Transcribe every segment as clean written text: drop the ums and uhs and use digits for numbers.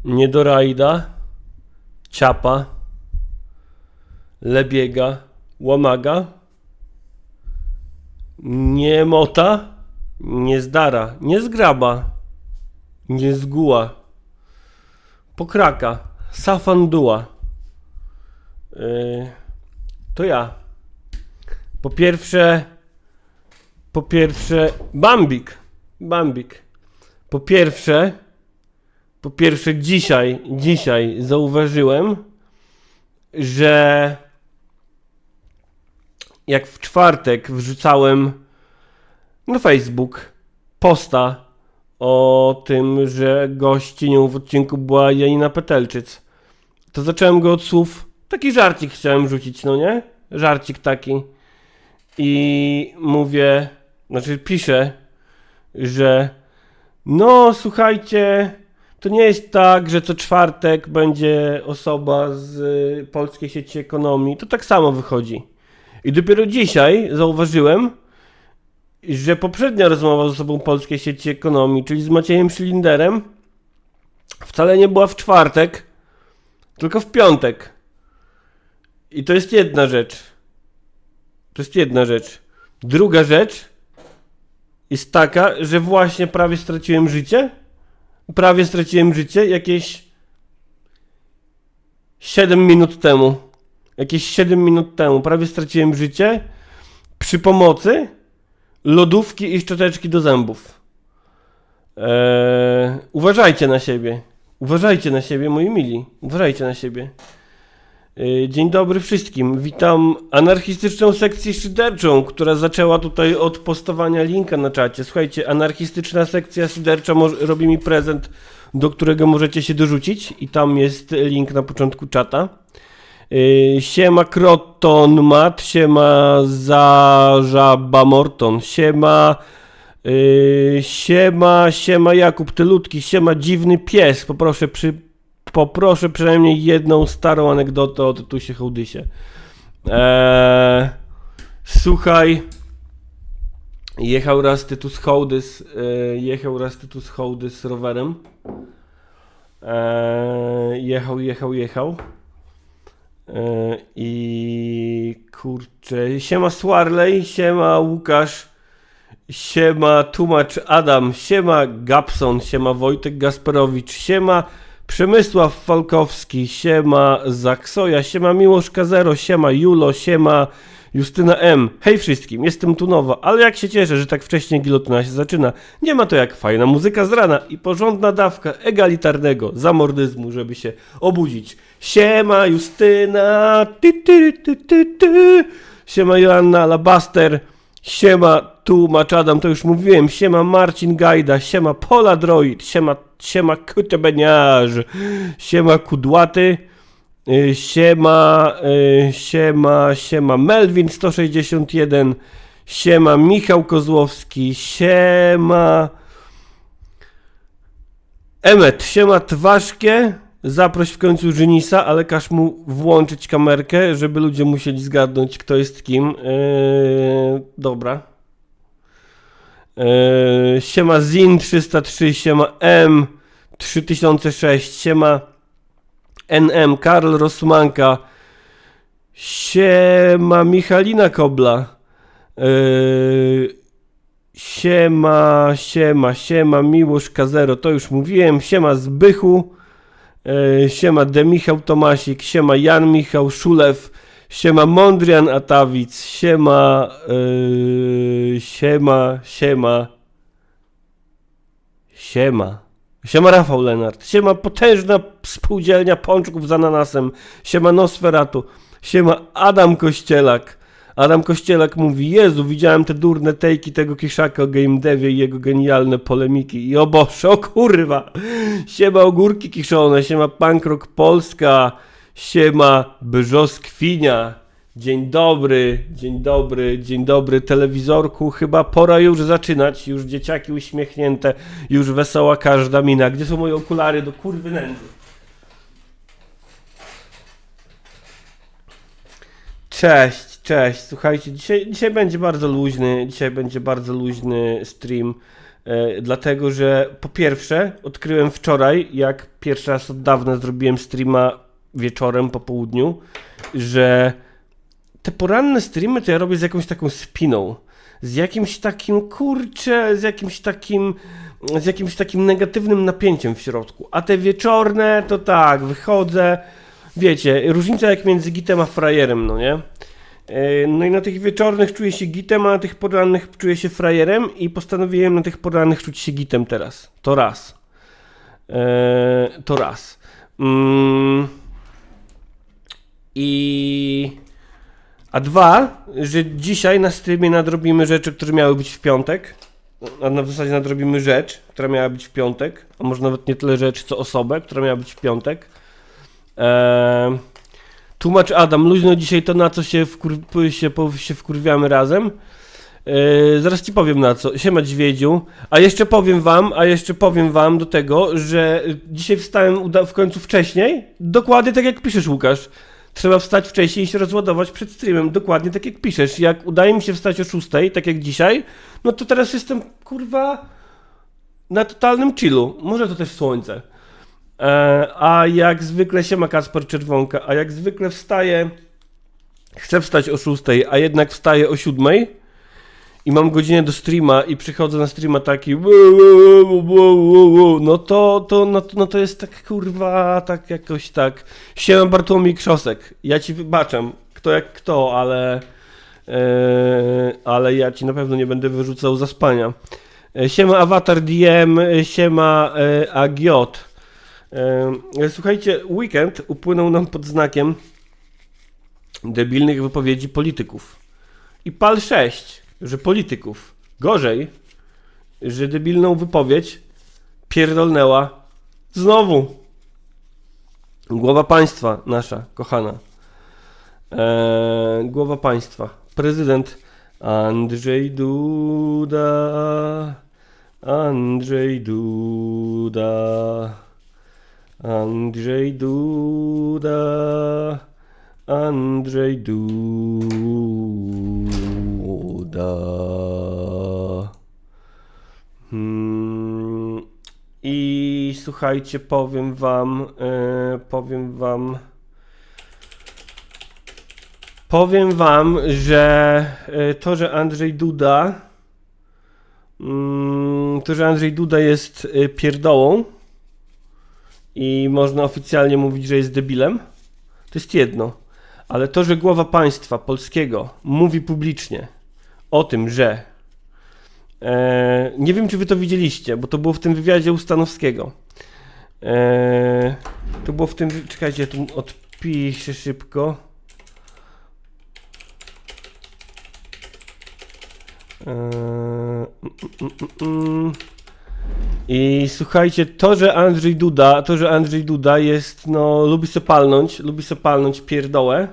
Niedorajda, Ciapa, Lebiega, Łamaga, Niemota, Niezdara, Niezgraba, Niezguła, Pokraka, Safanduła, To ja. Po pierwsze, Bambik. Po pierwsze dzisiaj zauważyłem, że jak w czwartek wrzucałem na Facebook posta o tym, że gościnią w odcinku była Janina Petelczyc, to zacząłem go od słów, taki żarcik chciałem rzucić, no nie? Żarcik taki. I mówię, piszę, że no słuchajcie, to nie jest tak, że co czwartek będzie osoba z Polskiej Sieci Ekonomii. To tak samo wychodzi. I dopiero dzisiaj zauważyłem, że poprzednia rozmowa z osobą Polskiej Sieci Ekonomii, czyli z Maciejem Szlinderem, wcale nie była w czwartek, tylko w piątek. I to jest jedna rzecz. Druga rzecz jest taka, że właśnie prawie straciłem życie. Jakieś 7 minut temu. Prawie straciłem życie przy pomocy lodówki i szczoteczki do zębów. Uważajcie na siebie, moi mili. Uważajcie na siebie. Dzień dobry wszystkim. Witam anarchistyczną sekcję szyderczą, która zaczęła tutaj od postowania linka na czacie. Słuchajcie, anarchistyczna sekcja szydercza robi mi prezent, do którego możecie się dorzucić i tam jest link na początku czata. Siema Kroton Mat, siema Zażaba Morton, siema Jakub Tylutki, siema Dziwny Pies. Poproszę przynajmniej jedną starą anegdotę o Tytusie Hołdysie. Słuchaj, jechał raz Tytus Hołdys rowerem. Jechał. I kurczę, siema Swarley, siema Łukasz, siema Tłumacz Adam, siema Gapson, siema Wojtek Gasperowicz, siema Przemysław Falkowski, siema Zaksoja, siema Miłosz Kazero, siema Julo, siema Justyna M. Hej wszystkim, jestem tu nowa, ale jak się cieszę, że tak wcześnie gilotyna się zaczyna. Nie ma to jak fajna muzyka z rana i porządna dawka egalitarnego zamordyzmu, żeby się obudzić. Siema Justyna, siema Joanna Alabaster, siema Tłumacz Adam, to już mówiłem, siema Marcin Gajda, siema Pola Droid, siema Kutebeniarz, siema Kudłaty, siema Melvin 161, siema Michał Kozłowski, siema Emet, siema Twaszkie, zaproś w końcu Żynisa, ale każ mu włączyć kamerkę, żeby ludzie musieli zgadnąć, kto jest kim. Dobra. Siema Zin303, siema M3006, siema NM, Karl Rosmanka, siema Michalina Kobla, siema Miłosz Kazero, to już mówiłem, siema Zbychu, siema Demichał Tomasik, siema Jan Michał Szulew, siema Mondrian Atawic, siema Rafał Lenart, siema potężna spółdzielnia pączków z ananasem, siema Nosferatu, siema Adam Kościelak mówi, Jezu, widziałem te durne tejki tego Kiszaka o game devie i jego genialne polemiki i o Boże, o kurwa, siema Ogórki Kiszone, siema Punkrock Polska, siema Brzoskwina, dzień dobry telewizorku, chyba pora już zaczynać, już dzieciaki uśmiechnięte, już wesoła każda mina. Gdzie są moje okulary do kurwy nędzy? Cześć, słuchajcie, dzisiaj będzie bardzo luźny stream, dlatego że po pierwsze odkryłem wczoraj, jak pierwszy raz od dawna zrobiłem streama wieczorem, po południu, że te poranne streamy to ja robię z jakąś taką spiną, z jakimś takim negatywnym napięciem w środku, a te wieczorne to tak, wychodzę, wiecie, różnica jak między gitem a frajerem, no nie? No i na tych wieczornych czuję się gitem, a na tych porannych czuję się frajerem i postanowiłem na tych porannych czuć się gitem teraz. To raz. To raz. A dwa, że dzisiaj na streamie nadrobimy rzeczy, które miały być w piątek. W zasadzie nadrobimy rzecz, która miała być w piątek, a może nawet nie tyle rzecz, co osobę, która miała być w piątek. Tłumacz Adam, luźno dzisiaj to na co się wkurwiamy razem. Zaraz ci powiem na co. Siema Dźwiedziu. A jeszcze powiem wam do tego, że dzisiaj wstałem w końcu wcześniej. Dokładnie tak jak piszesz, Łukasz. Trzeba wstać wcześniej i się rozładować przed streamem. Dokładnie tak jak piszesz. Jak udaje mi się wstać o 6, tak jak dzisiaj, no to teraz jestem, kurwa, na totalnym chillu. Może to też słońce. A jak zwykle, siema Kacper Czerwonka, a jak zwykle chcę wstać o 6, a jednak wstaję o 7 i mam godzinę do streama i przychodzę na streama taki no to jest tak, kurwa, tak jakoś tak. Siema Bartłomiej Krzosek, ja ci wybaczam, kto jak kto, ale ja ci na pewno nie będę wyrzucał zaspania. Siema Avatar DM, siema Agiot. Słuchajcie, weekend upłynął nam pod znakiem debilnych wypowiedzi polityków. I pal 6, że polityków. Gorzej, że debilną wypowiedź pierdolnęła znowu głowa państwa nasza, kochana. Głowa państwa. Prezydent Andrzej Duda. Andrzej Duda. Andrzej Duda. Andrzej Duda. I słuchajcie, powiem wam, że to, że Andrzej Duda jest pierdołą i można oficjalnie mówić, że jest debilem, to jest jedno. Ale to, że głowa państwa polskiego mówi publicznie o tym, że nie wiem, czy wy to widzieliście, bo to było w tym wywiadzie u Stanowskiego. To było w tym... Czekajcie, ja tu odpiszę szybko. I słuchajcie, to, że Andrzej Duda jest, no, lubi se palnąć pierdołę,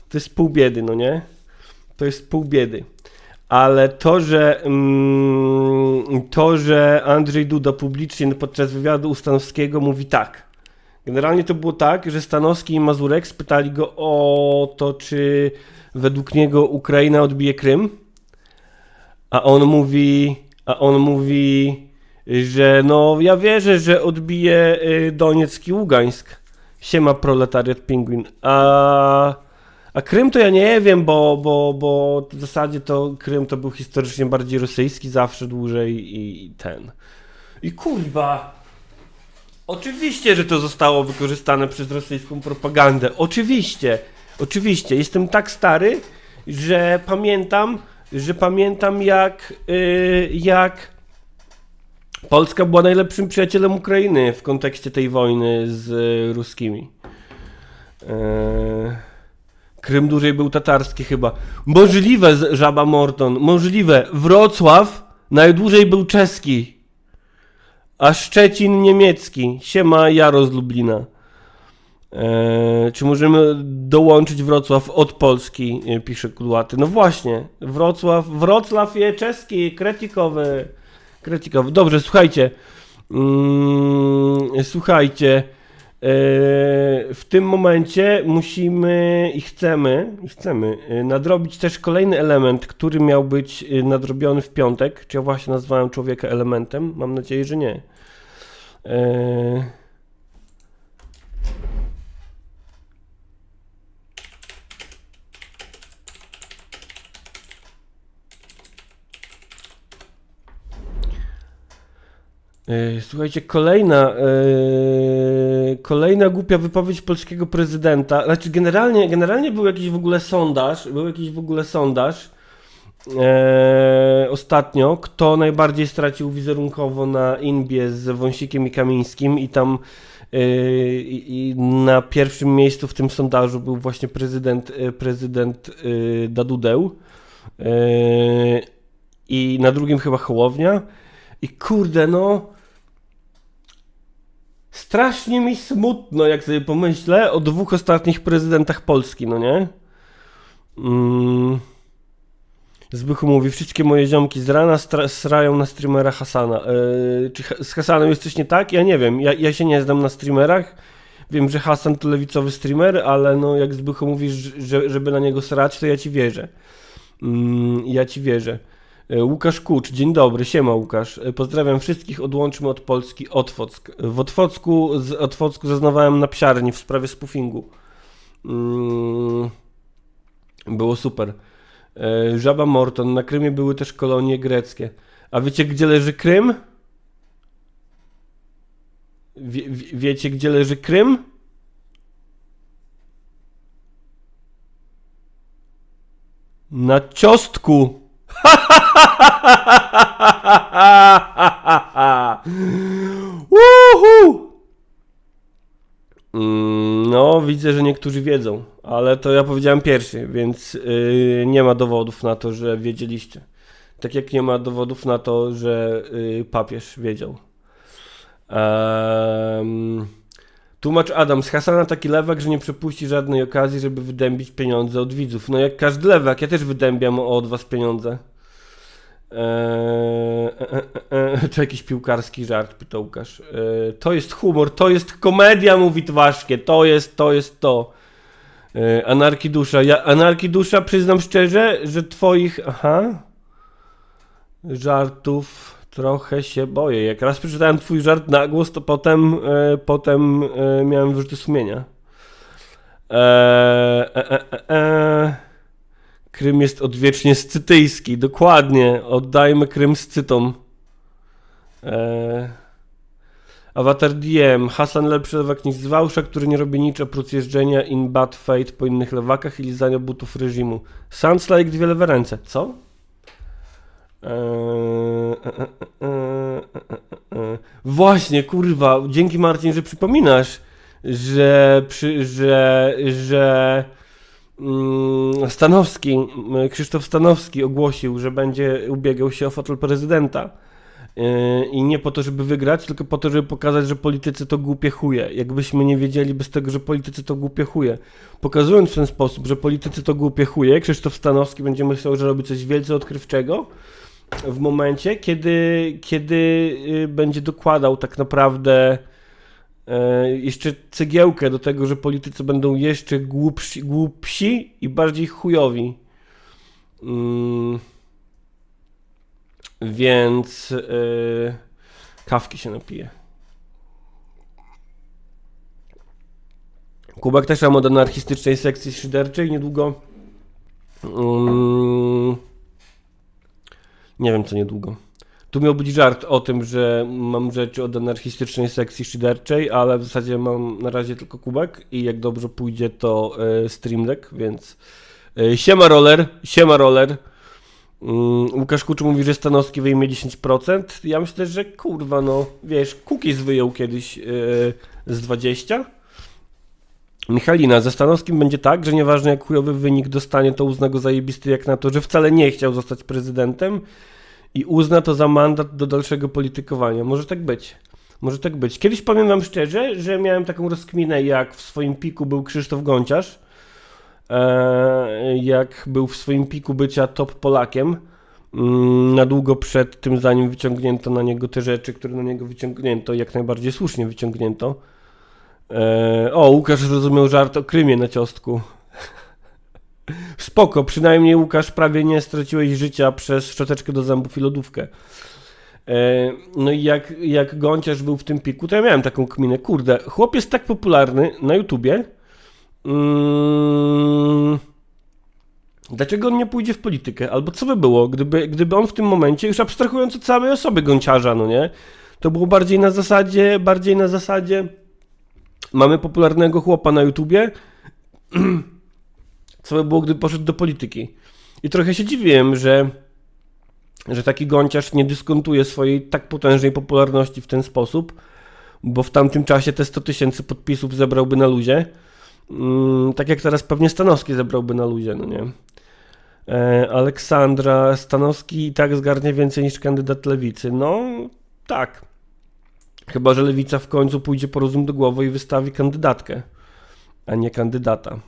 to jest pół biedy, no nie? To jest pół biedy. Ale to, że Andrzej Duda publicznie podczas wywiadu u Stanowskiego mówi tak. Generalnie to było tak, że Stanowski i Mazurek spytali go o to, czy według niego Ukraina odbije Krym. A on mówi, że no ja wierzę, że odbije Donieck i Ługańsk. Siema proletariat pingwin. A Krym to ja nie wiem, bo w zasadzie to Krym to był historycznie bardziej rosyjski, zawsze dłużej i ten. I kurwa, oczywiście, że to zostało wykorzystane przez rosyjską propagandę. Oczywiście. Jestem tak stary, że pamiętam jak Polska była najlepszym przyjacielem Ukrainy w kontekście tej wojny z ruskimi. Krym dłużej był tatarski chyba. Możliwe, Żaba Morton, możliwe. Wrocław najdłużej był czeski. A Szczecin niemiecki. Siema Jaro z Lublina. Czy możemy dołączyć Wrocław od Polski, pisze Kudłaty. No właśnie, Wrocław jest czeski, kretikowy. Dobrze, słuchajcie. W tym momencie musimy i chcemy nadrobić też kolejny element, który miał być nadrobiony w piątek. Czy ja właśnie nazwałem człowieka elementem? Mam nadzieję, że nie. Słuchajcie, kolejna Kolejna głupia wypowiedź polskiego prezydenta. Znaczy generalnie był jakiś w ogóle sondaż ostatnio, kto najbardziej stracił wizerunkowo na Inbie z Wąsikiem i Kamińskim i tam i na pierwszym miejscu w tym sondażu był właśnie prezydent Dadudeł i na drugim chyba Hołownia i kurde no strasznie mi smutno, jak sobie pomyślę o dwóch ostatnich prezydentach Polski, no nie? Zbychu mówi, wszystkie moje ziomki z rana srają na streamera Hasana. Czy z Hasanem jest coś nie tak? Ja nie wiem, ja się nie znam na streamerach. Wiem, że Hasan to lewicowy streamer, ale no jak Zbychu mówisz, żeby na niego srać, to ja ci wierzę. Ja ci wierzę. Łukasz Kucz, dzień dobry, siema Łukasz. Pozdrawiam wszystkich, odłączmy od Polski Otwock. W Otwocku zeznawałem na psiarni w sprawie spoofingu. Było super. Żaba Morton, na Krymie były też kolonie greckie. A wiecie, gdzie leży Krym? Wiecie, gdzie leży Krym? Na ciostku. No, widzę, że niektórzy wiedzą, ale to ja powiedziałem pierwszy, więc nie ma dowodów na to, że wiedzieliście. Tak jak nie ma dowodów na to, że papież wiedział. Tłumacz Adam, z Hasana taki lewak, że nie przepuści żadnej okazji, żeby wydębić pieniądze od widzów. No jak każdy lewak, ja też wydębiam od was pieniądze. Czy jakiś piłkarski żart, pyta Łukasz. To jest humor, to jest komedia, mówi Twaszkie, to jest to. Anarkidusza, przyznam szczerze, że twoich, żartów trochę się boję. Jak raz przeczytałem twój żart na głos, to potem miałem wyrzuty sumienia. Krym jest odwiecznie scytyjski, dokładnie, oddajmy Krym Scytom. Avatar DM, Hasan lepszy lewak niż Zwałsza, który nie robi nic oprócz jeżdżenia in bad fate po innych lewakach i lizania butów reżimu. Sounds like dwie lewe ręce, co? Właśnie, kurwa, dzięki Marcin, że przypominasz, że Krzysztof Stanowski ogłosił, że będzie ubiegał się o fotel prezydenta. I nie po to, żeby wygrać, tylko po to, żeby pokazać, że politycy to głupie chuje. Jakbyśmy nie wiedzieli bez tego, że politycy to głupie chuje. Pokazując w ten sposób, że politycy to głupie chuje, Krzysztof Stanowski będzie myślał, że robi coś wielce odkrywczego w momencie, kiedy będzie dokładał tak naprawdę jeszcze cegiełkę do tego, że politycy będą jeszcze głupsi i bardziej chujowi. Więc kawki się napije. Kubek też ma od anarchistycznej sekcji szyderczej niedługo. Nie wiem co niedługo. Tu miał być żart o tym, że mam rzeczy od anarchistycznej sekcji szyderczej, ale w zasadzie mam na razie tylko kubek i jak dobrze pójdzie to Stream Deck, więc siema roller. Łukasz Kucz mówi, że Stanowski wyjmie 10%. Ja myślę, że kurwa, no wiesz, Kukiz wyjął kiedyś z 20%. Michalina, ze Stanowskim będzie tak, że nieważne jak chujowy wynik dostanie, to uzna go zajebisty jak na to, że wcale nie chciał zostać prezydentem i uzna to za mandat do dalszego politykowania. Może tak być. Może tak być. Kiedyś powiem wam szczerze, że miałem taką rozkminę, jak w swoim piku był Krzysztof Gonciarz, jak był w swoim piku bycia top Polakiem, na długo przed tym, zanim wyciągnięto na niego te rzeczy, które na niego wyciągnięto, jak najbardziej słusznie wyciągnięto. Łukasz zrozumiał żart o Krymie na ciostku. Spoko, przynajmniej Łukasz prawie nie straciłeś życia przez szczoteczkę do zębów i lodówkę. No i jak Gonciarz był w tym piku, to ja miałem taką kminę. Kurde, chłop jest tak popularny na YouTubie. Dlaczego on nie pójdzie w politykę? Albo co by było, gdyby on w tym momencie, już abstrahując od samej osoby Gonciarza, no nie? To było bardziej na zasadzie Mamy popularnego chłopa na YouTubie, co by było, gdyby poszedł do polityki. I trochę się dziwiłem, że taki gąciarz nie dyskontuje swojej tak potężnej popularności w ten sposób, bo w tamtym czasie te 100 000 podpisów zebrałby na luzie. Tak jak teraz pewnie Stanowski zebrałby na luzie, no nie? Aleksandra Stanowski i tak zgarnie więcej niż kandydat Lewicy. No tak. Chyba że Lewica w końcu pójdzie po rozum do głowy i wystawi kandydatkę, a nie kandydata.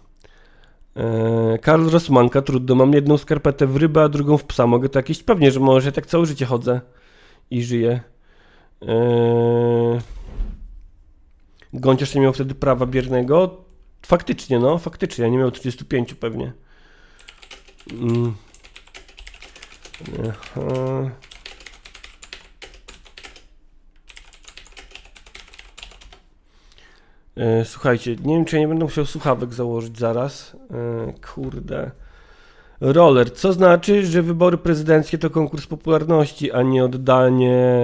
Karl Rosmanka, trudno, mam jedną skarpetę w rybę, a drugą w psa. Mogę to jakieś? Pewnie, że może, ja tak całe życie chodzę i żyję. Gąciarz nie miał wtedy prawa biernego. Faktycznie, no, faktycznie, nie miał 35 pewnie. Aha. Słuchajcie, nie wiem, czy ja nie będę musiał słuchawek założyć zaraz. Kurde. Roller. Co znaczy, że wybory prezydenckie to konkurs popularności, a nie oddanie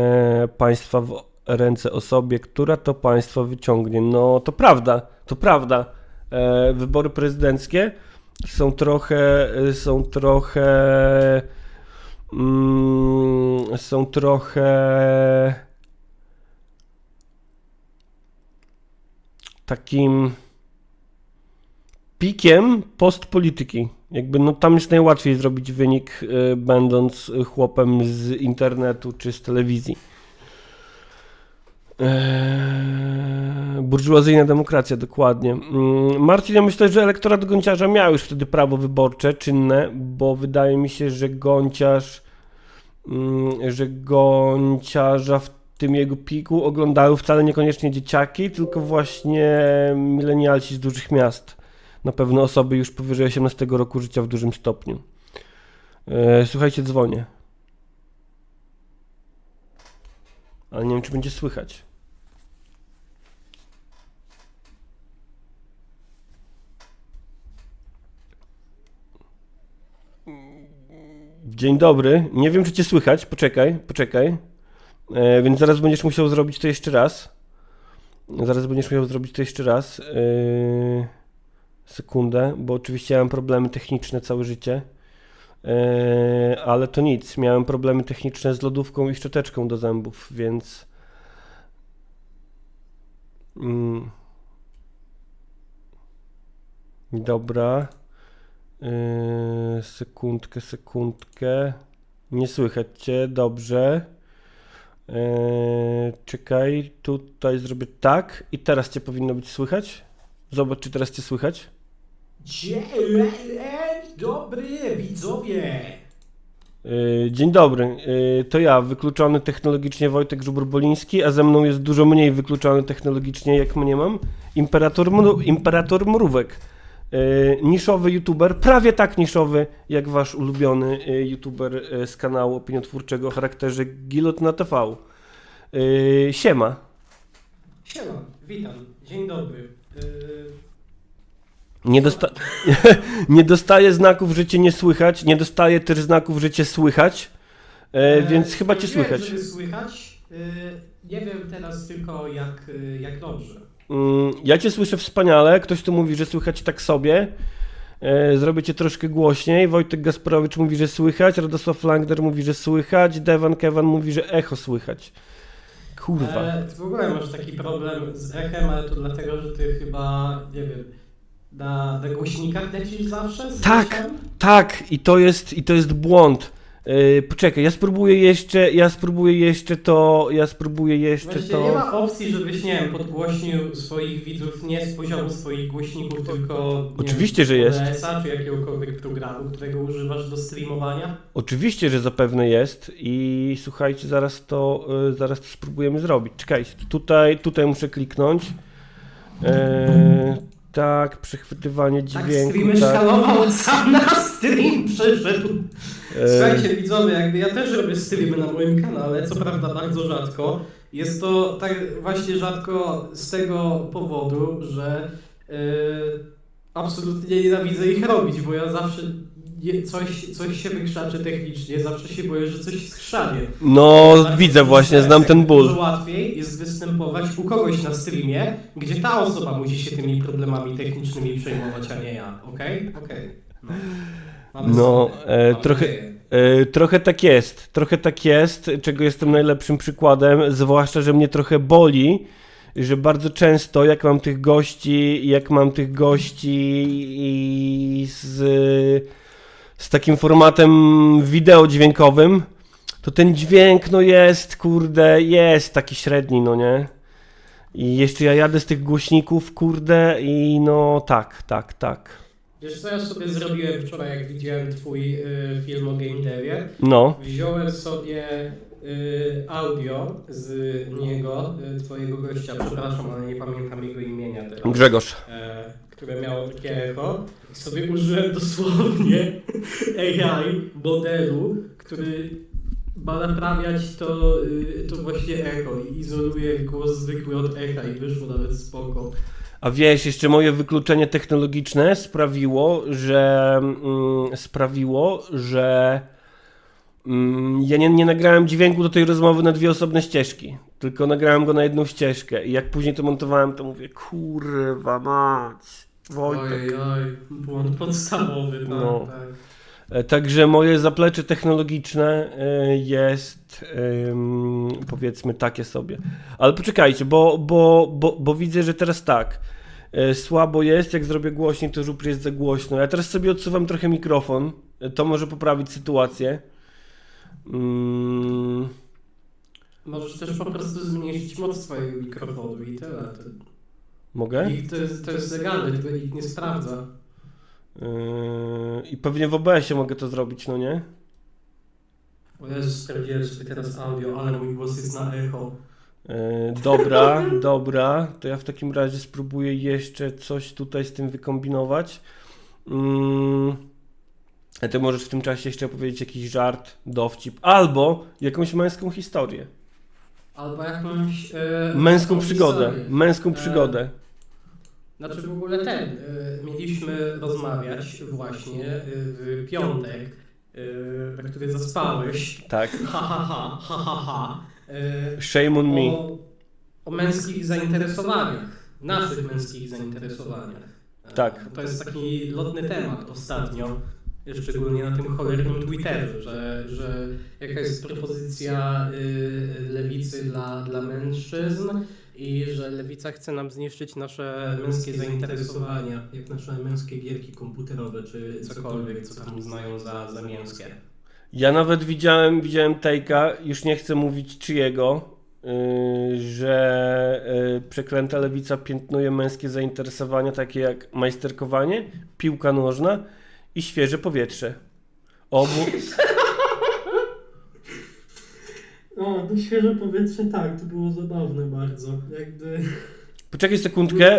państwa w ręce osobie, która to państwo wyciągnie? No to prawda, to prawda. Wybory prezydenckie są trochę takim pikiem postpolityki. Jakby no tam jest najłatwiej zrobić wynik, będąc chłopem z internetu czy z telewizji. Burżuazyjna demokracja, dokładnie. Marcin, ja myślę, że elektorat Gąciarza miał już wtedy prawo wyborcze czynne, bo wydaje mi się, że Gąciarza w tym jego piku oglądały wcale niekoniecznie dzieciaki, tylko właśnie milenialsi z dużych miast. Na pewno osoby już powyżej 18 roku życia w dużym stopniu. Słuchajcie, dzwonię. Ale nie wiem, czy będzie słychać. Dzień dobry. Nie wiem, czy cię słychać. Poczekaj. Więc zaraz będziesz musiał zrobić to jeszcze raz. Sekundę, bo oczywiście miałem problemy techniczne całe życie. Ale to nic. Miałem problemy techniczne z lodówką i szczoteczką do zębów, więc... Dobra. Sekundkę. Nie słychać cię, dobrze. Czekaj, tutaj zrobię tak i teraz cię powinno być słychać. Zobacz, czy teraz cię słychać. Dzień dobry, widzowie! Dzień dobry, to ja, wykluczony technologicznie Wojtek Żubr-Boliński, a ze mną jest dużo mniej wykluczony technologicznie, jak mnie mam, Imperator Mrówek. Niszowy youtuber, prawie tak niszowy jak wasz ulubiony youtuber z kanału opiniotwórczego o charakterze Gilotna TV. Siema. Siema, witam, dzień dobry. Nie dostaję znaków, że cię nie słychać, nie dostaję też znaków, że cię słychać, więc chyba cię słychać. Żeby słychać, nie wiem teraz tylko jak dobrze. Ja cię słyszę wspaniale, ktoś tu mówi, że słychać tak sobie. Zrobię cię troszkę głośniej. Wojtek Gasparowicz mówi, że słychać, Radosław Langder mówi, że słychać, Devan Kevan mówi, że echo słychać. Kurwa. Ty w ogóle masz taki problem z echem, ale to dlatego, że ty chyba, nie wiem, na głośnikach lecisz zawsze? Z echem? Tak, i to jest błąd. Poczekaj, ja spróbuję jeszcze to. Właściwie nie ma opcji, żebyś, nie wiem, podgłośnił swoich widzów nie z poziomu swoich głośników, tylko Oczywiście, że jest. OBS-a czy jakiegokolwiek programu, którego używasz do streamowania. Oczywiście, że zapewne jest i słuchajcie, zaraz to spróbujemy zrobić. Czekajcie, tutaj muszę kliknąć. Tak, przechwytywanie dźwięku. Tak, streamer szkalował, sam na stream przyszedł. Słuchajcie, widzowie, jakby ja też robię streamy na moim kanale, co prawda bardzo rzadko. Jest to tak właśnie rzadko z tego powodu, że absolutnie nienawidzę ich robić, bo ja zawsze coś się wykrzaczy technicznie, zawsze się boję, że coś skrzanie. No, Bardzo widzę właśnie, znam ten ból. Dużo łatwiej jest występować u kogoś na streamie, gdzie ta osoba musi się tymi problemami technicznymi przejmować, a nie ja. Okej? Okej. No. Mamy No, sądy. Mam trochę, nadzieję. trochę tak jest, czego jestem najlepszym przykładem, zwłaszcza, że mnie trochę boli, że bardzo często jak mam tych gości i z takim formatem wideo dźwiękowym, to ten dźwięk no jest, kurde, jest taki średni, no nie? I jeszcze ja jadę z tych głośników, kurde, i no tak. Wiesz co ja sobie zrobiłem wczoraj, jak widziałem twój film o game devie? No, Wziąłem sobie audio z niego, twojego gościa, przepraszam, ale nie pamiętam jego imienia teraz, Grzegorz. które miało takie echo. I sobie użyłem dosłownie AI modelu, który ma naprawiać to właśnie echo i izoluje głos zwykły od echa i wyszło nawet spoko. A wiesz, jeszcze moje wykluczenie technologiczne sprawiło, że ja nie nagrałem dźwięku do tej rozmowy na dwie osobne ścieżki, tylko nagrałem go na jedną ścieżkę i jak później to montowałem, to mówię, kurwa mać, Wojtek. Oj, błąd podstawowy, tak, No. tak. Także moje zaplecze technologiczne jest powiedzmy takie sobie. Ale poczekajcie, bo widzę, że teraz tak. Słabo jest, jak zrobię głośniej, to żupr jest za głośno. Ja teraz sobie odsuwam trochę mikrofon. To może poprawić sytuację. Możesz też po prostu zmniejszyć moc twojego mikrofonu i tyle. Mogę? I to jest legalne, tego nikt nie sprawdza. I pewnie w OBS-ie mogę to zrobić, no nie? O Jezu, sprawdziłem sobie teraz audio, ale mój głos jest na echo. Dobra, to ja w takim razie spróbuję jeszcze coś tutaj z tym wykombinować. A ty możesz w tym czasie jeszcze opowiedzieć jakiś żart, dowcip, albo jakąś męską historię. Albo jakąś... Męską historię. przygodę. Znaczy w ogóle mieliśmy rozmawiać właśnie w piątek, na który zaspałeś. Tak. Ha. Shame on me. O męskich zainteresowaniach, naszych męskich zainteresowaniach. Tak. To jest taki lotny temat ostatnio, szczególnie na tym cholernym Twitterze, że jaka jest propozycja lewicy dla mężczyzn i że lewica chce nam zniszczyć nasze męskie zainteresowania, jak nasze męskie gierki komputerowe, czy cokolwiek, co tam uznają za męskie. Ja nawet widziałem take'a, już nie chcę mówić czyjego, że przeklęta lewica piętnuje męskie zainteresowania takie jak majsterkowanie, piłka nożna i świeże powietrze. O, to świeże powietrze, tak, to było zabawne bardzo. Jakby...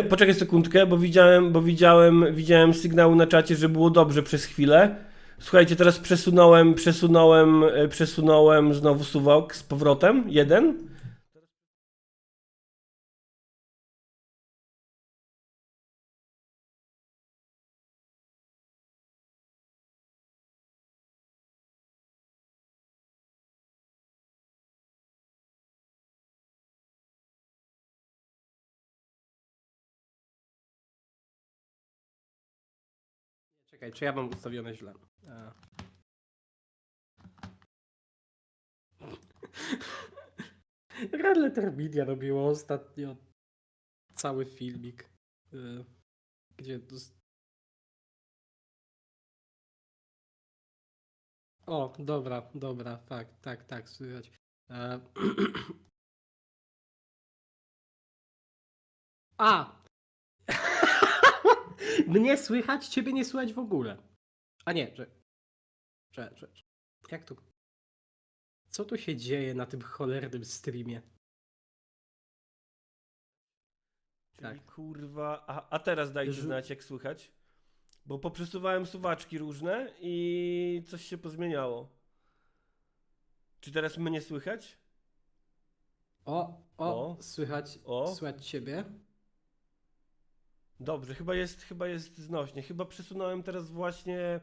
Poczekaj sekundkę, bo widziałem sygnały na czacie, że było dobrze przez chwilę. Słuchajcie, teraz przesunąłem znowu suwak z powrotem. Jeden. Czekaj, czy ja mam ustawione źle? Red Letter Media robiło ostatnio cały filmik, gdzie... O, dobra, tak, słychać. A! Mnie słychać, ciebie nie słychać w ogóle. A nie, jak tu? Co tu się dzieje na tym cholernym streamie? Czyli kurwa. A teraz dajcie znać, jak słychać. Bo poprzesuwałem suwaczki różne i coś się pozmieniało. Czy teraz mnie słychać? Słychać ciebie. Dobrze, chyba jest znośnie. Chyba przesunąłem teraz właśnie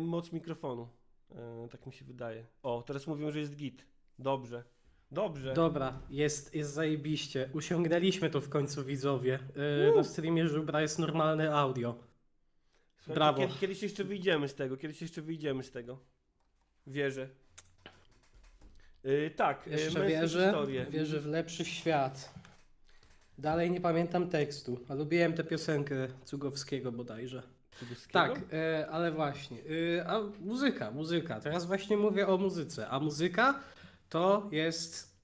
Moc mikrofonu. Tak mi się wydaje. O, teraz mówią, że jest git. Dobrze. Dobrze. Dobra, jest zajebiście. Usiągnęliśmy to w końcu, widzowie. Na streamie Żubra jest normalne audio. Słuchajcie, brawo. Kiedyś jeszcze wyjdziemy z tego. Wierzę. Tak, Jeszcze męskie historie. wierzę w lepszy świat. Dalej nie pamiętam tekstu, a lubiłem tę piosenkę Cugowskiego bodajże. Cugowskiego? Tak, ale właśnie. A muzyka. Teraz właśnie mówię o muzyce. A muzyka to jest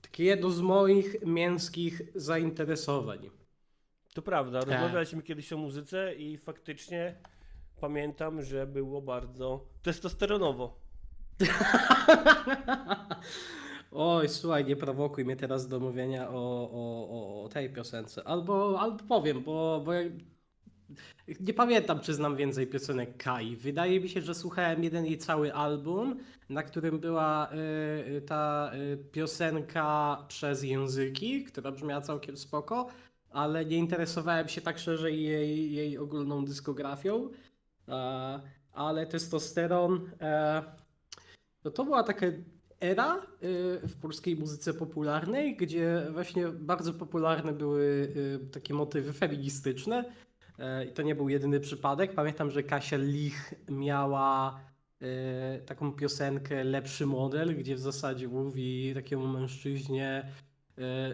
takie jedno z moich mięskich zainteresowań. To prawda, rozmawialiśmy kiedyś o muzyce i faktycznie pamiętam, że było bardzo testosteronowo. Oj, słuchaj, nie prowokuj mnie teraz do mówienia o tej piosence. Albo powiem, bo ja nie pamiętam, czy znam więcej piosenek Kai. Wydaje mi się, że słuchałem jeden jej cały album, na którym była ta piosenka przez języki, która brzmiała całkiem spoko, ale nie interesowałem się tak szerzej jej ogólną dyskografią. Ale testosteron. To była taka era w polskiej muzyce popularnej, gdzie właśnie bardzo popularne były takie motywy feministyczne. I to nie był jedyny przypadek. Pamiętam, że Kasia Lich miała taką piosenkę Lepszy Model, gdzie w zasadzie mówi takiemu mężczyźnie: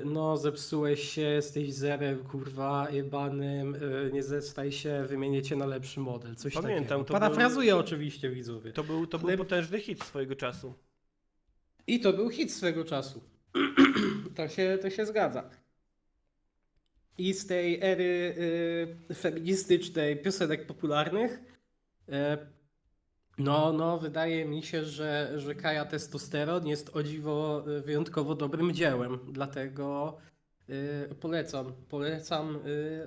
no, zepsułeś się, jesteś zerem, kurwa, jebanym, nie zestaj się, wymienię cię na lepszy model. Coś Pamiętam, takiego. Parafrazuję oczywiście, widzowie. To był potężny hit swojego czasu. I to był hit swego czasu. To się zgadza. I z tej ery feministycznej piosenek popularnych wydaje mi się, że Kaja Testosteron jest o dziwo wyjątkowo dobrym dziełem, dlatego polecam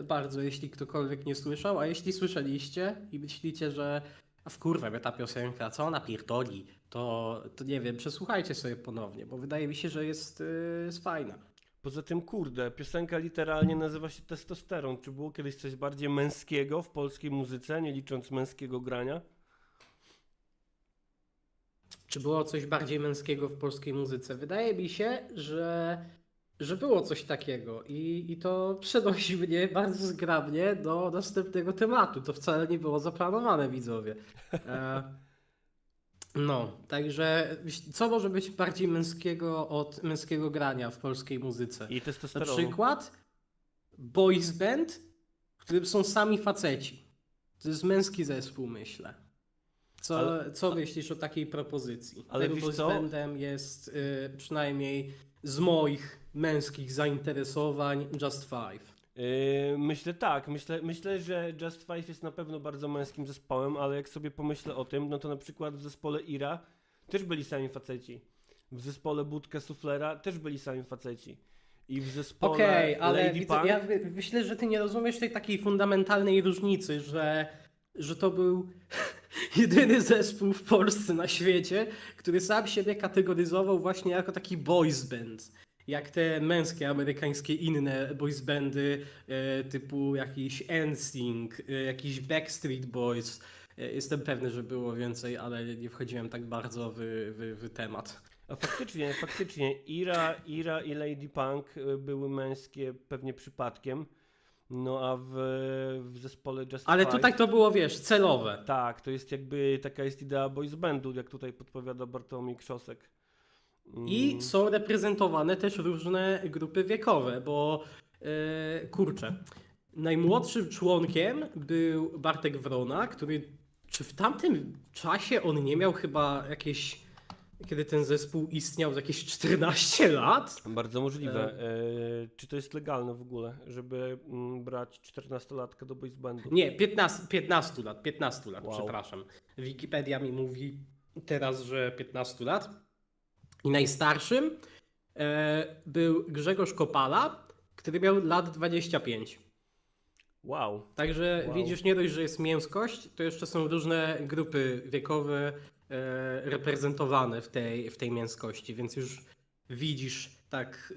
bardzo, jeśli ktokolwiek nie słyszał, a jeśli słyszeliście i myślicie, że a wkurwa mnie ta piosenka, co ona pierdoli, to nie wiem, przesłuchajcie sobie ponownie, bo wydaje mi się, że jest fajna. Poza tym, kurde, piosenka literalnie nazywa się Testosteron. Czy było kiedyś coś bardziej męskiego w polskiej muzyce, nie licząc męskiego grania? Czy było coś bardziej męskiego w polskiej muzyce? Wydaje mi się, że było coś takiego i to przenosi mnie bardzo zgrabnie do następnego tematu. To wcale nie było zaplanowane, widzowie. Także co może być bardziej męskiego od męskiego grania w polskiej muzyce? I Na testosteronu. przykład boys band, w którym są sami faceci. To jest męski zespół, myślę. Co myślisz o takiej propozycji? Ale Tym wiesz boys co? bandem jest przynajmniej z moich męskich zainteresowań Just Five. Myślę tak, myślę, że Just Five jest na pewno bardzo męskim zespołem, ale jak sobie pomyślę o tym, no to na przykład w zespole Ira też byli sami faceci. W zespole Budka Suflera też byli sami faceci. I w zespole Okej, ale Lady Punk... ja myślę, że ty nie rozumiesz tej takiej fundamentalnej różnicy, że to był jedyny zespół w Polsce, na świecie, który sam siebie kategoryzował właśnie jako taki boys band. Jak te męskie, amerykańskie inne boys bandy typu jakiś NSYNC, jakiś Backstreet Boys. Jestem pewny, że było więcej, ale nie wchodziłem tak bardzo w temat. A faktycznie Ira i Lady Punk były męskie pewnie przypadkiem. No a w zespole Just Ale Five... tutaj to było, wiesz, celowe. Tak, to jest jakby taka jest idea boys bandu, jak tutaj podpowiada Bartłomiej Krzosek. I są reprezentowane też różne grupy wiekowe, bo kurczę, najmłodszym członkiem był Bartek Wrona, który, czy w tamtym czasie on nie miał chyba jakieś, kiedy ten zespół istniał, jakieś 14 lat? Bardzo możliwe. Czy to jest legalne w ogóle, żeby brać 14-latka do boys bandu? Nie, 15 lat, Wow. przepraszam. Wikipedia mi mówi teraz, że 15 lat. I najstarszym był Grzegorz Kopala, który miał lat 25. Wow. Także widzisz, nie dość, że jest mięskość, to jeszcze są różne grupy wiekowe reprezentowane w tej mięskości, więc już widzisz tak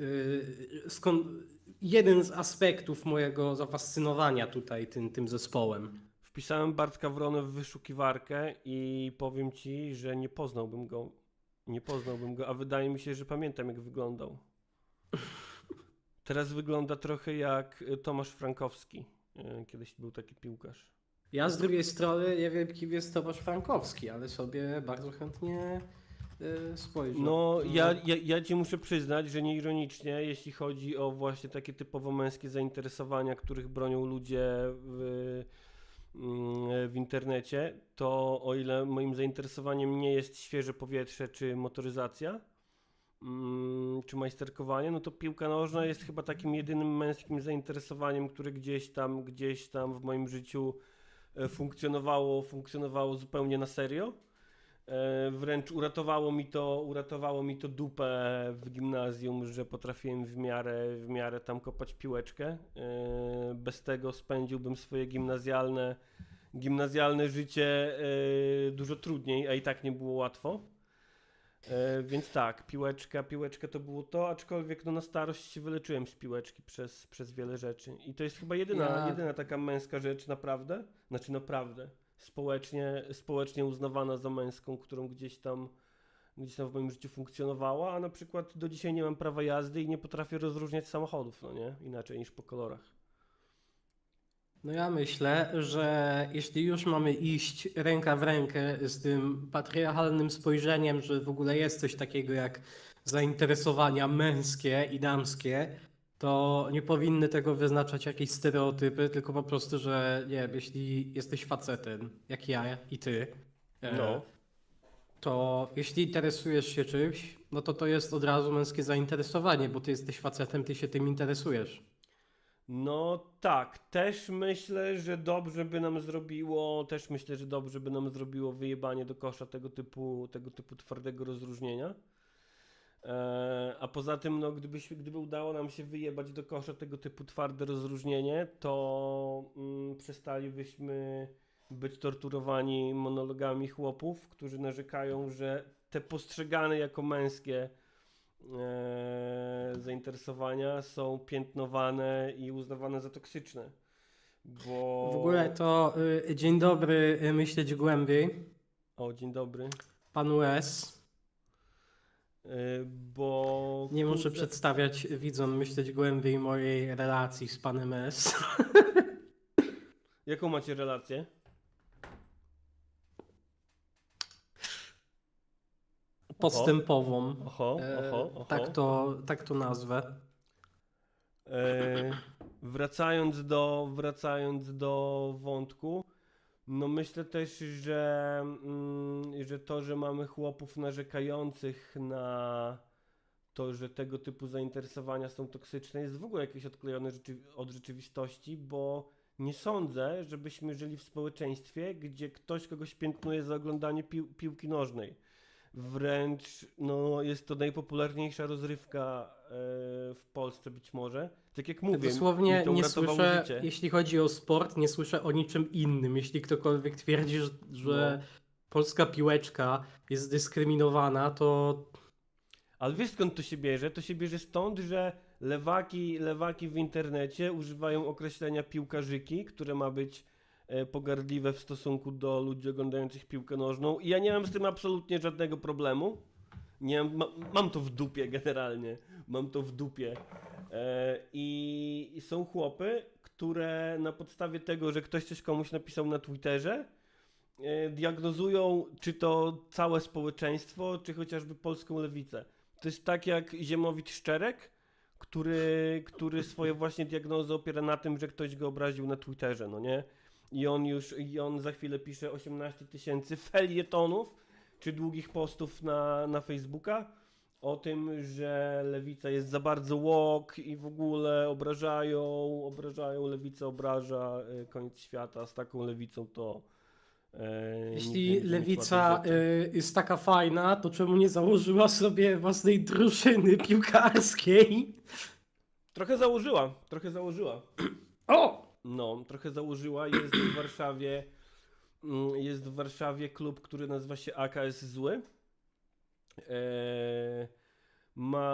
jeden z aspektów mojego zafascynowania tutaj tym zespołem. Wpisałem Bartka Wronę w wyszukiwarkę i powiem ci, że nie poznałbym go. Nie poznałbym go, a wydaje mi się, że pamiętam, jak wyglądał. Teraz wygląda trochę jak Tomasz Frankowski. Kiedyś był taki piłkarz. Ja z drugiej strony nie wiem, kim jest Tomasz Frankowski, ale sobie bardzo chętnie spojrzę. No, ja ci muszę przyznać, że nieironicznie, jeśli chodzi o właśnie takie typowo męskie zainteresowania, których bronią ludzie w internecie, to o ile moim zainteresowaniem nie jest świeże powietrze czy motoryzacja, czy majsterkowanie, no to piłka nożna jest chyba takim jedynym męskim zainteresowaniem, które gdzieś tam w moim życiu funkcjonowało zupełnie na serio. Wręcz uratowało mi to dupę w gimnazjum, że potrafiłem w miarę tam kopać piłeczkę. Bez tego spędziłbym swoje gimnazjalne życie dużo trudniej, a i tak nie było łatwo. Więc tak, piłeczka to było to, aczkolwiek no na starość się wyleczyłem z piłeczki przez wiele rzeczy. I to jest chyba jedyna taka męska rzecz naprawdę, społecznie uznawana za męską, którą gdzieś tam w moim życiu funkcjonowała, a na przykład do dzisiaj nie mam prawa jazdy i nie potrafię rozróżniać samochodów, no nie? Inaczej niż po kolorach. No ja myślę, że jeśli już mamy iść ręka w rękę z tym patriarchalnym spojrzeniem, że w ogóle jest coś takiego jak zainteresowania męskie i damskie, to nie powinny tego wyznaczać jakieś stereotypy, tylko po prostu, że nie wiem, jeśli jesteś facetem, jak ja i ty, No. to jeśli interesujesz się czymś, no to jest od razu męskie zainteresowanie, bo ty jesteś facetem, ty się tym interesujesz. No tak, też myślę, że dobrze by nam zrobiło wyjebanie do kosza tego typu twardego rozróżnienia. A poza tym, no, gdyby udało nam się wyjebać do kosza tego typu twarde rozróżnienie, to przestalibyśmy być torturowani monologami chłopów, którzy narzekają, że te postrzegane jako męskie zainteresowania są piętnowane i uznawane za toksyczne. Bo... W ogóle to dzień dobry, myśleć głębiej. O, dzień dobry. Panu S. Bo... Nie muszę przedstawiać widzom myśleć głębiej mojej relacji z panem S. Jaką macie relację? Postępową. Oho. Tak to nazwę. Wracając do wątku, no myślę też, że to, że mamy chłopów narzekających na to, że tego typu zainteresowania są toksyczne, jest w ogóle jakieś odklejone od rzeczywistości, bo nie sądzę, żebyśmy żyli w społeczeństwie, gdzie ktoś kogoś piętnuje za oglądanie piłki nożnej. Wręcz no, jest to najpopularniejsza rozrywka w Polsce być może. Tak jak mówię, Dosłownie mi to nie uratowało słyszę, życie. jeśli chodzi o sport, nie słyszę o niczym innym. Jeśli ktokolwiek twierdzi, że polska piłeczka jest dyskryminowana, to... Ale wiesz skąd to się bierze? To się bierze stąd, że lewaki w internecie używają określenia piłkarzyki, które ma być pogardliwe w stosunku do ludzi oglądających piłkę nożną i ja nie mam z tym absolutnie żadnego problemu. Nie, mam to w dupie generalnie. Mam to w dupie. I są chłopy, które na podstawie tego, że ktoś coś komuś napisał na Twitterze, diagnozują czy to całe społeczeństwo, czy chociażby polską lewicę. To jest tak jak Ziemowit Szczerek, który swoje właśnie diagnozy opiera na tym, że ktoś go obraził na Twitterze, no nie? I on za chwilę pisze 18 000 felietonów, czy długich postów na Facebooka o tym, że lewica jest za bardzo woke i w ogóle obrażają, lewica obraża koniec świata, z taką lewicą to jeśli lewica jest taka fajna, to czemu nie założyła sobie własnej drużyny piłkarskiej? Trochę założyła. O! No, trochę założyła. Jest w Warszawie klub, który nazywa się AKS Zły.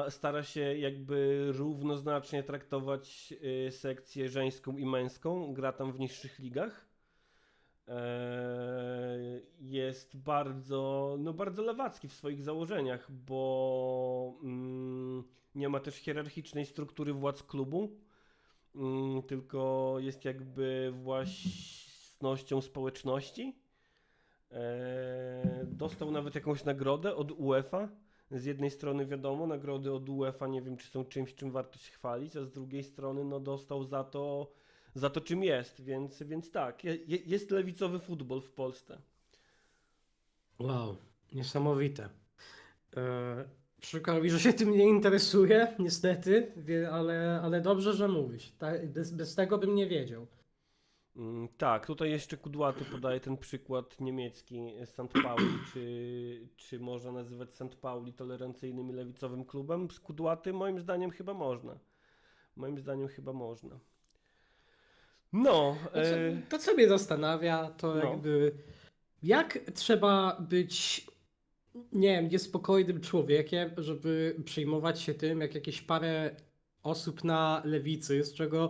Stara się jakby równoznacznie traktować sekcję żeńską i męską. Gra tam w niższych ligach. jest bardzo, no bardzo lewacki w swoich założeniach, bo nie ma też hierarchicznej struktury władz klubu, tylko jest jakby własnością społeczności. Dostał nawet jakąś nagrodę od UEFA. Z jednej strony wiadomo, nagrody od UEFA nie wiem, czy są czymś, czym warto się chwalić, a z drugiej strony no dostał za to czym jest, więc tak, jest lewicowy futbol w Polsce. Wow, niesamowite. Przykro mi, że się tym nie interesuje, niestety, ale dobrze, że mówisz. Bez tego bym nie wiedział. Tak, tutaj jeszcze Kudłaty podaje ten przykład niemiecki St. Pauli. Czy można nazywać St. Pauli tolerancyjnym i lewicowym klubem? Z Kudłaty moim zdaniem chyba można. Moim zdaniem chyba można. No, To, co mnie zastanawia, to no. jakby jak trzeba być, nie wiem, niespokojnym człowiekiem, żeby przejmować się tym, jak jakieś parę osób na lewicy, z czego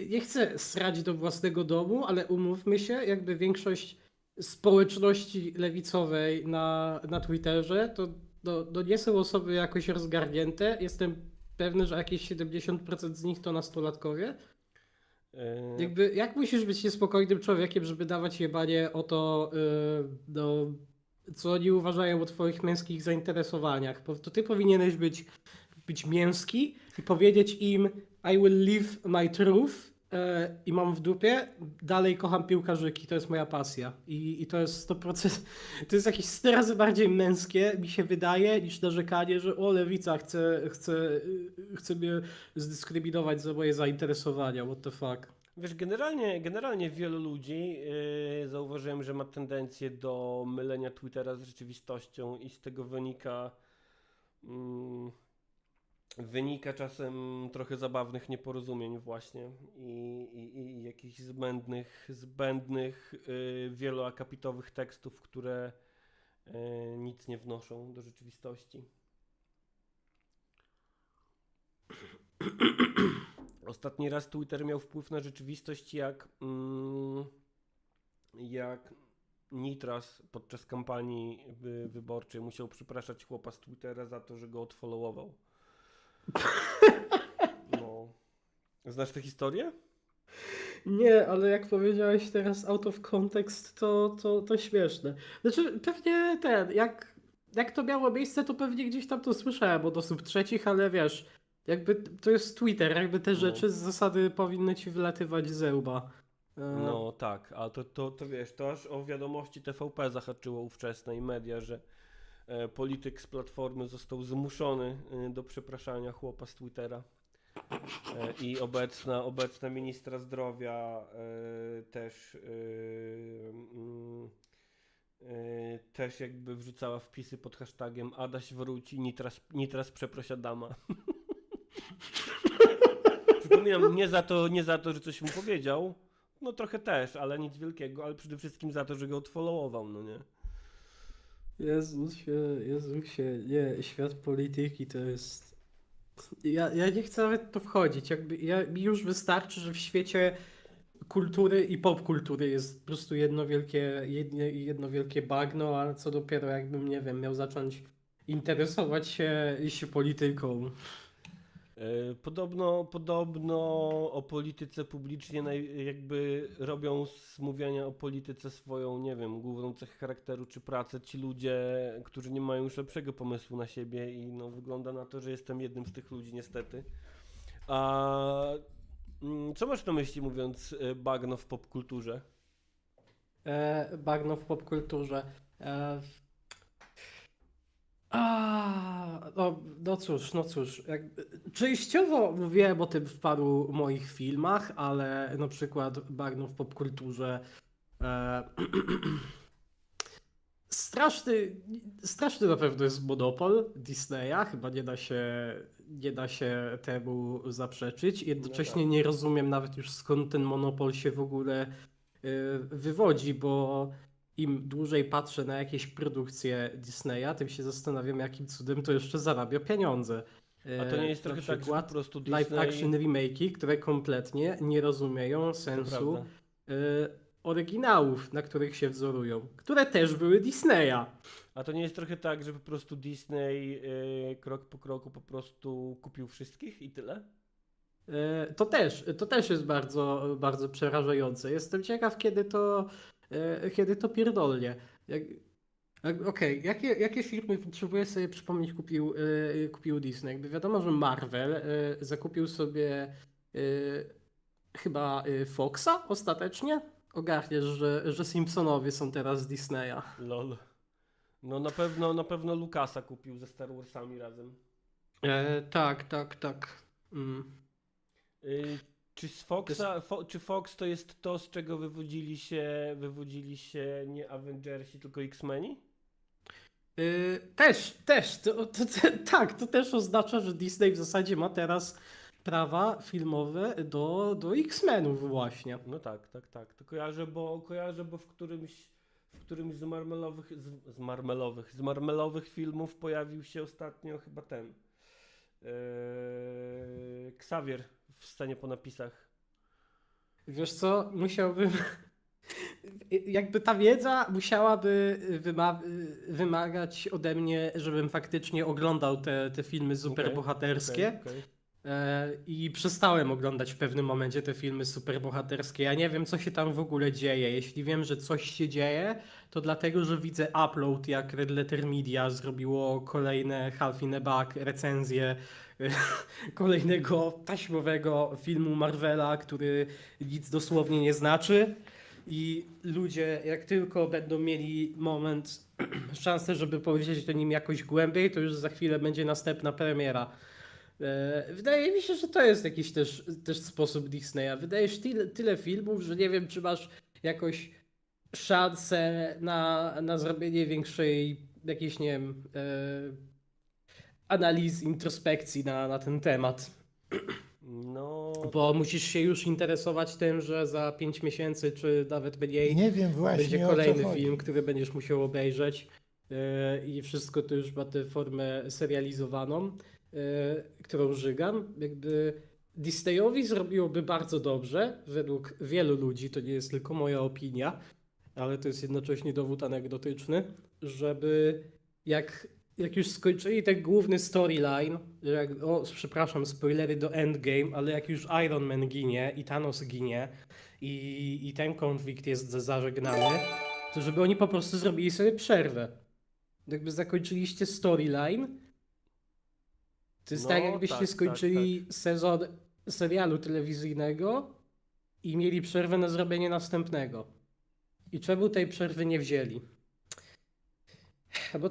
nie chcę srać do własnego domu, ale umówmy się, jakby większość społeczności lewicowej na Twitterze to nie są osoby jakoś rozgarnięte. Jestem pewny, że jakieś 70% z nich to nastolatkowie. Jakby, jak musisz być niespokojnym człowiekiem, żeby dawać jebanie o to, no, co oni uważają o twoich męskich zainteresowaniach? To ty powinieneś być męski i powiedzieć im I will live my truth i mam w dupie, dalej kocham piłkarzyki, to jest moja pasja. I to jest 100%, to jest jakieś 100 razy bardziej męskie, mi się wydaje, niż narzekanie, że o, lewica chce mnie zdyskryminować za moje zainteresowania, what the fuck. Wiesz, generalnie wielu ludzi zauważyłem, że ma tendencję do mylenia Twittera z rzeczywistością i z tego wynika czasem trochę zabawnych nieporozumień właśnie i jakichś zbędnych wieloakapitowych tekstów, które nic nie wnoszą do rzeczywistości. Ostatni raz Twitter miał wpływ na rzeczywistość jak Nitras podczas kampanii wyborczej musiał przepraszać chłopa z Twittera za to, że go odfollowował. No. Znasz tę historię? Nie, ale jak powiedziałeś teraz out of context, to śmieszne. Znaczy, pewnie jak to miało miejsce, to pewnie gdzieś tam to słyszałem od osób trzecich, ale wiesz, jakby to jest Twitter, jakby te rzeczy z zasady powinny ci wylatywać ze łba. No tak, a to wiesz, to aż o wiadomości TVP zahaczyło ówczesne i media, że polityk z Platformy został zmuszony do przepraszania chłopa z Twittera. I obecna ministra zdrowia też jakby wrzucała wpisy pod hashtagiem Adaś wróci, Nitras przeproś Adama. Przypominam, nie za to, że coś mu powiedział, no trochę też, ale nic wielkiego, ale przede wszystkim za to, że go odfollowował, no nie? Jezusie, nie, świat polityki to jest... Ja nie chcę nawet w to wchodzić, jakby mi już wystarczy, że w świecie kultury i popkultury jest po prostu jedno wielkie bagno, a co dopiero jakbym, nie wiem, miał zacząć interesować się polityką. Podobno o polityce publicznie jakby robią z mówienia o polityce swoją, nie wiem, główną cechę charakteru czy pracę ci ludzie, którzy nie mają już lepszego pomysłu na siebie i no wygląda na to, że jestem jednym z tych ludzi niestety. A co masz na myśli mówiąc bagno w popkulturze? Bagno w popkulturze. No cóż, częściowo mówiłem o tym w paru moich filmach, ale na przykład bagno w popkulturze straszny na pewno jest monopol Disneya, chyba nie da się temu zaprzeczyć. Jednocześnie nie rozumiem nawet już skąd ten monopol się w ogóle wywodzi, bo im dłużej patrzę na jakieś produkcje Disneya, tym się zastanawiam, jakim cudem to jeszcze zarabia pieniądze. A to nie jest Na trochę tak, że po przykład prostu live Disney... action remake'i, które kompletnie nie rozumieją sensu prawda. oryginałów, na których się wzorują, które też były Disneya. A to nie jest trochę tak, że po prostu Disney krok po kroku po prostu kupił wszystkich i tyle? To też jest bardzo, bardzo przerażające. Jestem ciekaw, kiedy to pierdolnie. Okej, jakie firmy, potrzebuję sobie przypomnieć, kupił Disney? Jakby wiadomo, że Marvel zakupił sobie chyba Foxa ostatecznie. Ogarniesz, że Simpsonowie są teraz z Disneya. Lol. No na pewno Lucasa kupił ze Star Warsami razem. Tak. Mm. Czy z Foxa, czy Fox to jest to, z czego wywodzili się nie Avengersi, tylko X-Meni? Też. Tak, to też oznacza, że Disney w zasadzie ma teraz prawa filmowe do X-Menów właśnie. No tak. To kojarzę, bo w którymś z marmelowych filmów pojawił się ostatnio chyba ten Xavier w scenie po napisach. Wiesz co, musiałbym... Jakby ta wiedza musiałaby wymagać ode mnie, żebym faktycznie oglądał te filmy superbohaterskie. Okej. I przestałem oglądać w pewnym momencie te filmy superbohaterskie. Ja nie wiem, co się tam w ogóle dzieje. Jeśli wiem, że coś się dzieje, to dlatego, że widzę upload, jak Red Letter Media zrobiło kolejne Half in a Bag recenzje kolejnego taśmowego filmu Marvela, który nic dosłownie nie znaczy. I ludzie, jak tylko będą mieli moment, szansę, żeby powiedzieć o nim jakoś głębiej, to już za chwilę będzie następna premiera. Wydaje mi się, że to jest jakiś też sposób Disneya. Wydajesz tyle filmów, że nie wiem, czy masz jakoś szansę na zrobienie większej jakiejś, nie wiem, analizy, introspekcji na ten temat. No, Bo musisz się już interesować tym, że za 5 miesięcy, czy nawet mniej, Nie wiem właśnie będzie o co kolejny chodzi. film, który będziesz musiał obejrzeć. I wszystko to już ma tę formę serializowaną, którą żygam. Jakby Disneyowi zrobiłoby bardzo dobrze, według wielu ludzi, to nie jest tylko moja opinia, ale to jest jednocześnie dowód anegdotyczny, żeby jak już skończyli ten główny storyline, przepraszam, spoilery do Endgame, ale jak już Iron Man ginie i Thanos ginie i ten konflikt jest zażegnany, to żeby oni po prostu zrobili sobie przerwę. Jakby zakończyliście storyline, to jest No, tak jakbyście tak, skończyli sezon serialu telewizyjnego i mieli przerwę na zrobienie następnego. I czemu tej przerwy nie wzięli? Bo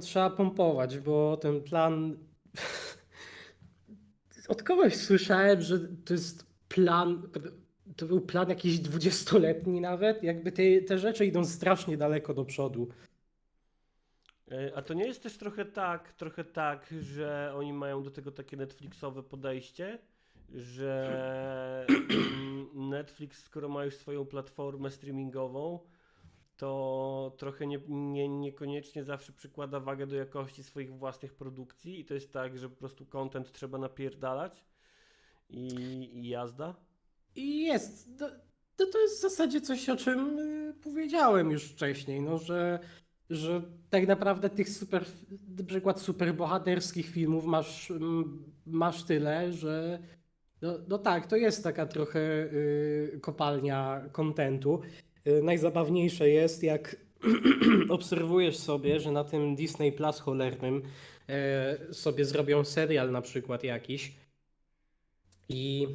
trzeba pompować, bo ten plan... Od kogoś słyszałem, że to jest plan... To był plan jakiś 20-letni nawet. Jakby te rzeczy idą strasznie daleko do przodu. a to nie jest też trochę tak, że oni mają do tego takie Netflixowe podejście, że Netflix, skoro ma już swoją platformę streamingową, to trochę niekoniecznie zawsze przykłada wagę do jakości swoich własnych produkcji i to jest tak, że po prostu content trzeba napierdalać i jazda. I jest. To jest w zasadzie coś, o czym powiedziałem już wcześniej, no, że tak naprawdę tych na przykład superbohaterskich filmów masz tyle, że no tak, to jest taka trochę kopalnia kontentu. Najzabawniejsze jest, jak obserwujesz sobie, że na tym Disney Plus cholernym sobie zrobią serial na przykład jakiś i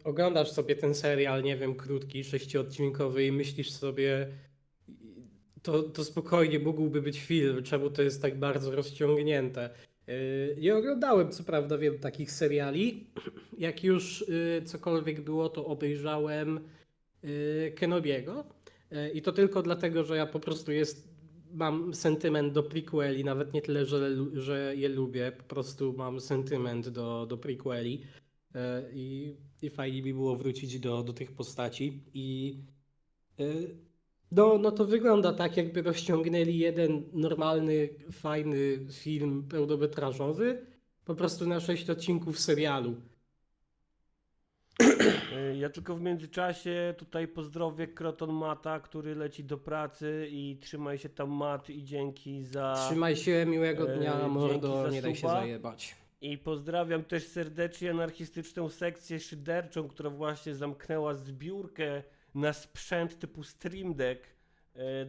oglądasz sobie ten serial, nie wiem, krótki, 6-odcinkowy i myślisz sobie, to spokojnie mógłby być film, czemu to jest tak bardzo rozciągnięte. Nie oglądałem co prawda wielu takich seriali. Jak już cokolwiek było, to obejrzałem Kenobiego. I to tylko dlatego, że ja po prostu mam sentyment do prequeli, nawet nie tyle, że je lubię, po prostu mam sentyment do prequeli. I fajnie mi było wrócić do tych postaci. I No to wygląda tak, jakby rozciągnęli jeden normalny, fajny film pełnometrażowy po prostu na 6 odcinków serialu. Ja tylko w międzyczasie tutaj pozdrowię Kroton Mata, który leci do pracy i trzymaj się tam Mat i dzięki za... Trzymaj się, miłego dzięki dnia, mordo, za nie daj się suba. zajebać. I pozdrawiam też serdecznie anarchistyczną sekcję szyderczą, która właśnie zamknęła zbiórkę na sprzęt typu Stream Deck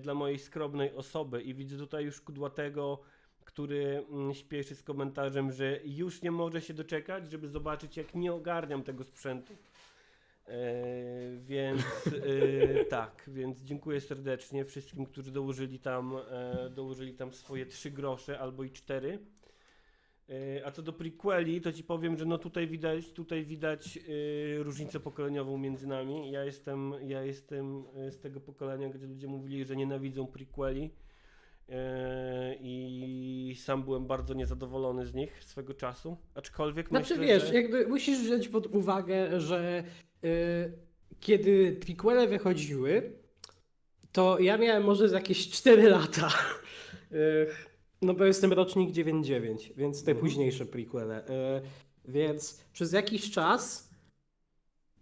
dla mojej skromnej osoby. I widzę tutaj już Kudłatego, który śpieszy z komentarzem, że już nie może się doczekać, żeby zobaczyć, jak nie ogarniam tego sprzętu. Więc tak, więc dziękuję serdecznie wszystkim, którzy dołożyli tam swoje 3 grosze albo i 4. A co do prequeli, to ci powiem, że no tutaj widać różnicę pokoleniową między nami. Ja jestem z tego pokolenia, gdzie ludzie mówili, że nienawidzą prequeli. I sam byłem bardzo niezadowolony z nich swego czasu. Aczkolwiek Znaczy myślę, wiesz, że... jakby musisz wziąć pod uwagę, że kiedy prequele wychodziły, to ja miałem może z jakieś 4 lata. Y, no bo jestem rocznik 99, więc te późniejsze prequele. Więc przez jakiś czas,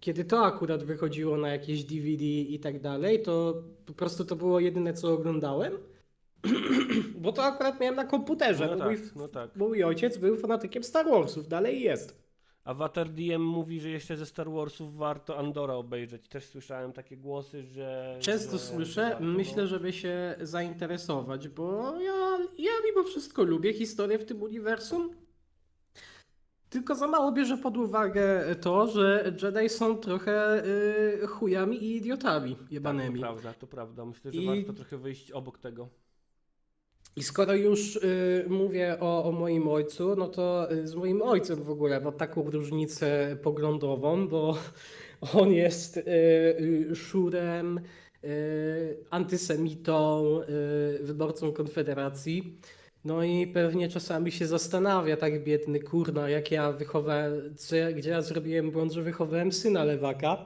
kiedy to akurat wychodziło na jakieś DVD i tak dalej, to po prostu to było jedyne, co oglądałem. Bo to akurat miałem na komputerze. No bo tak, no tak. mój ojciec był fanatykiem Star Warsów, dalej jest. Avatar DM mówi, że jeszcze ze Star Warsów warto Andora obejrzeć. Też słyszałem takie głosy, że... Często że słyszę, warto, myślę, no. żeby się zainteresować, bo ja mimo wszystko lubię historię w tym uniwersum. Tylko za mało bierze pod uwagę to, że Jedi są trochę chujami i idiotami jebanymi. Tak, to prawda. Myślę, że I- warto trochę wyjść obok tego. I skoro już mówię o moim ojcu, no to z moim ojcem w ogóle mam taką różnicę poglądową, bo on jest szurem, antysemitą, wyborcą Konfederacji. No i pewnie czasami się zastanawia, tak biedny kurna, jak ja wychowałem, gdzie ja zrobiłem błąd, że wychowałem syna lewaka.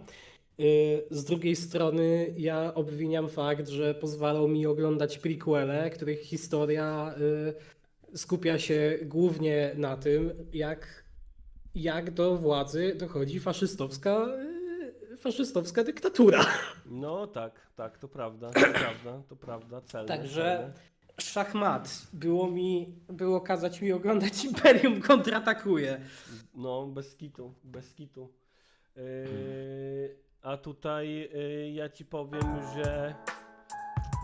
Z drugiej strony ja obwiniam fakt, że pozwalał mi oglądać prequele, których historia skupia się głównie na tym, jak do władzy dochodzi faszystowska dyktatura. No tak, to prawda, to prawda, celne. Także szachmat. Było kazać mi oglądać Imperium kontratakuje. No, bez kitu, bez kitu. A tutaj ja ci powiem, że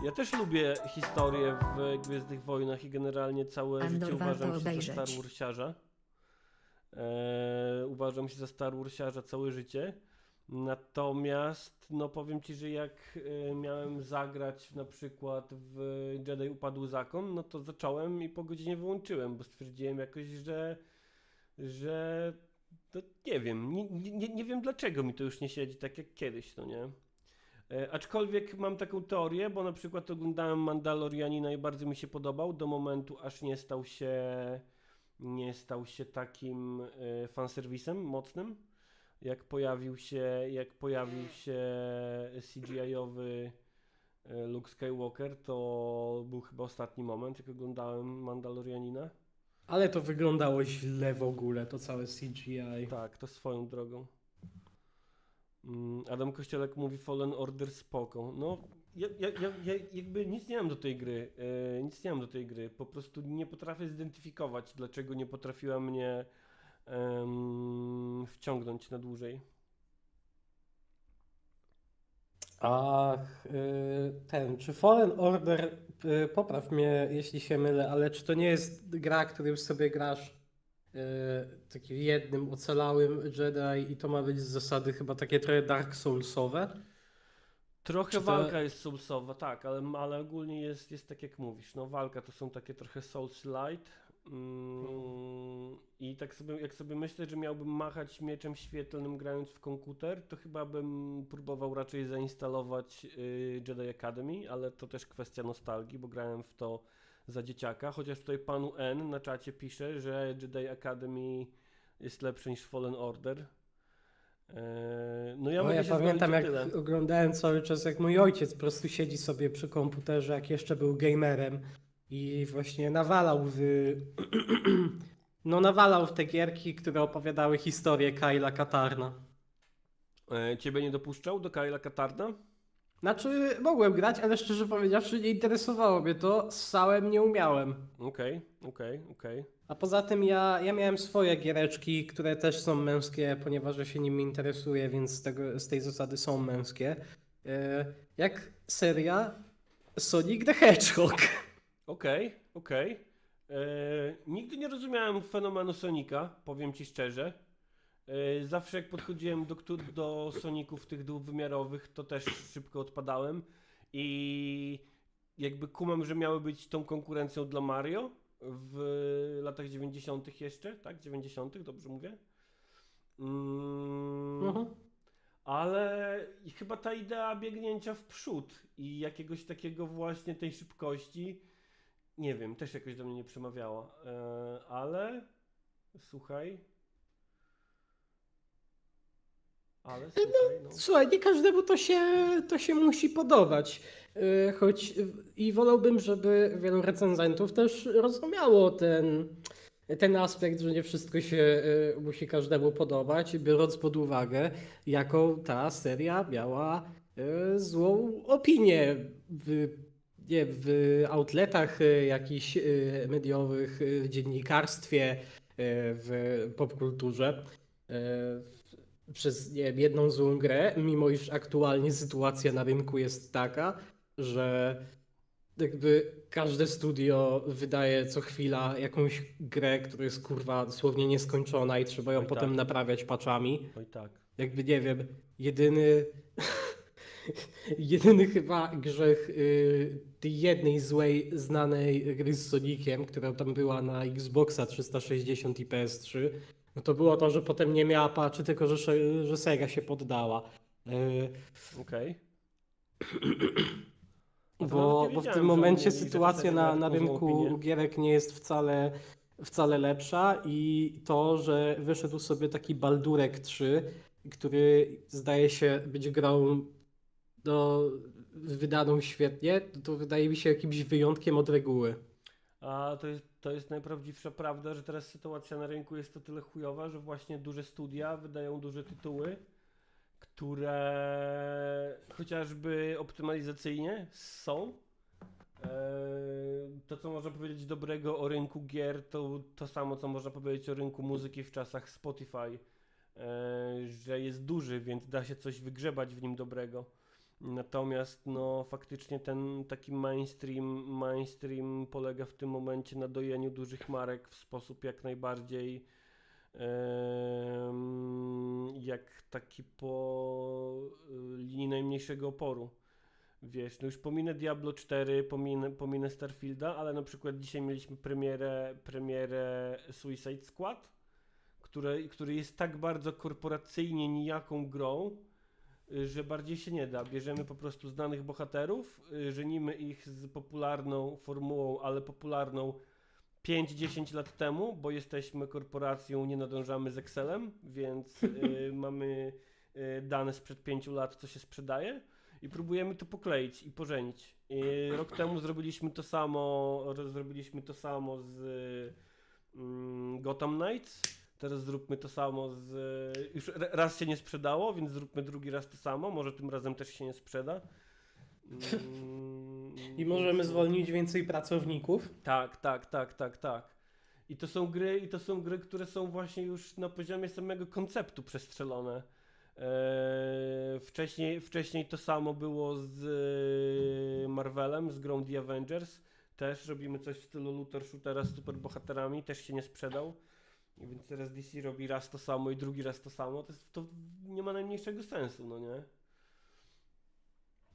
ja też lubię historię w Gwiezdnych Wojnach i generalnie całe Andor życie warto uważam się za obejrzeć. Star Warsiarza. Uważam się za Star Warsiarza całe życie. Natomiast, no powiem ci, że jak miałem zagrać na przykład w Jedi Upadł Zakon, no to zacząłem i po godzinie wyłączyłem, bo stwierdziłem jakoś, że to nie wiem, nie wiem dlaczego mi to już nie siedzi tak jak kiedyś, no nie? Aczkolwiek mam taką teorię, bo na przykład oglądałem Mandalorianina i bardzo mi się podobał do momentu, aż nie stał się takim fanserwisem mocnym. Jak pojawił się CGI-owy Luke Skywalker, to był chyba ostatni moment, jak oglądałem Mandalorianina. Ale to wyglądało źle w ogóle, to całe CGI. Tak, to swoją drogą. Adam Kościelek mówi Fallen Order spoko. No, ja jakby nic nie mam do tej gry. Nic nie mam do tej gry. Po prostu nie potrafię zidentyfikować, dlaczego nie potrafiła mnie wciągnąć na dłużej. Ach, czy Fallen Order, popraw mnie jeśli się mylę, ale czy to nie jest gra, którym sobie grasz takim jednym ocalałym Jedi i to ma być z zasady chyba takie trochę Dark Soulsowe? Trochę Czy to- walka jest soulsowa, tak, ale ogólnie jest tak jak mówisz. No walka to są takie trochę Souls-light. I tak sobie, jak sobie myślę, że miałbym machać mieczem świetlnym grając w komputer, to chyba bym próbował raczej zainstalować Jedi Academy, ale to też kwestia nostalgii, bo grałem w to za dzieciaka, chociaż tutaj panu N na czacie pisze, że Jedi Academy jest lepszy niż Fallen Order. No ja No, mogę ja się pamiętam, zgodzić jak o tyle. oglądałem cały czas, jak mój ojciec po prostu siedzi sobie przy komputerze, jak jeszcze był gamerem i właśnie nawalał w te gierki, które opowiadały historię Kyla Katarna. Ciebie nie dopuszczał do Kyla Katarna? Znaczy, mogłem grać, ale szczerze powiedziawszy, nie interesowało mnie to, ssałem nie umiałem. Okej. A poza tym ja miałem swoje giereczki, które też są męskie, ponieważ ja się nimi interesuję, więc z tej zasady są męskie. Jak seria Sonic the Hedgehog. Okej. Nigdy nie rozumiałem fenomenu Sonika, powiem ci szczerze. Zawsze jak podchodziłem do Soników tych dwuwymiarowych, to też szybko odpadałem. I jakby kumam, że miały być tą konkurencją dla Mario w latach 90. jeszcze, tak? 90., dobrze mówię? Mhm. Ale chyba ta idea biegnięcia w przód i jakiegoś takiego właśnie tej szybkości, nie wiem, też jakoś do mnie nie przemawiała. Ale słuchaj. No. Słuchaj, nie każdemu to się musi podobać. Choć i wolałbym, żeby wielu recenzentów też rozumiało ten aspekt, że nie wszystko się musi każdemu podobać, biorąc pod uwagę, jaką ta seria miała złą opinię w outletach jakichś mediowych, w dziennikarstwie, w popkulturze. Przez nie wiem, jedną złą grę, mimo iż aktualnie sytuacja na rynku jest taka, że jakby każde studio wydaje co chwila jakąś grę, która jest kurwa dosłownie nieskończona i trzeba ją Oj, potem tak. naprawiać patchami. Oj tak. Jakby nie wiem, jedyny jedyny chyba grzech tej jednej złej znanej gry z Soniciem, która tam była na Xboxa 360 i PS3, no to było to, że potem nie miała patchy, tylko że Sega się poddała. Okej. A to nawet Bo nie w wiedziałem, tym że momencie oni mieli, że ta sytuacja seria miała na taką złą rynku opinię. gierek nie jest wcale lepsza i to, że wyszedł sobie taki Baldurek 3, który zdaje się być grą wydaną świetnie, to wydaje mi się jakimś wyjątkiem od reguły. A to jest najprawdziwsza prawda, że teraz sytuacja na rynku jest o tyle chujowa, że właśnie duże studia wydają duże tytuły, które chociażby optymalizacyjnie są. To, co można powiedzieć dobrego o rynku gier, to samo, co można powiedzieć o rynku muzyki w czasach Spotify, że jest duży, więc da się coś wygrzebać w nim dobrego. Natomiast no faktycznie ten taki mainstream polega w tym momencie na dojeniu dużych marek w sposób jak najbardziej jak taki po linii najmniejszego oporu. Wiesz, no już pominę Diablo 4, pominę Starfielda, ale na przykład dzisiaj mieliśmy premierę Suicide Squad, który jest tak bardzo korporacyjnie nijaką grą, że bardziej się nie da. Bierzemy po prostu znanych bohaterów, żenimy ich z popularną formułą, ale popularną 5-10 lat temu, bo jesteśmy korporacją, nie nadążamy z Excelem, więc mamy dane sprzed 5 lat, co się sprzedaje i próbujemy to pokleić i pożenić. Rok temu zrobiliśmy to samo z Gotham Knights. Teraz zróbmy to samo już raz się nie sprzedało, więc zróbmy drugi raz to samo. Może tym razem też się nie sprzeda. I możemy zwolnić więcej pracowników. Tak. I to są gry, które są właśnie już na poziomie samego konceptu przestrzelone. Wcześniej to samo było z Marvelem, z grą The Avengers. Też robimy coś w stylu looter shootera z superbohaterami, też się nie sprzedał. Więc teraz DC robi raz to samo i drugi raz to samo. To nie ma najmniejszego sensu, no nie?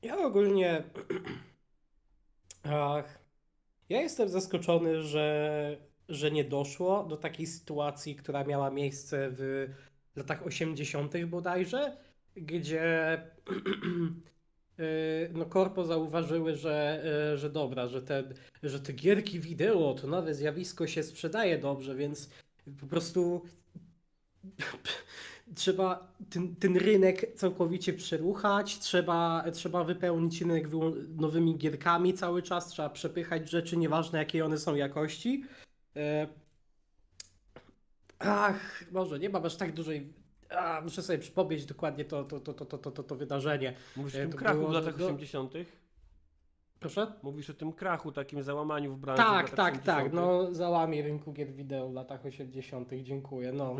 Ja ogólnie. Ja jestem zaskoczony, że nie doszło do takiej sytuacji, która miała miejsce w latach 80. bodajże, gdzie no korpo zauważyły, że dobra, że te gierki wideo, to nowe zjawisko się sprzedaje dobrze, więc po prostu trzeba ten rynek całkowicie przeruchać, trzeba wypełnić rynek nowymi gierkami cały czas, trzeba przepychać rzeczy, nieważne jakiej one są jakości. Może nie mam aż tak dużej. Muszę sobie przypomnieć dokładnie to wydarzenie. Mówisz o tym To krachu było w latach 80. Proszę? Mówisz o tym krachu, takim załamaniu w branży w Tak, latach tak, 80. tak. No, załamie rynku gier wideo w latach 80. Dziękuję. No,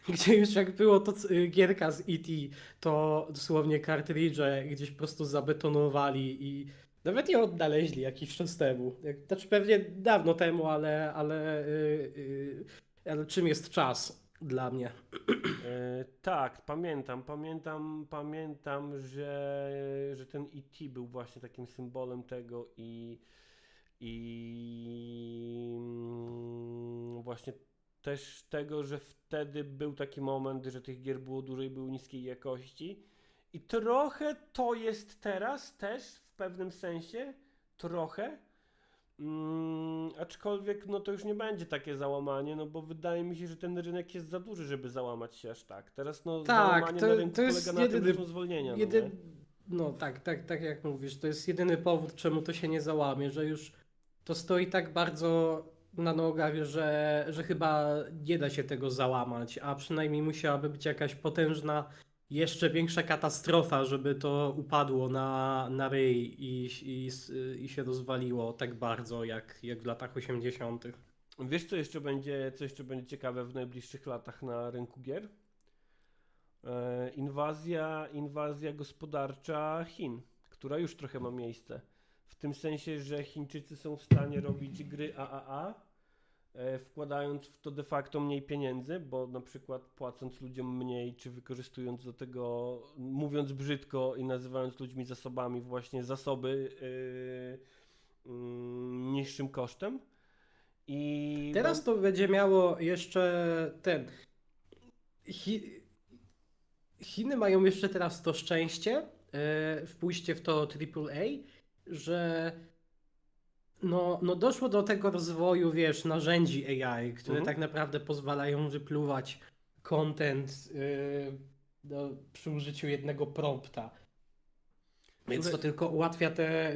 gdzie już jak było to gierka z E.T., to dosłownie kartridże gdzieś po prostu zabetonowali i nawet je odnaleźli jakiś czas temu. Znaczy pewnie dawno temu, ale czym jest czas dla mnie? Tak, pamiętam, że ten E.T. był właśnie takim symbolem tego właśnie też tego, że wtedy był taki moment, że tych gier było dużo i były niskiej jakości i trochę to jest teraz też w pewnym sensie, trochę. Aczkolwiek no to już nie będzie takie załamanie, no bo wydaje mi się, że ten rynek jest za duży, żeby załamać się aż tak. Teraz no Tak, załamanie na rynku to jest polega na tym, jedyny- że są zwolnienia. No tak jak mówisz, to jest jedyny powód, czemu to się nie załamie, że już to stoi tak bardzo na nogach, że chyba nie da się tego załamać, a przynajmniej musiałaby być jakaś potężna, jeszcze większa katastrofa, żeby to upadło na ryj i się rozwaliło tak bardzo, jak w latach 80. Wiesz, co jeszcze będzie ciekawe w najbliższych latach na rynku gier? Inwazja gospodarcza Chin, która już trochę ma miejsce. W tym sensie, że Chińczycy są w stanie robić gry AAA, wkładając w to de facto mniej pieniędzy, bo na przykład płacąc ludziom mniej, czy wykorzystując do tego, mówiąc brzydko i nazywając ludźmi zasobami, właśnie zasoby niższym kosztem. I Teraz to będzie miało jeszcze Chiny mają jeszcze teraz to szczęście w pójście w to AAA, że no doszło do tego rozwoju, wiesz, narzędzi AI, które tak naprawdę pozwalają wypluwać content przy użyciu jednego prompta. Więc to tylko ułatwia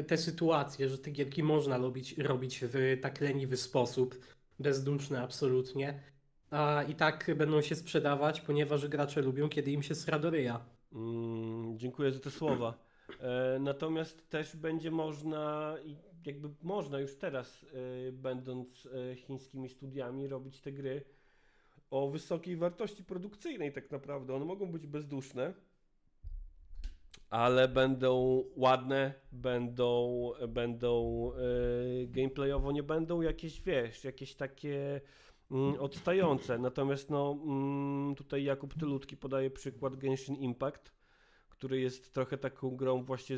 te sytuacje, że te gierki można robić w tak leniwy sposób, bezduszny absolutnie, a i tak będą się sprzedawać, ponieważ gracze lubią, kiedy im się sra do ryja. Dziękuję za te słowa. Natomiast też będzie można, jakby można już teraz, będąc chińskimi studiami, robić te gry o wysokiej wartości produkcyjnej tak naprawdę. One mogą być bezduszne, ale będą ładne, będą gameplayowo nie będą jakieś, wiesz, jakieś takie odstające. Natomiast no, tutaj Jakub Tylutki podaje przykład Genshin Impact, który jest trochę taką grą właśnie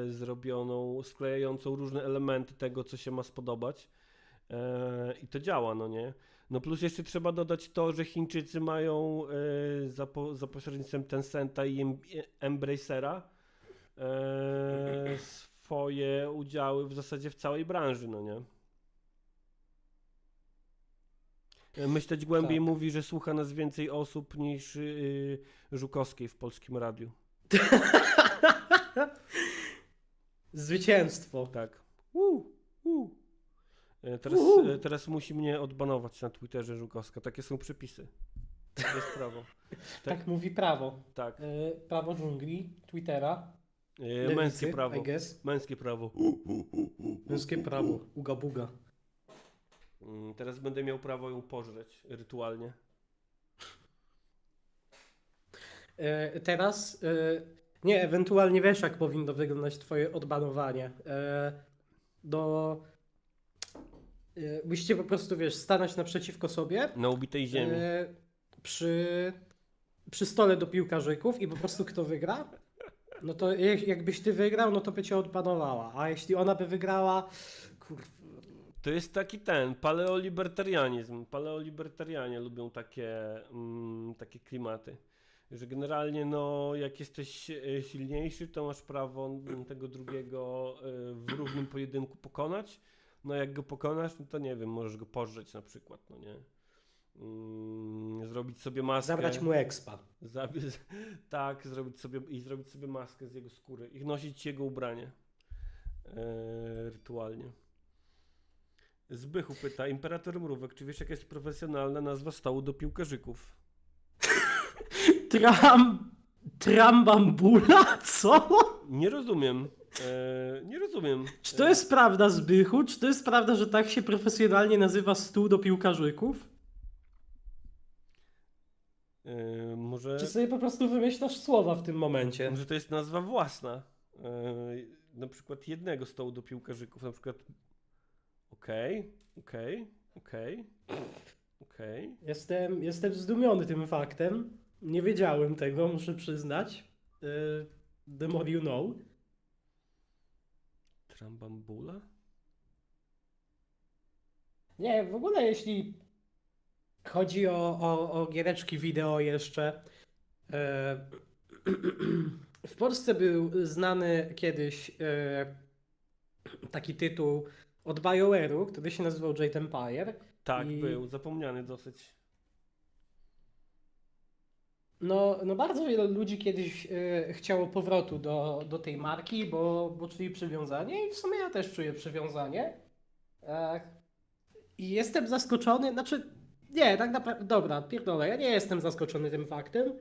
zrobioną, sklejającą różne elementy tego, co się ma spodobać. I to działa, no nie? No plus jeszcze trzeba dodać to, że Chińczycy mają za pośrednictwem Tencenta i Embracera swoje udziały w zasadzie w całej branży, no nie? Myśleć głębiej Tak. mówi, że słucha nas więcej osób niż Żukowskiej w Polskim Radiu. Zwycięstwo. Tak. Teraz musi mnie odbanować na Twitterze Żukowska. Takie są przepisy. To jest prawo. Tak mówi prawo. Tak. Prawo dżungli, Twittera. Męskie lewicy, prawo. I guess. Męskie prawo. Męskie prawo. Uga buga. Teraz będę miał prawo ją pożreć rytualnie. Teraz nie, ewentualnie wiesz, jak powinno wyglądać twoje odbanowanie. Musicie po prostu, wiesz, stanąć naprzeciwko sobie Na ubitej ziemi. przy stole do piłkarzyków i po prostu kto wygra, no to jakbyś ty wygrał, no to by cię odbanowała, a jeśli ona by wygrała, To jest taki paleolibertarianizm. Paleolibertarianie lubią takie klimaty. Że generalnie no, jak jesteś silniejszy, to masz prawo tego drugiego w równym pojedynku pokonać. No jak go pokonasz, no to nie wiem, możesz go pożreć na przykład, no nie. zrobić sobie maskę. Zabrać mu expa. Tak, zrobić sobie maskę z jego skóry i nosić jego ubranie rytualnie. Zbychu pyta, Imperator Mrówek, czy wiesz jaka jest profesjonalna nazwa stołu do piłkarzyków? Trambambula? Co? Nie rozumiem. Nie rozumiem. Czy to jest prawda, Zbychu? Czy to jest prawda, że tak się profesjonalnie nazywa stół do piłkarzyków? Może, Czy sobie po prostu wymyślasz słowa w tym momencie? może to jest nazwa własna. Na przykład jednego stołu do piłkarzyków. Na przykład okej. Jestem zdumiony tym faktem. Nie wiedziałem tego, muszę przyznać. The more you know. Trambambula? Nie, w ogóle jeśli chodzi o giereczki wideo jeszcze, w Polsce był znany kiedyś taki tytuł od BioWare'u, który się nazywał Jade Empire. Tak, I- był. Zapomniany dosyć. No bardzo wiele ludzi kiedyś chciało powrotu do tej marki, bo czuli przywiązanie i w sumie ja też czuję przywiązanie. I jestem zaskoczony, znaczy nie, tak naprawdę, dobra, pierdolę, ja nie jestem zaskoczony tym faktem,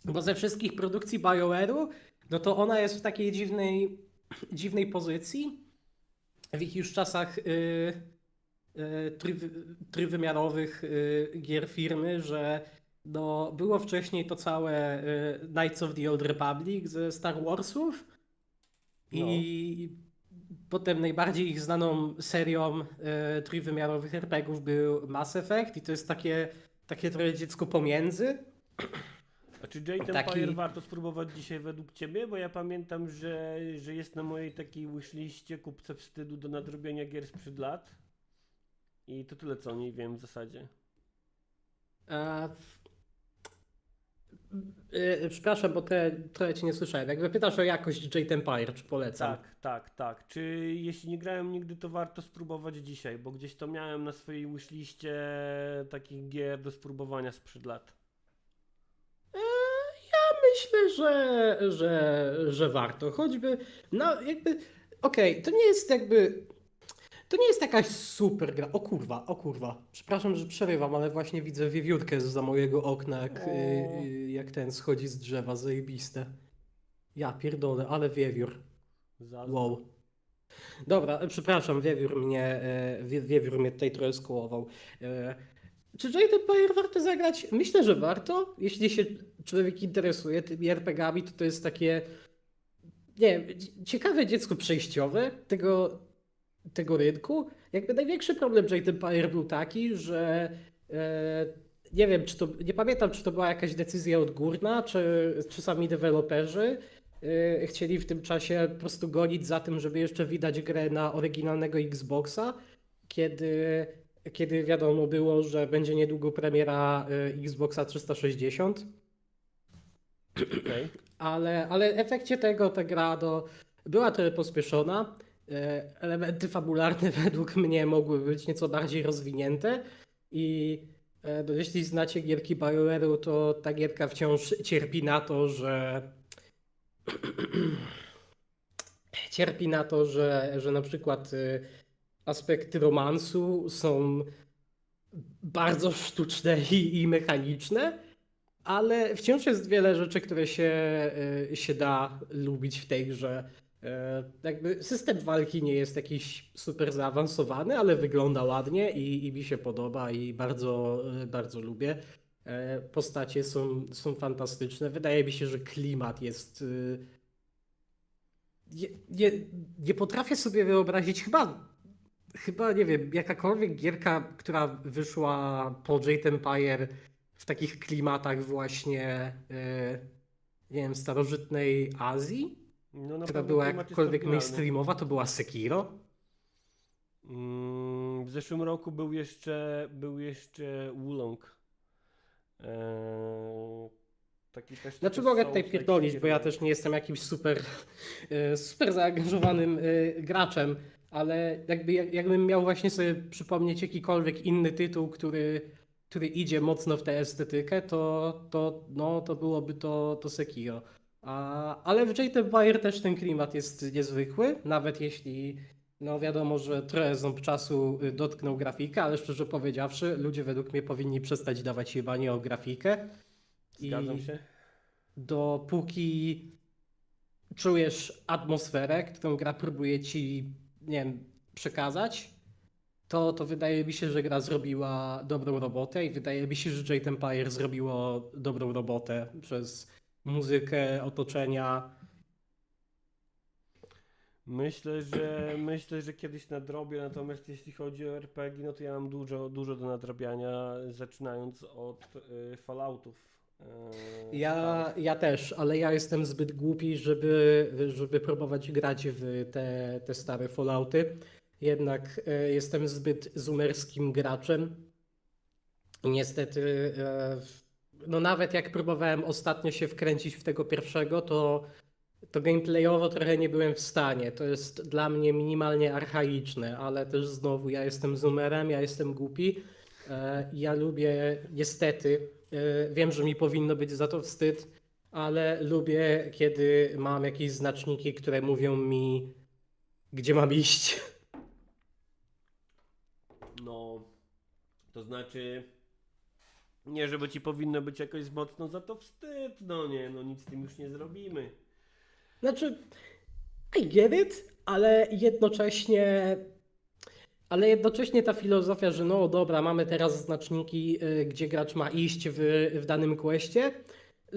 bo ze wszystkich produkcji BioWare'u, no to ona jest w takiej dziwnej pozycji, w ich już czasach trójwymiarowych gier firmy, że no, było wcześniej to całe Knights of the Old Republic ze Star Warsów i potem najbardziej ich znaną serią trójwymiarowych RPGów był Mass Effect i to jest takie trochę dziecko pomiędzy. A czy Jade Taki- Empire warto spróbować dzisiaj według ciebie? Bo ja pamiętam, że jest na mojej takiej wishliście kupce wstydu do nadrobienia gier sprzed lat. I to tyle, co o niej wiem w zasadzie. Przepraszam, bo trochę cię nie słyszałem. Jakby pytasz o jakość Jade Empire, czy polecam? Tak. Czy jeśli nie grałem nigdy, to warto spróbować dzisiaj? Bo gdzieś to miałem na swojej wishliście takich gier do spróbowania sprzed lat. Myślę, że warto. Choćby, no jakby, okej, to nie jest jakby, to nie jest jakaś super gra. O kurwa. Przepraszam, że przerywam, ale właśnie widzę wiewiórkę za mojego okna, jak ten schodzi z drzewa, zajebiste. Ja pierdolę, ale wiewiór. Wow. Dobra, przepraszam, wiewiór mnie tutaj trochę skołował. Czy Jade Empire warto zagrać? Myślę, że warto. Jeśli się człowiek interesuje tymi RPGami, to jest takie, nie wiem, ciekawe dziecko przejściowe tego rynku. Jakby największy problem Jade Empire był taki, że nie wiem, nie pamiętam, czy to była jakaś decyzja odgórna, czy sami deweloperzy chcieli w tym czasie po prostu gonić za tym, żeby jeszcze widać grę na oryginalnego Xboxa, kiedy wiadomo było, że będzie niedługo premiera Xboxa 360. Okej. Ale w efekcie tego ta gra była trochę pospieszona. Elementy fabularne według mnie mogły być nieco bardziej rozwinięte i jeśli znacie gierki BioWare'u, to ta gierka wciąż cierpi na to, że na przykład aspekty romansu są bardzo sztuczne i mechaniczne, ale wciąż jest wiele rzeczy, które się da lubić w tej grze. Jakby system walki nie jest jakiś super zaawansowany, ale wygląda ładnie i mi się podoba i bardzo lubię. Postacie są fantastyczne. Wydaje mi się, że klimat jest... Nie potrafię sobie wyobrazić, chyba nie wiem, jakakolwiek gierka, która wyszła po Jade Empire w takich klimatach właśnie, nie wiem, starożytnej Azji, No, na która pewno była klimat jest jakkolwiek oryginalny. mainstreamowa, to była Sekiro. W zeszłym roku był jeszcze Wulong. Taki też Znaczy też mogę są tutaj taki pierdolić, bo ja świeży. też nie jestem jakimś super zaangażowanym graczem Ale jakbym miał właśnie sobie przypomnieć jakikolwiek inny tytuł, który idzie mocno w tę estetykę, to byłoby to Sekiro. Ale w Jade Empire też ten klimat jest niezwykły, nawet jeśli no wiadomo, że trochę ząb czasu dotknął grafikę, ale szczerze powiedziawszy, ludzie według mnie powinni przestać dawać jebanie o grafikę. Zgadzam się. Dopóki czujesz atmosferę, którą gra próbuje ci, nie wiem, przekazać, to wydaje mi się, że gra zrobiła dobrą robotę i wydaje mi się, że Jade Empire zrobiło dobrą robotę przez muzykę, otoczenia. Myślę, że kiedyś nadrobię, natomiast jeśli chodzi o RPG, no to ja mam dużo do nadrabiania, zaczynając od Falloutów. Ja też, ale ja jestem zbyt głupi, żeby próbować grać w te stare Fallouty. Jednak jestem zbyt zoomerskim graczem. I niestety, no nawet jak próbowałem ostatnio się wkręcić w tego pierwszego, to gameplayowo trochę nie byłem w stanie. To jest dla mnie minimalnie archaiczne, ale też znowu ja jestem zoomerem, ja jestem głupi. Ja lubię, niestety, wiem, że mi powinno być za to wstyd, ale lubię, kiedy mam jakieś znaczniki, które mówią mi, gdzie mam iść. No, to znaczy, nie żeby ci powinno być jakoś mocno za to wstyd, no nie, no nic z tym już nie zrobimy. Znaczy, I get it, ale jednocześnie ta filozofia, że no dobra, mamy teraz znaczniki, gdzie gracz ma iść w danym questie,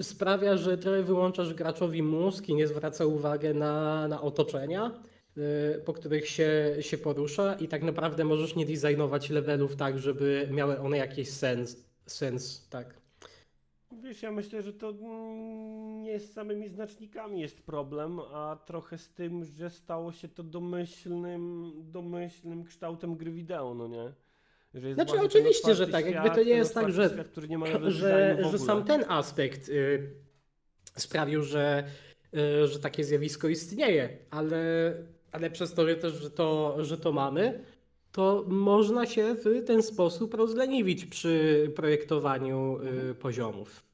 sprawia, że trochę wyłączasz graczowi mózg i nie zwraca uwagi na otoczenia, po których się porusza i tak naprawdę możesz nie designować levelów tak, żeby miały one jakiś sens, tak. Wiesz, ja myślę, że to nie z samymi znacznikami jest problem, a trochę z tym, że stało się to domyślnym kształtem gry wideo, no nie? Że jest Znaczy właśnie ten oczywiście, że otwarty tak, jakby to nie ten jest tak, otwarty że świat, który nie ma level że designu w ogóle. sam ten aspekt sprawił, że takie zjawisko istnieje, ale przez to, że też, że to mamy, to można się w ten sposób rozleniwić przy projektowaniu poziomów.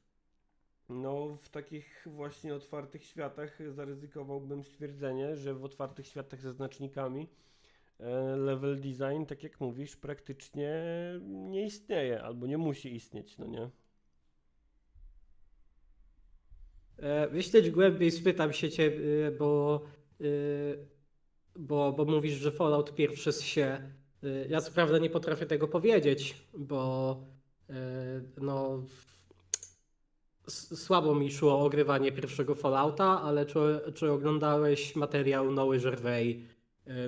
No, w takich właśnie otwartych światach zaryzykowałbym stwierdzenie, że w otwartych światach ze znacznikami level design, tak jak mówisz, praktycznie nie istnieje albo nie musi istnieć, no nie? Myśleć głębiej, spytam się cię, bo mówisz, że Fallout pierwszy się. Ja co prawda nie potrafię tego powiedzieć, bo no, słabo mi szło ogrywanie pierwszego Fallouta, ale czy oglądałeś materiał Noły Gervais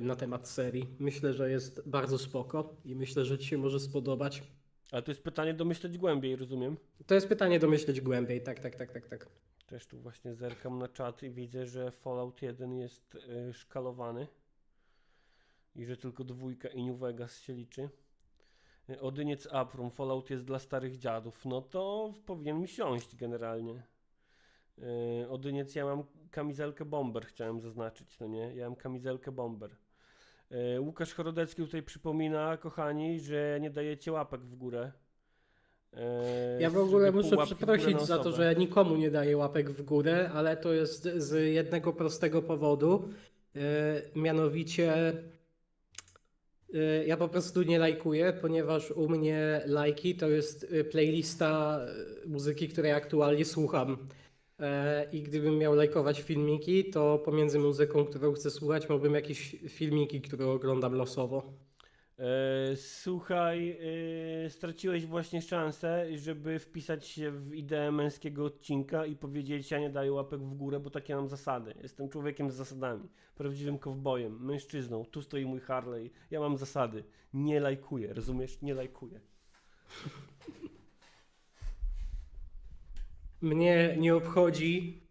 na temat serii? Myślę, że jest bardzo spoko i myślę, że ci się może spodobać. Ale to jest pytanie do myśleć głębiej, rozumiem? To jest pytanie do myśleć głębiej, tak. Też tu właśnie zerkam na czat i widzę, że Fallout 1 jest szkalowany i że tylko 2 i New Vegas się liczy. Odyniec Aprum, Fallout jest dla starych dziadów. No to powinien mi siąść generalnie. Odyniec, ja mam kamizelkę bomber, chciałem zaznaczyć, no nie? Ja mam kamizelkę bomber. Łukasz Chorodecki tutaj przypomina, kochani, że nie dajecie łapek w górę. Ja w ogóle żeby muszę pół łapki w górę przeprosić na za to, osobę. że ja nikomu nie daję łapek w górę, ale to jest z jednego prostego powodu. Mianowicie ja po prostu nie lajkuję, ponieważ u mnie lajki to jest playlista muzyki, której aktualnie słucham. I gdybym miał lajkować filmiki, to pomiędzy muzyką, którą chcę słuchać, miałbym jakieś filmiki, które oglądam losowo. Słuchaj, straciłeś właśnie szansę, żeby wpisać się w ideę męskiego odcinka i powiedzieć: ja nie daję łapek w górę, bo takie mam zasady. Jestem człowiekiem z zasadami, prawdziwym kowbojem, mężczyzną. Tu stoi mój Harley. Ja mam zasady. Nie lajkuję, rozumiesz? Nie lajkuję. Mnie nie obchodzi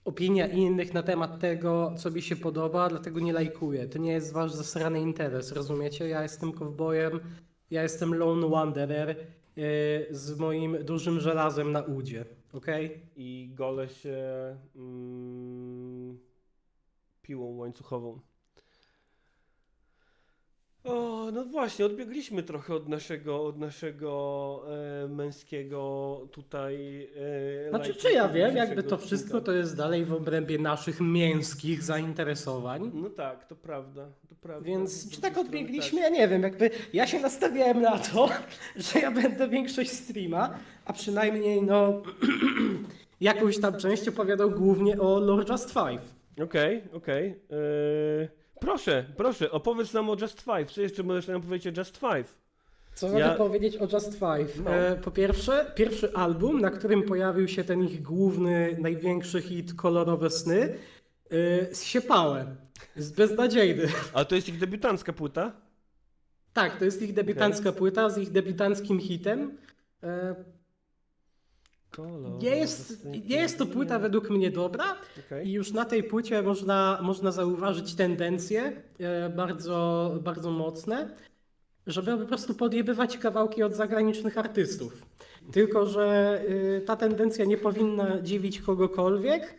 opinia innych na temat tego, co mi się podoba, dlatego nie lajkuję. To nie jest wasz zasrany interes, rozumiecie? Ja jestem kowbojem, ja jestem lone wanderer z moim dużym żelazem na udzie, okej? I golę się piłą łańcuchową. O, no właśnie, odbiegliśmy trochę od naszego męskiego tutaj. Znaczy, lajka czy ja wiem, dzisiejszego jakby to odcinka. wszystko to jest dalej w obrębie naszych męskich zainteresowań. No tak, to prawda, to prawda. Więc Z czy drugiej tak strony odbiegliśmy? Ja nie wiem, jakby ja się nastawiałem na to, że ja będę większość streama, a przynajmniej no jakąś tam część opowiadał głównie o Lord Just Five. Okej. Proszę, opowiedz nam o Just Five. Co jeszcze możesz nam powiedzieć o Just Five? Co mogę powiedzieć o Just Five? No. Po pierwsze, pierwszy album, na którym pojawił się ten ich główny, największy hit Kolorowe sny, zsiepałem. Jest beznadziejny. A to jest ich debiutancka płyta? Tak, to jest ich debiutancka płyta z ich debiutanckim hitem. Nie jest to płyta według mnie dobra i już na tej płycie można zauważyć tendencje bardzo, bardzo mocne, żeby po prostu podjebywać kawałki od zagranicznych artystów. Tylko że ta tendencja nie powinna dziwić kogokolwiek,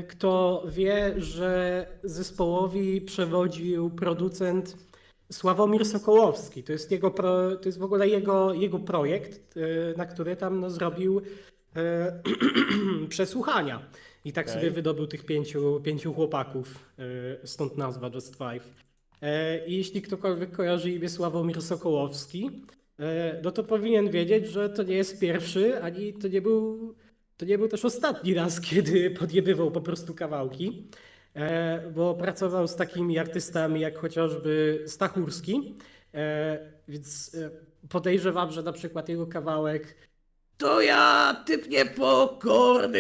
kto wie, że zespołowi przewodził producent Sławomir Sokołowski. To jest w ogóle jego projekt, na który tam no, zrobił przesłuchania. I tak sobie wydobył tych pięciu chłopaków, stąd nazwa Just Five. I jeśli ktokolwiek kojarzy imię Sławomir Sokołowski, no to powinien wiedzieć, że to nie jest pierwszy, ani to nie był też ostatni raz, kiedy podjebywał po prostu kawałki, bo pracował z takimi artystami jak chociażby Stachurski, więc podejrzewam, że na przykład jego kawałek To ja, typ niepokorny.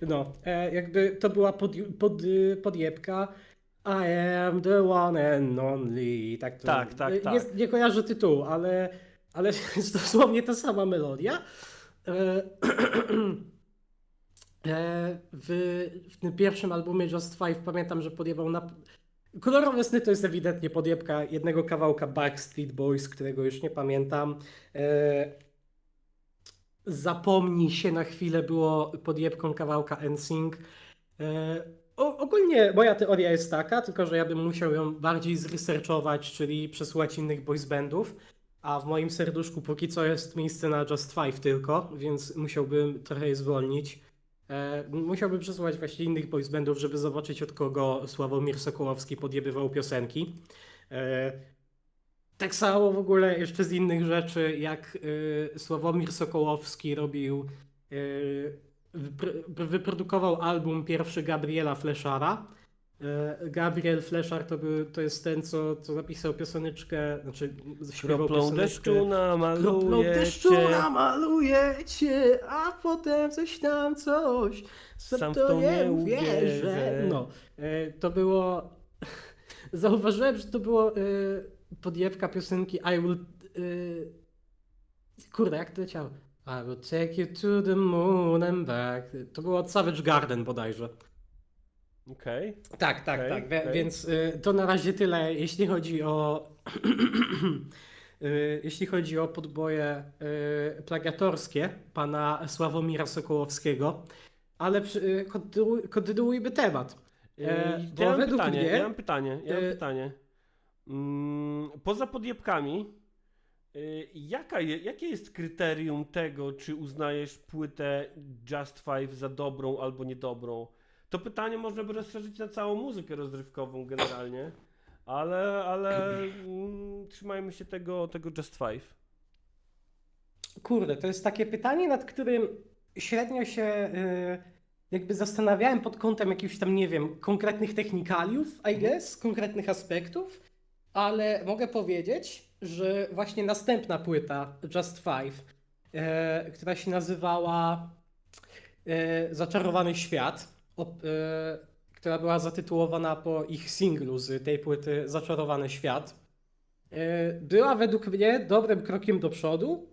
No, jakby to była podjebka. I am the one and only. Tak. Nie kojarzę tytułu, ale jest dosłownie ta sama melodia. W tym pierwszym albumie Just Five pamiętam, że podjebał na... Kolorowe sny to jest ewidentnie podjebka jednego kawałka Backstreet Boys, którego już nie pamiętam. Zapomnij się na chwilę było podjebką kawałka NSYNC. Ogólnie moja teoria jest taka, tylko że ja bym musiał ją bardziej zresearchować, czyli przesłuchać innych boys bandów, a w moim serduszku póki co jest miejsce na Just Five tylko, więc musiałbym trochę je zwolnić. Musiałbym przesłuchać właśnie innych boys bandów, żeby zobaczyć od kogo Sławomir Sokołowski podjebywał piosenki. Tak samo w ogóle jeszcze z innych rzeczy, jak Sławomir Sokołowski robił, wyprodukował album pierwszy Gabriela Fleszara. Gabriel Fleszar to jest ten, co napisał pioseneczkę, znaczy śpiewał Kroplą deszczu namaluje Kroplą deszczu cię. namaluje cię, a potem coś tam coś. Sam w to nie uwierzę. No, to było... Zauważyłem, że to było podjętka piosenki I will... Kurde, jak to leciało? I will take you to the moon and back. To było od Savage Garden bodajże. Okej. Tak. Więc to na razie tyle, jeśli chodzi o jeśli chodzi o podboje plagiatorskie pana Sławomira Sokołowskiego, ale kontynuujmy temat. Ja mam pytanie. Poza podjebkami, jakie jest kryterium tego, czy uznajesz płytę Just Five za dobrą albo niedobrą? To pytanie można by rozszerzyć na całą muzykę rozrywkową generalnie, ale trzymajmy się tego Just Five. Kurde, to jest takie pytanie, nad którym średnio się jakby zastanawiałem pod kątem jakichś tam, nie wiem, konkretnych technikaliów, I guess, konkretnych aspektów, ale mogę powiedzieć, że właśnie następna płyta Just Five, która się nazywała Zaczarowany Świat, która była zatytułowana po ich singlu z tej płyty Zaczarowany Świat, była według mnie dobrym krokiem do przodu.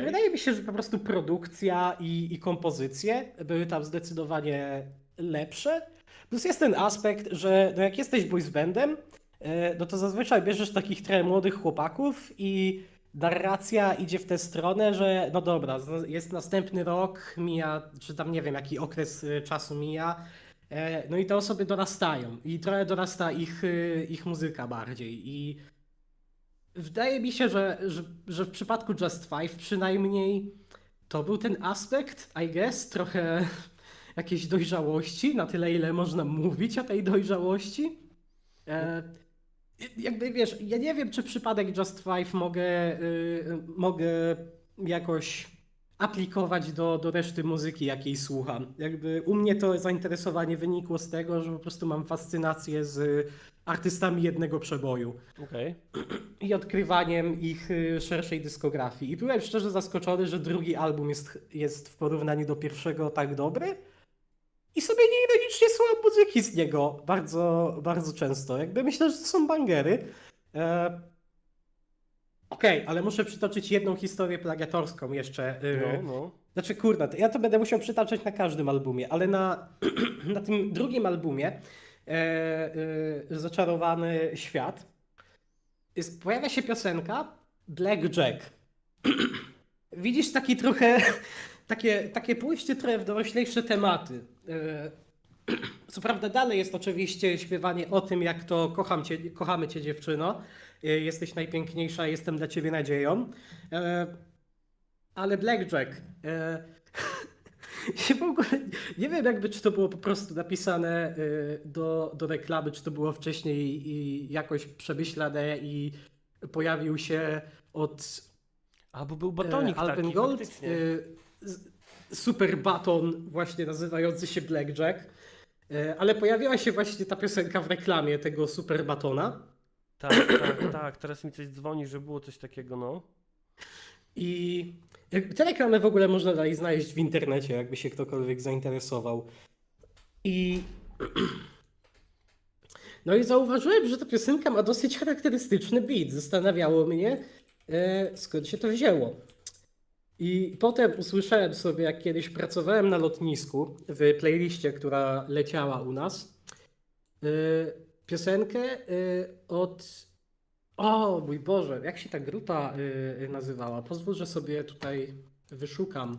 Wydaje mi się, że po prostu produkcja i kompozycje były tam zdecydowanie lepsze. Plus jest ten aspekt, że no jak jesteś boys bandem, no to zazwyczaj bierzesz takich trochę młodych chłopaków i narracja idzie w tę stronę, że no dobra, jest następny rok, mija, czy tam nie wiem jaki okres czasu mija No i te osoby dorastają i trochę dorasta ich muzyka bardziej i wydaje mi się, że w przypadku Just Five przynajmniej to był ten aspekt, I guess, trochę jakiejś dojrzałości, na tyle ile można mówić o tej dojrzałości. Jakby wiesz, ja nie wiem, czy przypadek Just Five mogę jakoś aplikować do reszty muzyki, jakiej słucham. Jakby u mnie to zainteresowanie wynikło z tego, że po prostu mam fascynację z artystami jednego przeboju Okej. i odkrywaniem ich szerszej dyskografii. I byłem szczerze zaskoczony, że drugi album jest w porównaniu do pierwszego tak dobry. I sobie nieironicznie słucham muzyki z niego bardzo, bardzo często. Jakby myślę, że to są bangery. Okej, ale muszę przytoczyć jedną historię plagiatorską jeszcze. No. Znaczy, kurna, ja to będę musiał przytaczać na każdym albumie, ale na tym drugim albumie Zaczarowany Świat pojawia się piosenka Black Jack. Widzisz taki trochę, takie pójście trochę w doroślejsze tematy. Co prawda dalej jest oczywiście śpiewanie o tym, jak to kochamy cię dziewczyno, jesteś najpiękniejsza, jestem dla ciebie nadzieją. Ale Blackjack, się w ogóle, nie wiem jakby czy to było po prostu napisane do reklamy, czy to było wcześniej i jakoś przemyślane i pojawił się od A, bo był batonik Alpen taki, Gold, faktycznie. super baton właśnie nazywający się Blackjack, ale pojawiła się właśnie ta piosenka w reklamie tego super batona. Tak, teraz mi coś dzwoni, że było coś takiego, no. I te reklamy w ogóle można dalej znaleźć w internecie, jakby się ktokolwiek zainteresował. No i zauważyłem, że ta piosenka ma dosyć charakterystyczny beat. Zastanawiało mnie, skąd się to wzięło. I potem usłyszałem sobie, jak kiedyś pracowałem na lotnisku, w playliście, która leciała u nas, piosenkę od... O mój Boże, jak się ta grupa nazywała? Pozwól, że sobie tutaj wyszukam.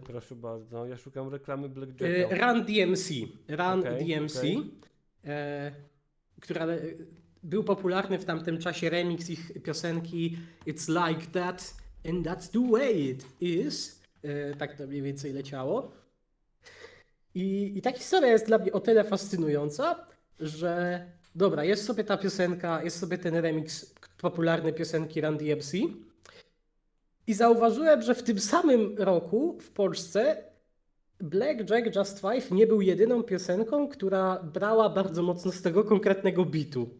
Proszę bardzo, ja szukam reklamy Blackjacka. Run DMC. Run Okej, DMC, okej. która był popularny w tamtym czasie remix ich piosenki It's Like That and That's the Way It Is. Tak to mniej więcej leciało. I ta historia jest dla mnie o tyle fascynująca, że dobra, jest sobie ta piosenka, jest sobie ten remix popularnej piosenki Run DMC i zauważyłem, że w tym samym roku w Polsce Blackjack Just Five nie był jedyną piosenką, która brała bardzo mocno z tego konkretnego bitu.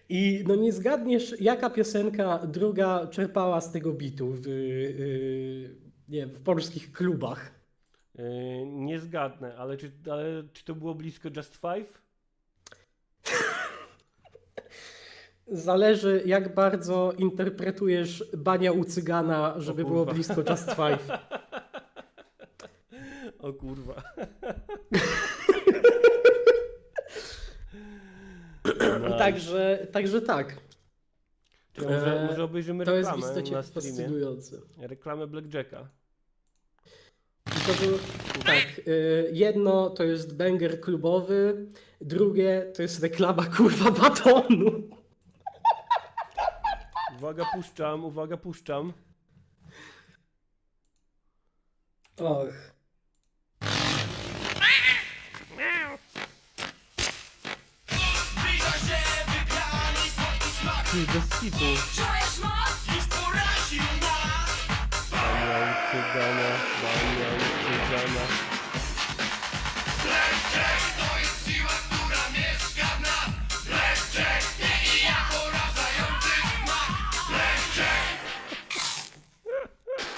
I no nie zgadniesz, jaka piosenka druga czerpała z tego bitu nie wiem, w polskich klubach. Nie zgadnę, ale czy to było blisko Just Five? Zależy, jak bardzo interpretujesz Bania u Cygana, żeby było kurwa. blisko Just Five. O kurwa. Także tak. Czyli może obejrzymy To jest w reklamę istocie na streamie. fascynujące. Reklamę Blackjacka. I to był, tak, jedno to jest banger klubowy, drugie to jest reklama kurwa batonu. Uwaga, puszczam. Och. Zbliża się wygrany słodki smak. Ty, bez kitu. Czujesz moc? Dziś poraził nas. Bania ucydzana. Blackjack to jest siła, która mieszka w nas. Blackjack, nie i ja. Porażający smak. Blackjack.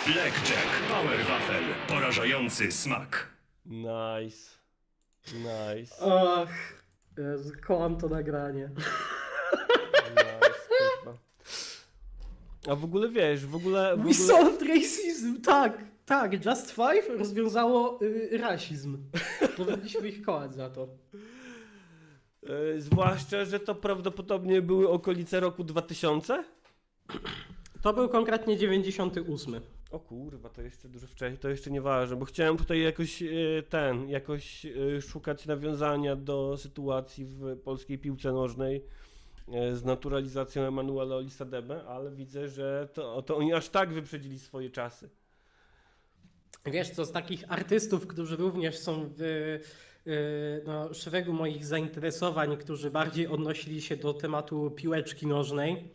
Blackjack Power Waffle. Porażający smak. Nice. Ach, Jezu, kocham to nagranie. Kurwa. A w ogóle wiesz, w ogóle... We solved racism, tak, Just Five rozwiązało rasizm. Powinniśmy ich kochać za to. Zwłaszcza, że to prawdopodobnie były okolice roku 2000? To był konkretnie 98. O kurwa, to jeszcze dużo wcześniej, to jeszcze nieważne, bo chciałem tutaj jakoś szukać nawiązania do sytuacji w polskiej piłce nożnej z naturalizacją Emanuela Olisadebe, ale widzę, że to oni aż tak wyprzedzili swoje czasy. Wiesz co, z takich artystów, którzy również są w szeregu moich zainteresowań, którzy bardziej odnosili się do tematu piłeczki nożnej,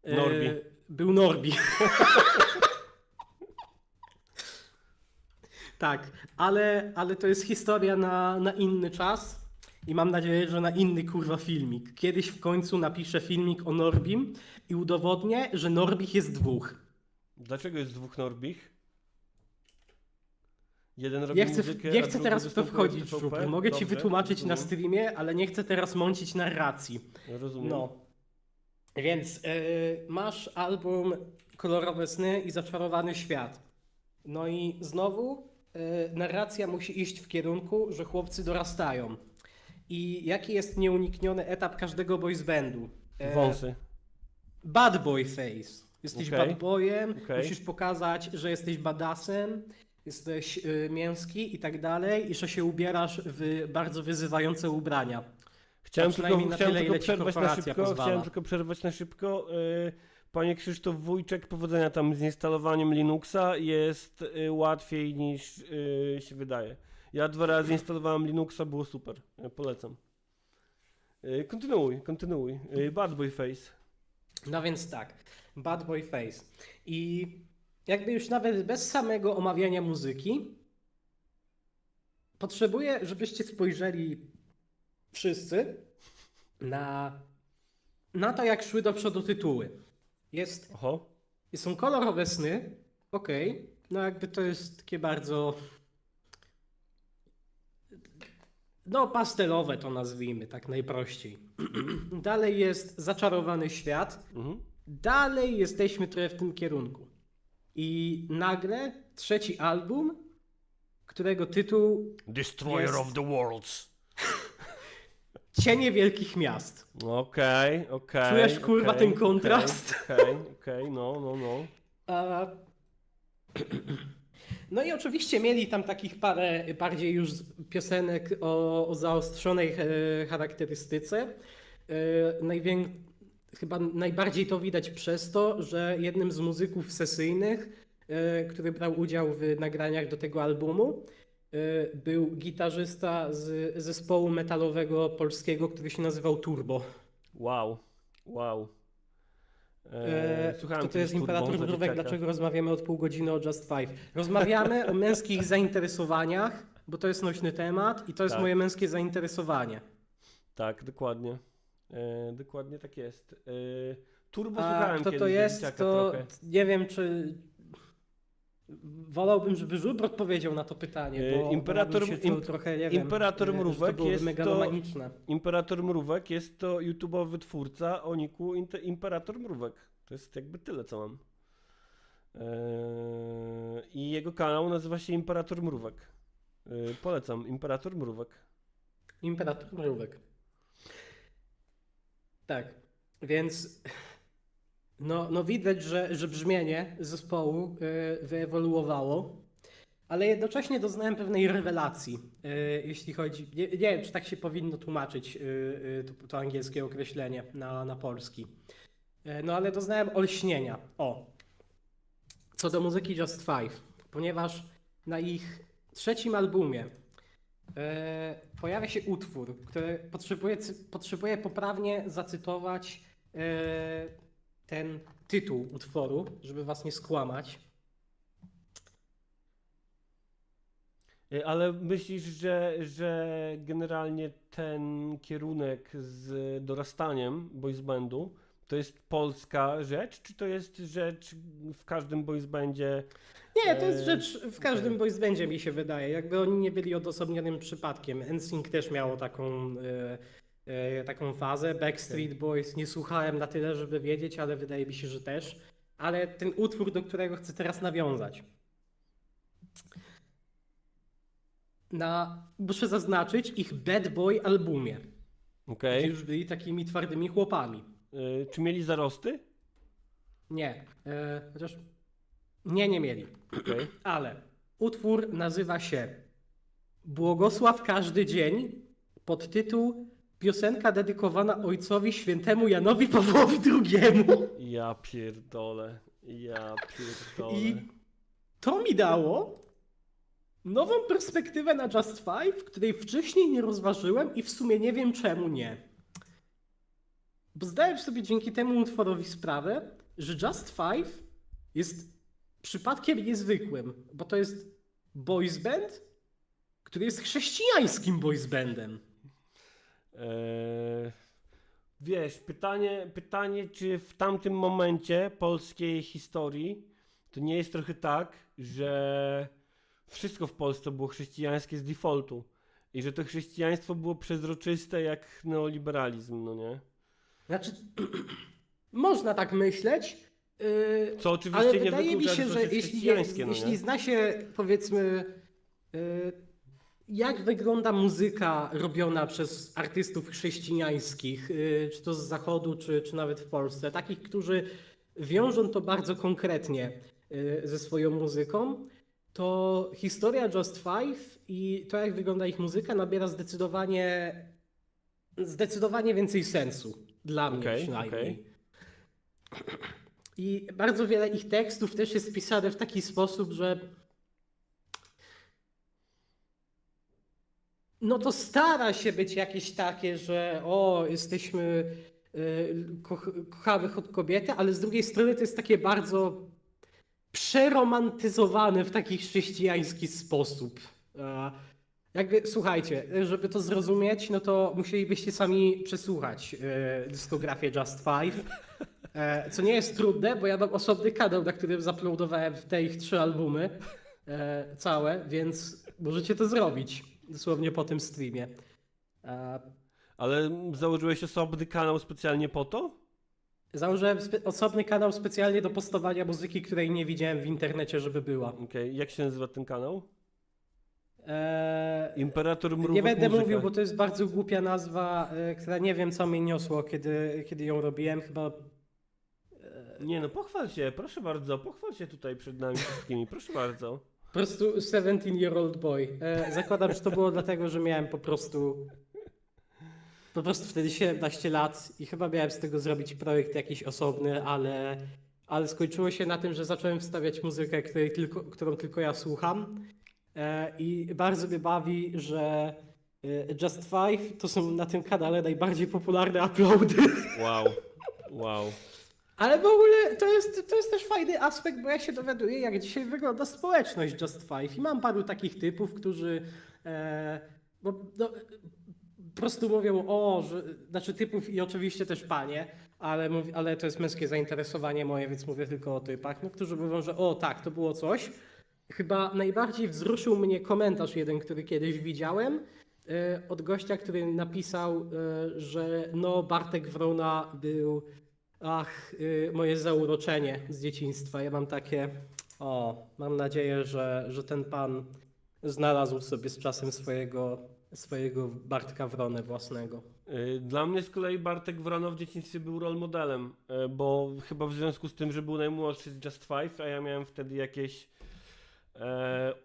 Norbi. był Norbi. Tak, ale to jest historia na inny czas i mam nadzieję, że na inny kurwa filmik. Kiedyś w końcu napiszę filmik o Norbim i udowodnię, że Norbich jest dwóch. Dlaczego jest dwóch Norbich? Jeden robi muzykę, Nie a chcę drugi teraz w to występuje wchodzić, TVP? Szupry. Mogę ci Dobrze, wytłumaczyć na rozumiem. streamie, ale nie chcę teraz mącić narracji. Rozumiem. No. Więc masz album Kolorowe sny i Zaczarowany świat. No i znowu narracja musi iść w kierunku, że chłopcy dorastają. I jaki jest nieunikniony etap każdego boys bandu? Wąsy. Bad boy face. Jesteś Okej. bad boyem, Okej. musisz pokazać, że jesteś badassem, jesteś mięski i tak dalej, i że się ubierasz w bardzo wyzywające ubrania. Chciałem przynajmniej na tyle, ile ci przerwać na korporacja szybko. pozwala. Chciałem tylko przerwać na szybko. Panie Krzysztof Wójczek, powodzenia tam z instalowaniem Linuxa. Jest łatwiej niż się wydaje. Ja 2 razy instalowałem Linuxa, było super. Polecam. Kontynuuj. Bad Boy Face. No więc tak, Bad Boy Face. I jakby już nawet bez samego omawiania muzyki, potrzebuję, żebyście spojrzeli wszyscy na to, jak szły do przodu tytuły. Oho. Są kolorowe sny, okej, no jakby to jest takie bardzo, no pastelowe to nazwijmy, tak najprościej. Dalej jest Zaczarowany świat, Mhm. dalej jesteśmy trochę w tym kierunku. I nagle trzeci album, którego tytuł Destroyer Jest. of the Worlds. Cienie Wielkich Miast. Okej. Czujesz, kurwa, ten kontrast? Okej, no. A... No i oczywiście mieli tam takich parę bardziej już piosenek o zaostrzonej charakterystyce. Chyba najbardziej to widać przez to, że jednym z muzyków sesyjnych, który brał udział w nagraniach do tego albumu, był gitarzysta z zespołu metalowego polskiego, który się nazywał Turbo. Wow. Słuchałem Kto to jest kiedyś Imperator Turbo za Mrówek? dzieciaka. Dlaczego rozmawiamy od pół godziny o Just Five? Rozmawiamy o męskich zainteresowaniach, bo to jest nośny temat i to jest Tak. moje męskie zainteresowanie. Tak, dokładnie. Dokładnie tak jest. Turbo A słuchałem kto kiedyś to za jest, dzieciaka to trochę. nie wiem, czy... Wolałbym, żeby Żubr odpowiedział na to pytanie, bo Imperator- bym się czuł trochę, nie wiem, Imperator że Mrówek to byłoby jest to- megalomaniczne. Imperator Mrówek jest to YouTube'owy twórca o niku Imperator Mrówek. To jest jakby tyle, co mam. I jego kanał nazywa się Imperator Mrówek. Polecam, Imperator Mrówek. Imperator Mrówek. Tak, więc no widać, że brzmienie zespołu wyewoluowało, ale jednocześnie doznałem pewnej rewelacji, jeśli chodzi, nie wiem, czy tak się powinno tłumaczyć to angielskie określenie na polski, no ale doznałem olśnienia, co do muzyki Just Five, ponieważ na ich trzecim albumie pojawia się utwór, który potrzebuję poprawnie zacytować ten tytuł utworu, żeby was nie skłamać. Ale myślisz, że generalnie ten kierunek z dorastaniem boys bandu to jest polska rzecz, czy to jest rzecz w każdym boys bandzie? Nie, to jest rzecz w każdym boys bandzie, mi się wydaje. Jakby oni nie byli odosobnionym przypadkiem. NSYNC też miało taką fazę. Backstreet Boys nie słuchałem na tyle, żeby wiedzieć, ale wydaje mi się, że też. Ale ten utwór, do którego chcę teraz nawiązać. Muszę zaznaczyć ich Bad Boy albumie. Okej. Gdzie już byli takimi twardymi chłopami. Czy mieli zarosty? Nie, chociaż Nie mieli. Okej. Ale utwór nazywa się Błogosław każdy dzień, podtytuł Piosenka dedykowana Ojcowi Świętemu Janowi Pawłowi II. Ja pierdolę. I to mi dało nową perspektywę na Just Five, której wcześniej nie rozważyłem i w sumie nie wiem czemu nie. Bo zdałem sobie dzięki temu utworowi sprawę, że Just Five jest przypadkiem niezwykłym, bo to jest boys band, który jest chrześcijańskim boys bandem. Wiesz, pytanie, czy w tamtym momencie polskiej historii to nie jest trochę tak, że wszystko w Polsce było chrześcijańskie z defaultu i że to chrześcijaństwo było przezroczyste jak neoliberalizm, no nie? Znaczy, można tak myśleć, Co oczywiście ale nie wydaje mi wyklucza, się, to że jest chrześcijańskie, no jeśli nie? zna się, powiedzmy, jak wygląda muzyka robiona przez artystów chrześcijańskich, czy to z Zachodu, czy nawet w Polsce, takich, którzy wiążą to bardzo konkretnie ze swoją muzyką, to historia Just Five i to, jak wygląda ich muzyka, nabiera zdecydowanie więcej sensu. Dla mnie Okej, przynajmniej. I bardzo wiele ich tekstów też jest pisane w taki sposób, że no to stara się być jakieś takie, że jesteśmy, kochamy od kobiety, ale z drugiej strony to jest takie bardzo przeromantyzowane w taki chrześcijański sposób. Jakby, słuchajcie, żeby to zrozumieć, no to musielibyście sami przesłuchać dyskografię Just Five, co nie jest trudne, bo ja mam osobny kanał, na którym zaploadowałem te ich 3 albumy całe, więc możecie to zrobić dosłownie po tym streamie. Ale założyłeś osobny kanał specjalnie po to? Założyłem osobny kanał specjalnie do postowania muzyki, której nie widziałem w internecie, żeby była. Okej, jak się nazywa ten kanał? Imperator Mrówek Nie będę Muzyka. mówił, bo to jest bardzo głupia nazwa, która nie wiem, co mi niosło, kiedy ją robiłem. Chyba Nie no, pochwal się, proszę bardzo, pochwal się tutaj przed nami wszystkimi, proszę bardzo. po prostu 17-year-old boy. Zakładam, że to było dlatego, że miałem po prostu wtedy 17 lat i chyba miałem z tego zrobić projekt jakiś osobny, ale skończyło się na tym, że zacząłem wstawiać muzykę, którą tylko ja słucham. I bardzo mnie bawi, że Just Five to są na tym kanale najbardziej popularne uploady. Wow. Ale w ogóle to jest też fajny aspekt, bo ja się dowiaduję, jak dzisiaj wygląda społeczność Just Five. I mam paru takich typów, którzy po prostu mówią, znaczy typów i oczywiście też panie, ale to jest męskie zainteresowanie moje, więc mówię tylko o typach, no, którzy mówią, że tak, to było coś. Chyba najbardziej wzruszył mnie komentarz jeden, który kiedyś widziałem, od gościa, który napisał, że Bartek Wrona był moje zauroczenie z dzieciństwa. Ja mam takie, mam nadzieję, że ten pan znalazł sobie z czasem swojego Bartka Wronę własnego. Dla mnie z kolei Bartek Wrona w dzieciństwie był role modelem, bo chyba w związku z tym, że był najmłodszy z Just Five, a ja miałem wtedy jakieś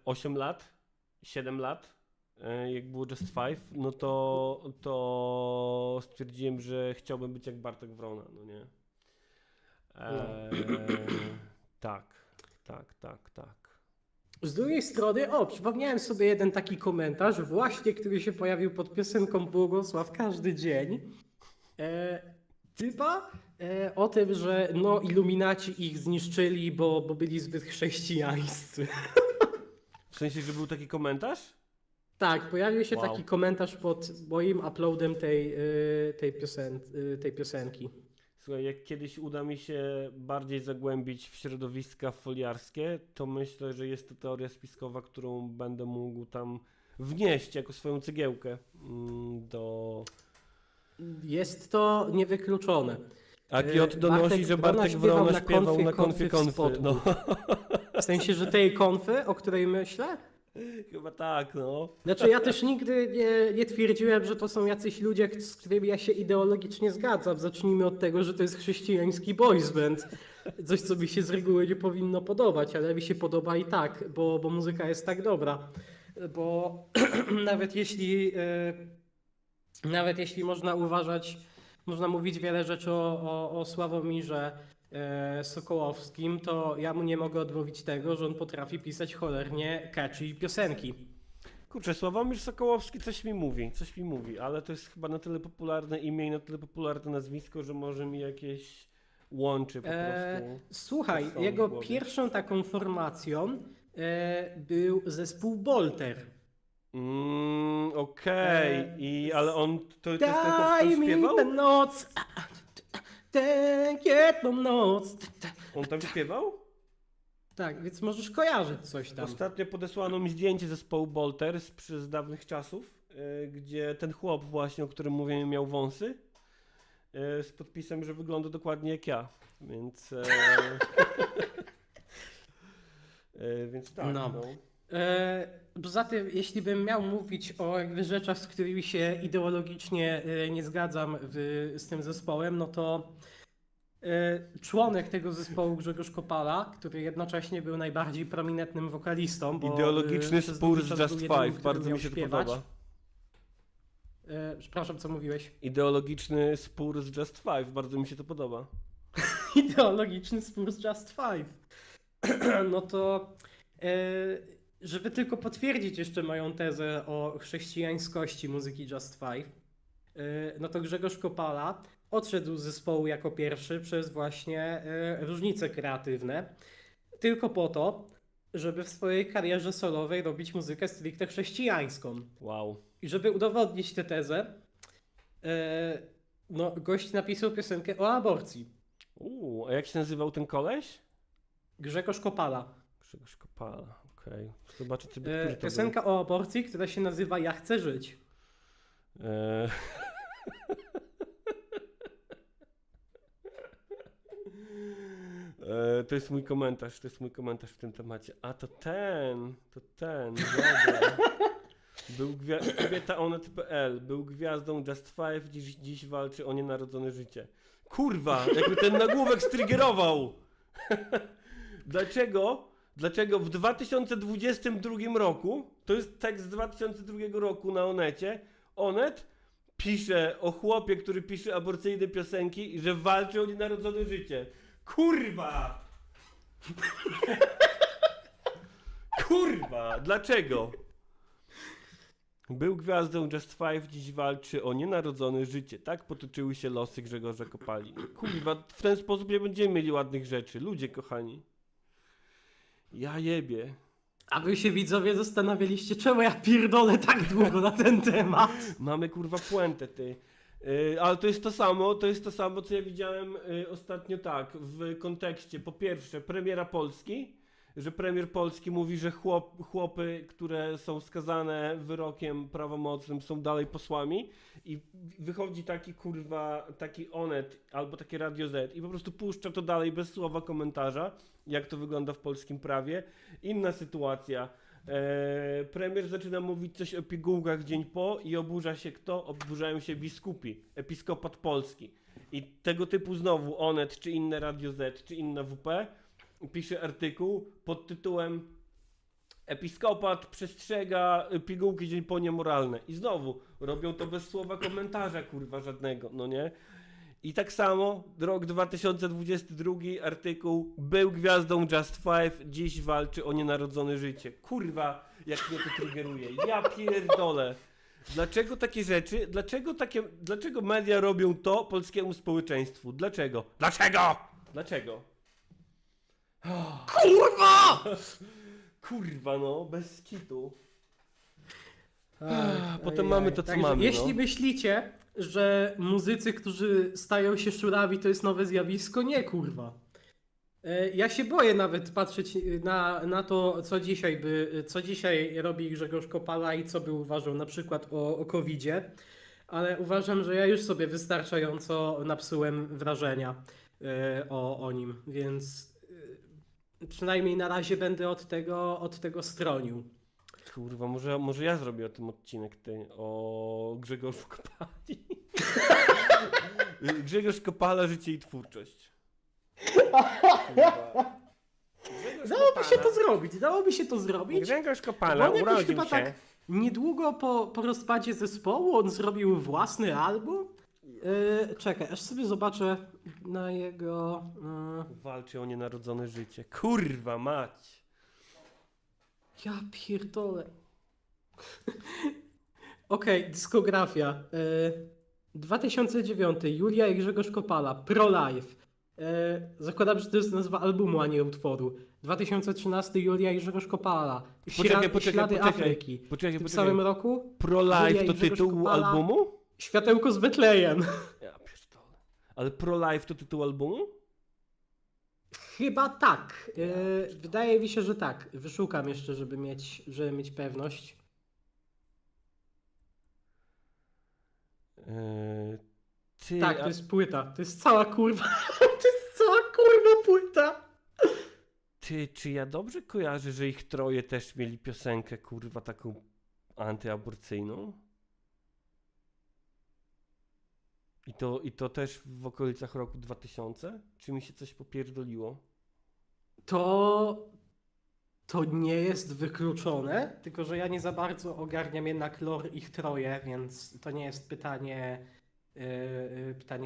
8 lat, 7 lat, jak było Just Five, no to stwierdziłem, że chciałbym być jak Bartek Wrona, no nie? Tak. Z drugiej strony, przypomniałem sobie jeden taki komentarz, właśnie, który się pojawił pod piosenką Błogosław każdy dzień. Typa o tym, że iluminaci ich zniszczyli, bo byli zbyt chrześcijańscy. W sensie, że był taki komentarz? Tak, pojawił się Wow. taki komentarz pod moim uploadem tej piosenki. Słuchaj, jak kiedyś uda mi się bardziej zagłębić w środowiska foliarskie, to myślę, że jest to teoria spiskowa, którą będę mógł tam wnieść jako swoją cegiełkę do... Jest to niewykluczone. A Kiot donosi, że Bartek Wrona śpiewał na konfy. w Spodku. No. W sensie, że tej konfy, o której myślę? Chyba tak, no. Znaczy ja też nigdy nie twierdziłem, że to są jacyś ludzie, z którymi ja się ideologicznie zgadzam. Zacznijmy od tego, że to jest chrześcijański boys band. Coś, co mi się z reguły nie powinno podobać, ale mi się podoba i tak, bo muzyka jest tak dobra. Bo nawet jeśli można mówić wiele rzeczy o Sławomirze Sokołowskim, to ja mu nie mogę odmówić tego, że on potrafi pisać cholernie catchy piosenki. Kurczę, Sławomir Sokołowski coś mi mówi, ale to jest chyba na tyle popularne imię i na tyle popularne nazwisko, że może mi jakieś łączy po prostu. Słuchaj, są w jego głowie. pierwszą taką formacją był zespół Bolter. Okej, ale on to jest ten, Daj kto mi śpiewał? tę noc, tę jedną noc. On tam śpiewał? Tak, więc możesz kojarzyć coś tam. Ostatnio podesłano mi zdjęcie zespołu Bolter z dawnych czasów, gdzie ten chłop właśnie, o którym mówiłem, miał wąsy, z podpisem, że wygląda dokładnie jak ja, więc więc tak, No. no. Poza tym, jeśli bym miał mówić o jakby rzeczach, z którymi się ideologicznie nie zgadzam z tym zespołem, no to członek tego zespołu Grzegorz Kopala, który jednocześnie był najbardziej prominentnym wokalistą, bo Ideologiczny przez spór długi z czas Just był jedynym, Five, który bardzo miał mi się to śpiewać. podoba. Przepraszam, co mówiłeś? Ideologiczny spór z Just Five, bardzo mi się to podoba. Ideologiczny spór z Just Five. No to żeby tylko potwierdzić jeszcze moją tezę o chrześcijańskości muzyki Just Five, no to Grzegorz Kopala odszedł z zespołu jako pierwszy przez właśnie różnice kreatywne, tylko po to, żeby w swojej karierze solowej robić muzykę stricte chrześcijańską. Wow. I żeby udowodnić tę tezę, no gość napisał piosenkę o aborcji. A jak się nazywał ten koleś? Grzegorz Kopala. Grzegorz Kopala, okej. Zobaczę sobie, który to był. Piosenka o aborcji, która się nazywa Ja chcę żyć. Eee. To jest mój komentarz w tym temacie. A to ten, dobra. Kobieta onet.pl, był gwiazdą Just Five, dziś walczy o nienarodzone życie. Kurwa, jakby ten nagłówek striggerował! Dlaczego w 2022 roku, to jest tekst z 2002 roku na Onecie, Onet pisze o chłopie, który pisze aborcyjne piosenki i że walczy o nienarodzone życie. Kurwa! Kurwa! Dlaczego? Był gwiazdą Just Five, dziś walczy o nienarodzone życie. Tak potoczyły się losy Grzegorza Kopali. Kurwa, w ten sposób nie będziemy mieli ładnych rzeczy. Ludzie kochani. Ja jebie. A wy się widzowie zastanawialiście, czemu ja pierdolę tak długo na ten temat? Mamy kurwa puentę, ty. Ale to jest to samo, co ja widziałem ostatnio tak, w kontekście, po pierwsze, premiera Polski, że premier Polski mówi, że chłopy, które są skazane wyrokiem prawomocnym, są dalej posłami i wychodzi taki Onet albo takie Radio Z i po prostu puszcza to dalej bez słowa komentarza, jak to wygląda w polskim prawie. Inna sytuacja. Premier zaczyna mówić coś o pigułkach dzień po i oburza się kto? Oburzają się biskupi, episkopat polski. I tego typu znowu Onet, czy inne Radio Z, czy inna WP pisze artykuł pod tytułem Episkopat przestrzega pigułki dzień po niemoralne. I znowu robią to bez słowa komentarza, kurwa, żadnego, no nie? I tak samo, rok 2022, artykuł był gwiazdą Just Five, dziś walczy o nienarodzone życie. Kurwa, jak mnie to triggeruje. Ja pierdolę. Dlaczego takie rzeczy, dlaczego media robią to polskiemu społeczeństwu? Dlaczego? Dlaczego? Kurwa! Kurwa no, bez kitu. Potem mamy to, co Także mamy, jeśli no. myślicie, że muzycy, którzy stają się szurawi, to jest nowe zjawisko, nie kurwa. Ja się boję nawet patrzeć na to, co dzisiaj robi Grzegorz Kopala i co by uważał na przykład o COVID-zie, ale uważam, że ja już sobie wystarczająco napsułem wrażenia o nim, więc przynajmniej na razie będę od tego stronił. Kurwa, może ja zrobię o tym odcinek, o Grzegorzu Kopali. Grzegorz Kopala, życie i twórczość. Dałoby się to zrobić. Grzegorz Bo Kopala on jakoś urodził chyba się. tak niedługo po rozpadzie zespołu on zrobił własny album. Czekaj, aż sobie zobaczę na jego... Walczy o nienarodzone życie. Kurwa mać. Ja pierdolę. Okej, dyskografia. 2009, Julia i Grzegorz Kopala, Pro Life. Zakładam, że to jest nazwa albumu, a nie utworu. 2013, Julia i Grzegorz Kopala. Ślady Afryki. Poczekaj. W tym samym roku Pro Julia Life i to Grzegorz tytuł Kopala. albumu? Światełko z Betlejem. Ja pierdolę. Ale Pro Life to tytuł albumu? Chyba tak. Wydaje mi się, że tak. Wyszukam jeszcze, żeby mieć pewność. Ty, Tak, to jest płyta. To jest cała kurwa. To jest cała kurwa płyta. czy ja dobrze kojarzę, że ich troje też mieli piosenkę, kurwa, taką antyaborcyjną? I to też w okolicach roku 2000? Czy mi się coś popierdoliło? To nie jest wykluczone, tylko że ja nie za bardzo ogarniam jednak lore ich troje, więc to nie jest pytanie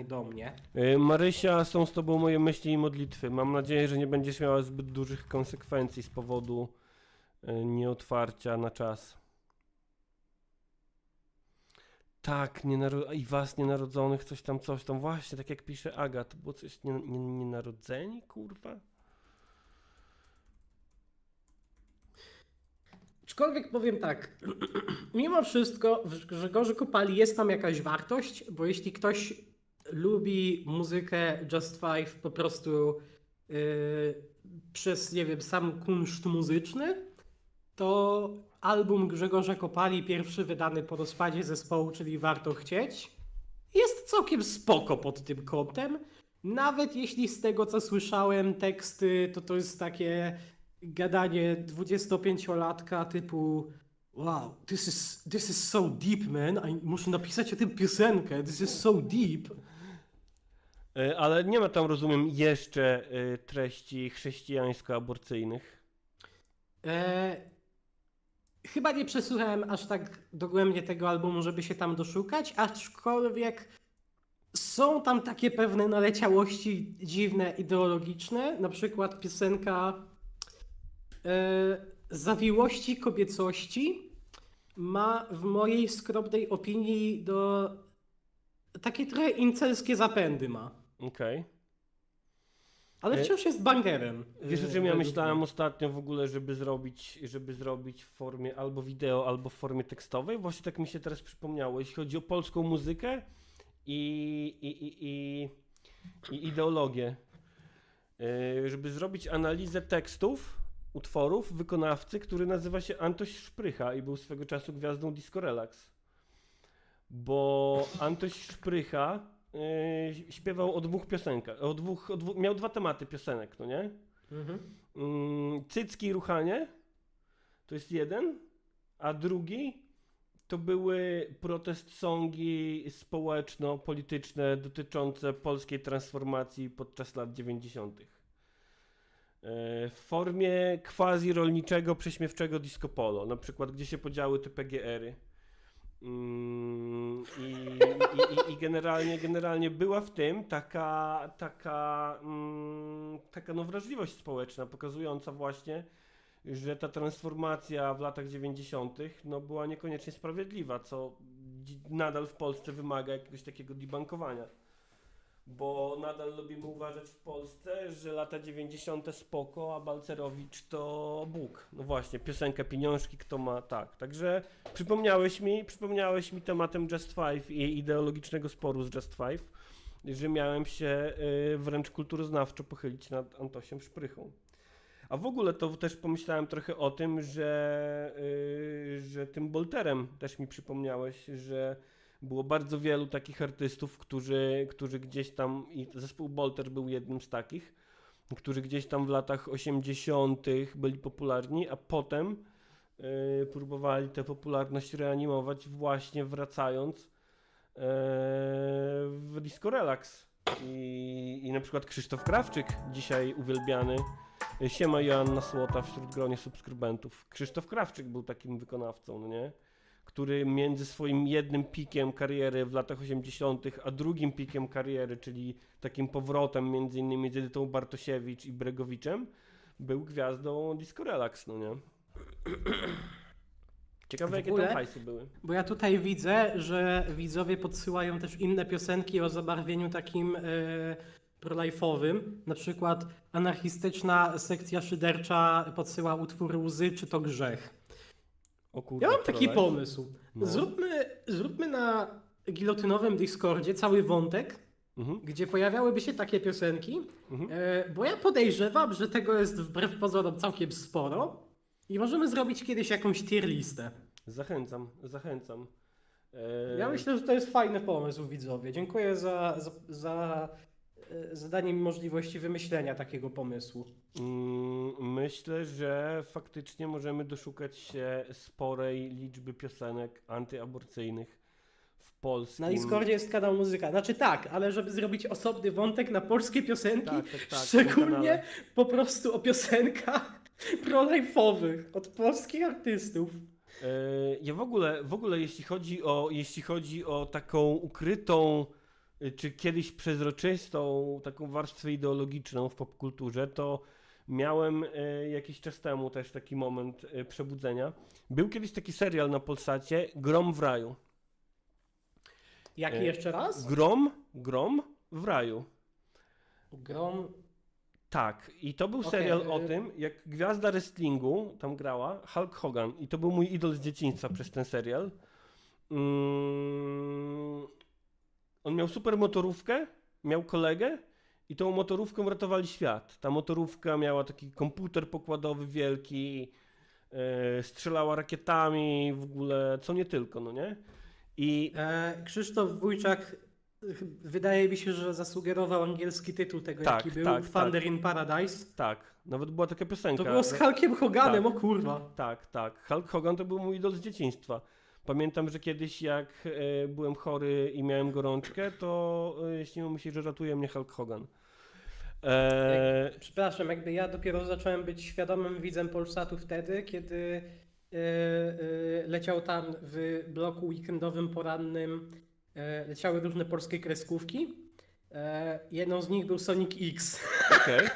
do mnie. Marysia, są z tobą moje myśli i modlitwy. Mam nadzieję, że nie będziesz miała zbyt dużych konsekwencji z powodu nieotwarcia na czas. Tak, i was nienarodzonych, coś tam. Właśnie, tak jak pisze Aga, to było coś nienarodzeni, kurwa? Aczkolwiek powiem tak, mimo wszystko w Grzegorzu Kopali jest tam jakaś wartość, bo jeśli ktoś lubi muzykę Just Five po prostu przez, nie wiem, sam kunszt muzyczny, to album Grzegorza Kopali, pierwszy wydany po rozpadzie zespołu, czyli Warto Chcieć, jest całkiem spoko pod tym kątem. Nawet jeśli z tego, co słyszałem, teksty, to jest takie gadanie 25-latka typu wow, this is so deep, man, muszę napisać o tym piosenkę, this is so deep. Ale nie ma tam, rozumiem, jeszcze treści chrześcijańsko-aborcyjnych. Chyba nie przesłuchałem aż tak dogłębnie tego albumu, żeby się tam doszukać, aczkolwiek są tam takie pewne naleciałości dziwne, ideologiczne, na przykład piosenka Zawiłości kobiecości ma w mojej skromnej opinii takie trochę incelskie zapędy ma. Okej. Ale wciąż jest bangerem. Wiesz, o czym ja według myślałem mnie. ostatnio w ogóle, żeby zrobić w formie albo wideo, albo w formie tekstowej? Właśnie tak mi się teraz przypomniało. Jeśli chodzi o polską muzykę i ideologię. Żeby zrobić analizę tekstów, utworów wykonawcy, który nazywa się Antoś Szprycha i był swego czasu gwiazdą Disco Relax. Bo Antoś Szprycha śpiewał o dwóch piosenkach, miał dwa tematy piosenek, no nie? Cycki i ruchanie to jest jeden, a drugi to były protest songi społeczno-polityczne dotyczące polskiej transformacji podczas lat 90. W formie quasi-rolniczego, prześmiewczego disco polo, na przykład Gdzie się podziały te PGR-y. I generalnie była w tym taka no wrażliwość społeczna, pokazująca właśnie, że ta transformacja w latach 90. no była niekoniecznie sprawiedliwa, co nadal w Polsce wymaga jakiegoś takiego debankowania. Bo nadal lubimy uważać w Polsce, że lata 90. spoko, a Balcerowicz to Bóg. No właśnie, piosenka Pieniążki, kto ma, tak. Także przypomniałeś mi tematem Just Five i ideologicznego sporu z Just Five, że miałem się wręcz kulturoznawczo pochylić nad Antosiem Szprychą. A w ogóle to też pomyślałem trochę o tym, że tym Bolterem też mi przypomniałeś, że było bardzo wielu takich artystów, którzy gdzieś tam, i zespół Bolter był jednym z takich, którzy gdzieś tam w latach 80. byli popularni, a potem próbowali tę popularność reanimować właśnie wracając w Disco Relax. I na przykład Krzysztof Krawczyk, dzisiaj uwielbiany, siema Joanna Słota wśród gronie subskrybentów. Krzysztof Krawczyk był takim wykonawcą, no nie? Który między swoim jednym pikiem kariery w latach 80., a drugim pikiem kariery, czyli takim powrotem między innymi z Edytą Bartosiewicz i Bregowiczem, był gwiazdą Disco Relax, no nie? Ciekawe, W jakie ogóle? tam hajsy były. Bo ja tutaj widzę, że widzowie podsyłają też inne piosenki o zabarwieniu takim prolife'owym. Na przykład anarchistyczna sekcja szydercza podsyła utwór Łzy, czy to grzech. O kurde, Ja mam taki pro-life. pomysł. No. Zróbmy na gilotynowym Discordzie cały wątek, Mhm. gdzie pojawiałyby się takie piosenki, bo ja podejrzewam, że tego jest wbrew pozorom całkiem sporo i możemy zrobić kiedyś jakąś tier listę. Zachęcam. Ja myślę, że to jest fajny pomysł, widzowie. Dziękuję za danie mi możliwości wymyślenia takiego pomysłu. Myślę, że faktycznie możemy doszukać się sporej liczby piosenek antyaborcyjnych w polskim... Na Discordzie jest kanał Muzyka. Znaczy tak, ale żeby zrobić osobny wątek na polskie piosenki, Tak, na kanale. szczególnie po prostu o piosenkach prolife'owych od polskich artystów. Ja w ogóle jeśli chodzi o taką ukrytą, czy kiedyś przezroczystą taką warstwę ideologiczną w popkulturze, to miałem jakiś czas temu też taki moment przebudzenia. Był kiedyś taki serial na Polsacie, Grom w raju. Jaki jeszcze raz? Grom w raju. Grom. Tak, i to był Okej, serial o tym, jak gwiazda wrestlingu tam grała, Hulk Hogan, i to był mój idol z dzieciństwa przez ten serial. On miał super motorówkę, miał kolegę i tą motorówką ratowali świat. Ta motorówka miała taki komputer pokładowy wielki, strzelała rakietami, w ogóle, co nie tylko, no nie? I Krzysztof Wójczak, wydaje mi się, że zasugerował angielski tytuł tego, Tak, jaki był, tak, Thunder in Paradise. tak, nawet była taka piosenka. To było z Hulkiem Hoganem, Tak. o kurwa. Tak. Hulk Hogan to był mój idol z dzieciństwa. Pamiętam, że kiedyś jak byłem chory i miałem gorączkę, to śniło mi się, że ratuje mnie Hulk Hogan. Przepraszam, jakby ja dopiero zacząłem być świadomym widzem Polsatu wtedy, kiedy leciał tam w bloku weekendowym porannym, leciały różne polskie kreskówki. Jedną z nich był Sonic X,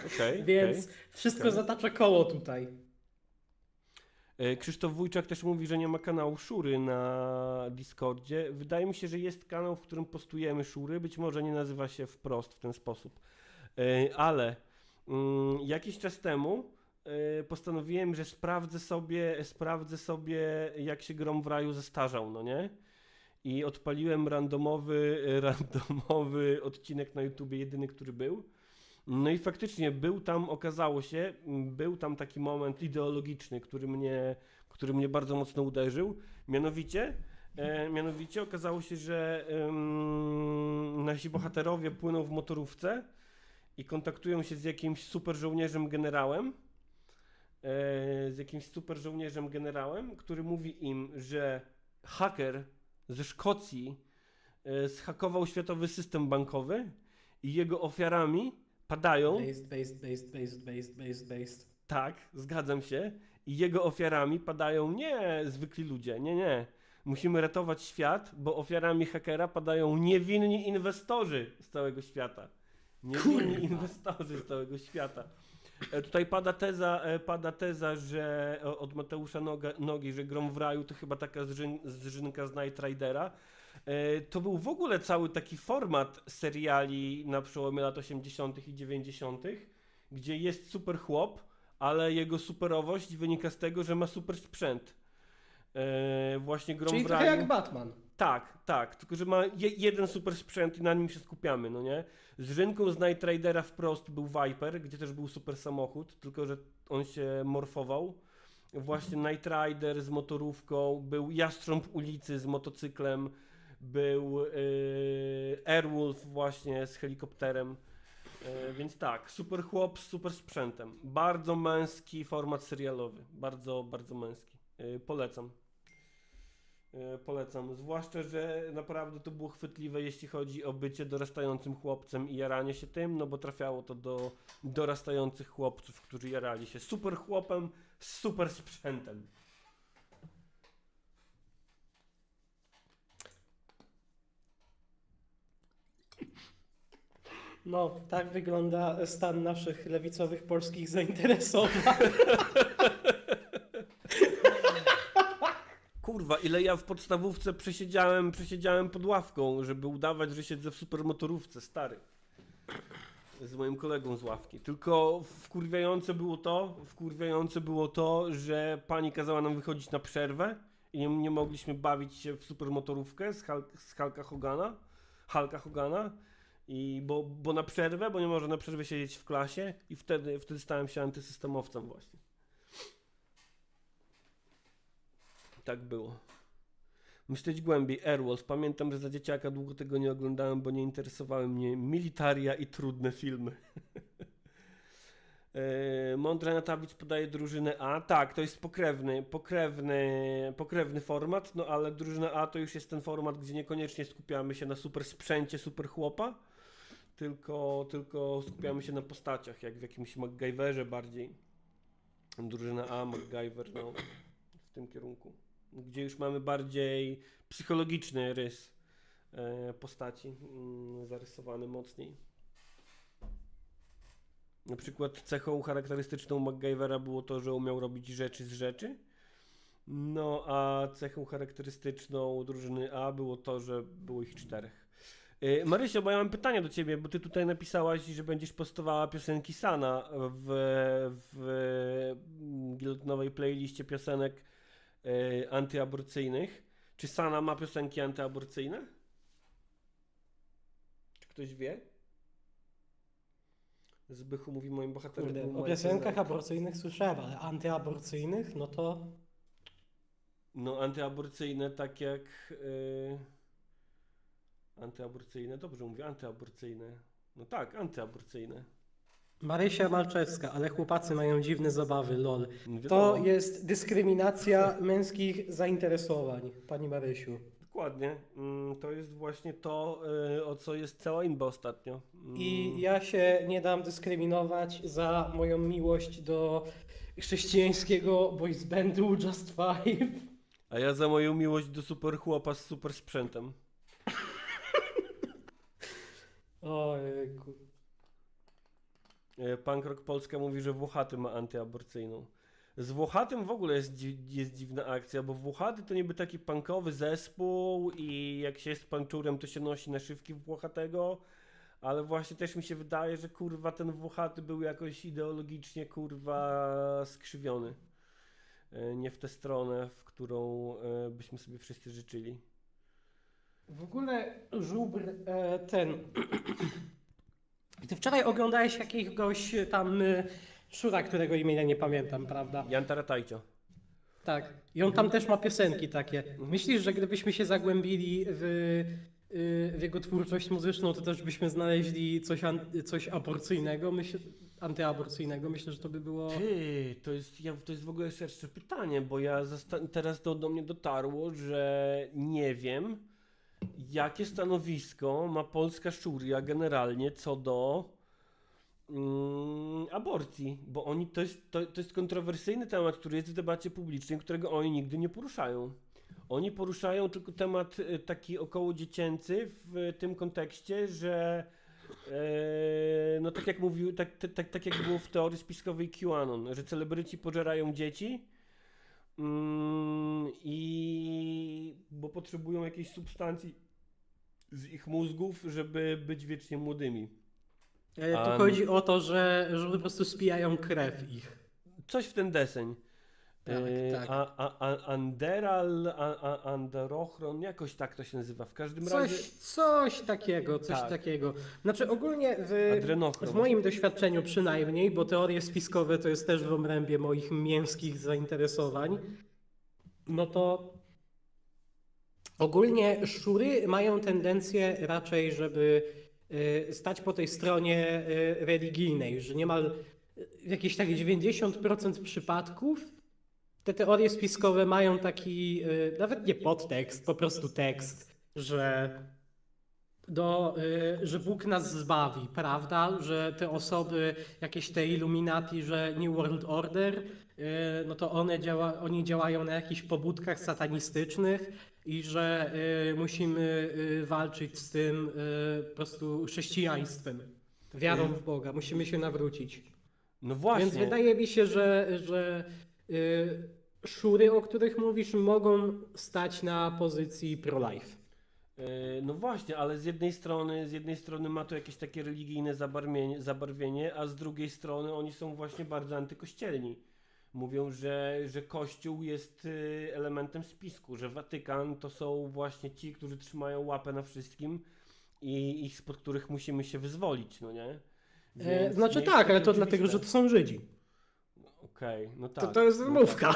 Okej. więc wszystko zatacza koło tutaj. Krzysztof Wójczak też mówi, że nie ma kanału Szury na Discordzie. Wydaje mi się, że jest kanał, w którym postujemy Szury. Być może nie nazywa się wprost w ten sposób. Ale jakiś czas temu postanowiłem, że sprawdzę sobie, jak się Grom w raju zestarzał, no nie? I odpaliłem randomowy odcinek na YouTubie, jedyny, który był. No i faktycznie był tam taki moment ideologiczny, który mnie bardzo mocno uderzył. Mianowicie okazało się, że nasi bohaterowie płyną w motorówce i kontaktują się z jakimś super żołnierzem generałem, który mówi im, że haker ze Szkocji zhakował światowy system bankowy i jego ofiarami padają... Based. Tak, zgadzam się. I jego ofiarami padają nie zwykli ludzie, nie. Musimy ratować świat, bo ofiarami hakera padają niewinni inwestorzy z całego świata. Inwestorzy z całego świata. Tutaj pada teza, że od Mateusza Nogi, że Grom w raju to chyba taka zżynka z Knight Ridera. To był w ogóle cały taki format seriali na przełomie lat 80. i 90., gdzie jest super chłop, ale jego superowość wynika z tego, że ma super sprzęt. Właśnie Grom Czyli w trochę raju. jak Batman. Tak, tylko że ma jeden super sprzęt i na nim się skupiamy, no nie? Z Żynką z Knight Ridera wprost był Viper, gdzie też był super samochód, tylko że on się morfował. Właśnie Knight Rider z motorówką, był Jastrząb ulicy z motocyklem, był Airwolf właśnie z helikopterem. Więc tak, super chłop z super sprzętem. Bardzo męski format serialowy, bardzo, bardzo męski. Polecam. Polecam. Zwłaszcza, że naprawdę to było chwytliwe, jeśli chodzi o bycie dorastającym chłopcem i jaranie się tym, no bo trafiało to do dorastających chłopców, którzy jarali się super chłopem z super sprzętem. No, tak wygląda stan naszych lewicowych polskich zainteresowań. Kurwa, ile ja w podstawówce przesiedziałem pod ławką, żeby udawać, że siedzę w supermotorówce, stary. Z moim kolegą z ławki. Tylko wkurwiające było to, że pani kazała nam wychodzić na przerwę i nie mogliśmy bawić się w supermotorówkę z Hulka Hogana. I bo na przerwę, bo nie może na przerwę siedzieć w klasie i wtedy stałem się antysystemowcem właśnie. Tak było. Myśleć głębiej. Airwolf. Pamiętam, że za dzieciaka długo tego nie oglądałem, bo nie interesowały mnie militaria i trudne filmy. Mądra Natawic podaje drużynę A. Tak, to jest pokrewny format, no ale drużyna A to już jest ten format, gdzie niekoniecznie skupiamy się na super sprzęcie, super chłopa, tylko skupiamy się na postaciach, jak w jakimś MacGyverze bardziej. Drużyna A, MacGyver, no w tym kierunku. Gdzie już mamy bardziej psychologiczny rys postaci, zarysowany mocniej. Na przykład cechą charakterystyczną MacGyvera było to, że umiał robić rzeczy z rzeczy. No a cechą charakterystyczną drużyny A było to, że było ich 4. Marysio, bo ja mam pytanie do ciebie, bo ty tutaj napisałaś, że będziesz postowała piosenki Sana w gilotynowej playliście piosenek antyaborcyjnych. Czy Sana ma piosenki antyaborcyjne? Czy ktoś wie? Zbychu mówi moim bohaterem. Kurde, był o Michael piosenkach Knight. aborcyjnych słyszałem, ale antyaborcyjnych, no to... No antyaborcyjne tak jak... Antyaborcyjne, dobrze mówię, antyaborcyjne. No tak, antyaborcyjne. Marysia Malczewska, ale chłopacy mają dziwne zabawy, lol. Wiadomo. To jest dyskryminacja męskich zainteresowań, pani Marysiu. Dokładnie. To jest właśnie to, o co jest cała inba ostatnio. I ja się nie dam dyskryminować za moją miłość do chrześcijańskiego boys bandu Just Five. A ja za moją miłość do super chłopa z super sprzętem. Ojejku. Punk Rock Polska mówi, że Włochaty ma antyaborcyjną. Z Włochatym w ogóle jest dziwna akcja, bo Włochaty to niby taki punkowy zespół i jak się jest panczurem, to się nosi naszywki Włochatego, ale właśnie też mi się wydaje, że kurwa ten Włochaty był jakoś ideologicznie kurwa skrzywiony. Nie w tę stronę, w którą byśmy sobie wszyscy życzyli. W ogóle żubr ten... Ty wczoraj oglądałeś jakiegoś tam szura, którego imienia nie pamiętam, prawda? Jan Taratajcio. Tak. I on tam też ma piosenki takie. Myślisz, że gdybyśmy się zagłębili w jego twórczość muzyczną, to też byśmy znaleźli coś aborcyjnego, antyaborcyjnego? Myślę, że to by było... Ty, to jest w ogóle szersze pytanie, bo teraz to do mnie dotarło, że nie wiem, jakie stanowisko ma polska szuria generalnie co do aborcji, bo oni to jest kontrowersyjny temat, który jest w debacie publicznej, którego oni nigdy nie poruszają. Oni poruszają tylko temat taki około dziecięcy w tym kontekście, że no tak jak mówił, tak jak było w teorii spiskowej QAnon, że celebryci pożerają dzieci bo potrzebują jakiejś substancji z ich mózgów, żeby być wiecznie młodymi. Tu chodzi o to, że po prostu spijają krew ich. Coś w ten deseń. Tak. Anderochron, jakoś tak to się nazywa. W każdym razie... Coś takiego. Tak. Znaczy ogólnie Adrenochrom. w moim doświadczeniu przynajmniej, bo teorie spiskowe to jest też w obrębie moich mięskich zainteresowań, no to ogólnie szury mają tendencję raczej, żeby stać po tej stronie religijnej, że niemal jakieś tak 90% przypadków te teorie spiskowe mają taki, nawet nie podtekst, po prostu tekst, że Bóg nas zbawi, prawda? Że te osoby, jakieś te Illuminati, że New World Order, no to oni działają na jakichś pobudkach satanistycznych i że musimy walczyć z tym po prostu chrześcijaństwem, wiarą w Boga. Musimy się nawrócić. No właśnie. Więc wydaje mi się, że szury, o których mówisz, mogą stać na pozycji pro-life. No właśnie, ale z jednej strony ma to jakieś takie religijne zabarwienie, a z drugiej strony oni są właśnie bardzo antykościelni. Mówią, że Kościół jest elementem spisku, że Watykan to są właśnie ci, którzy trzymają łapę na wszystkim i spod których musimy się wyzwolić, no nie? Więc Znaczy nie jest tak, ale takie to dlatego, że to są Żydzi. Okej, no tak. To jest wymówka.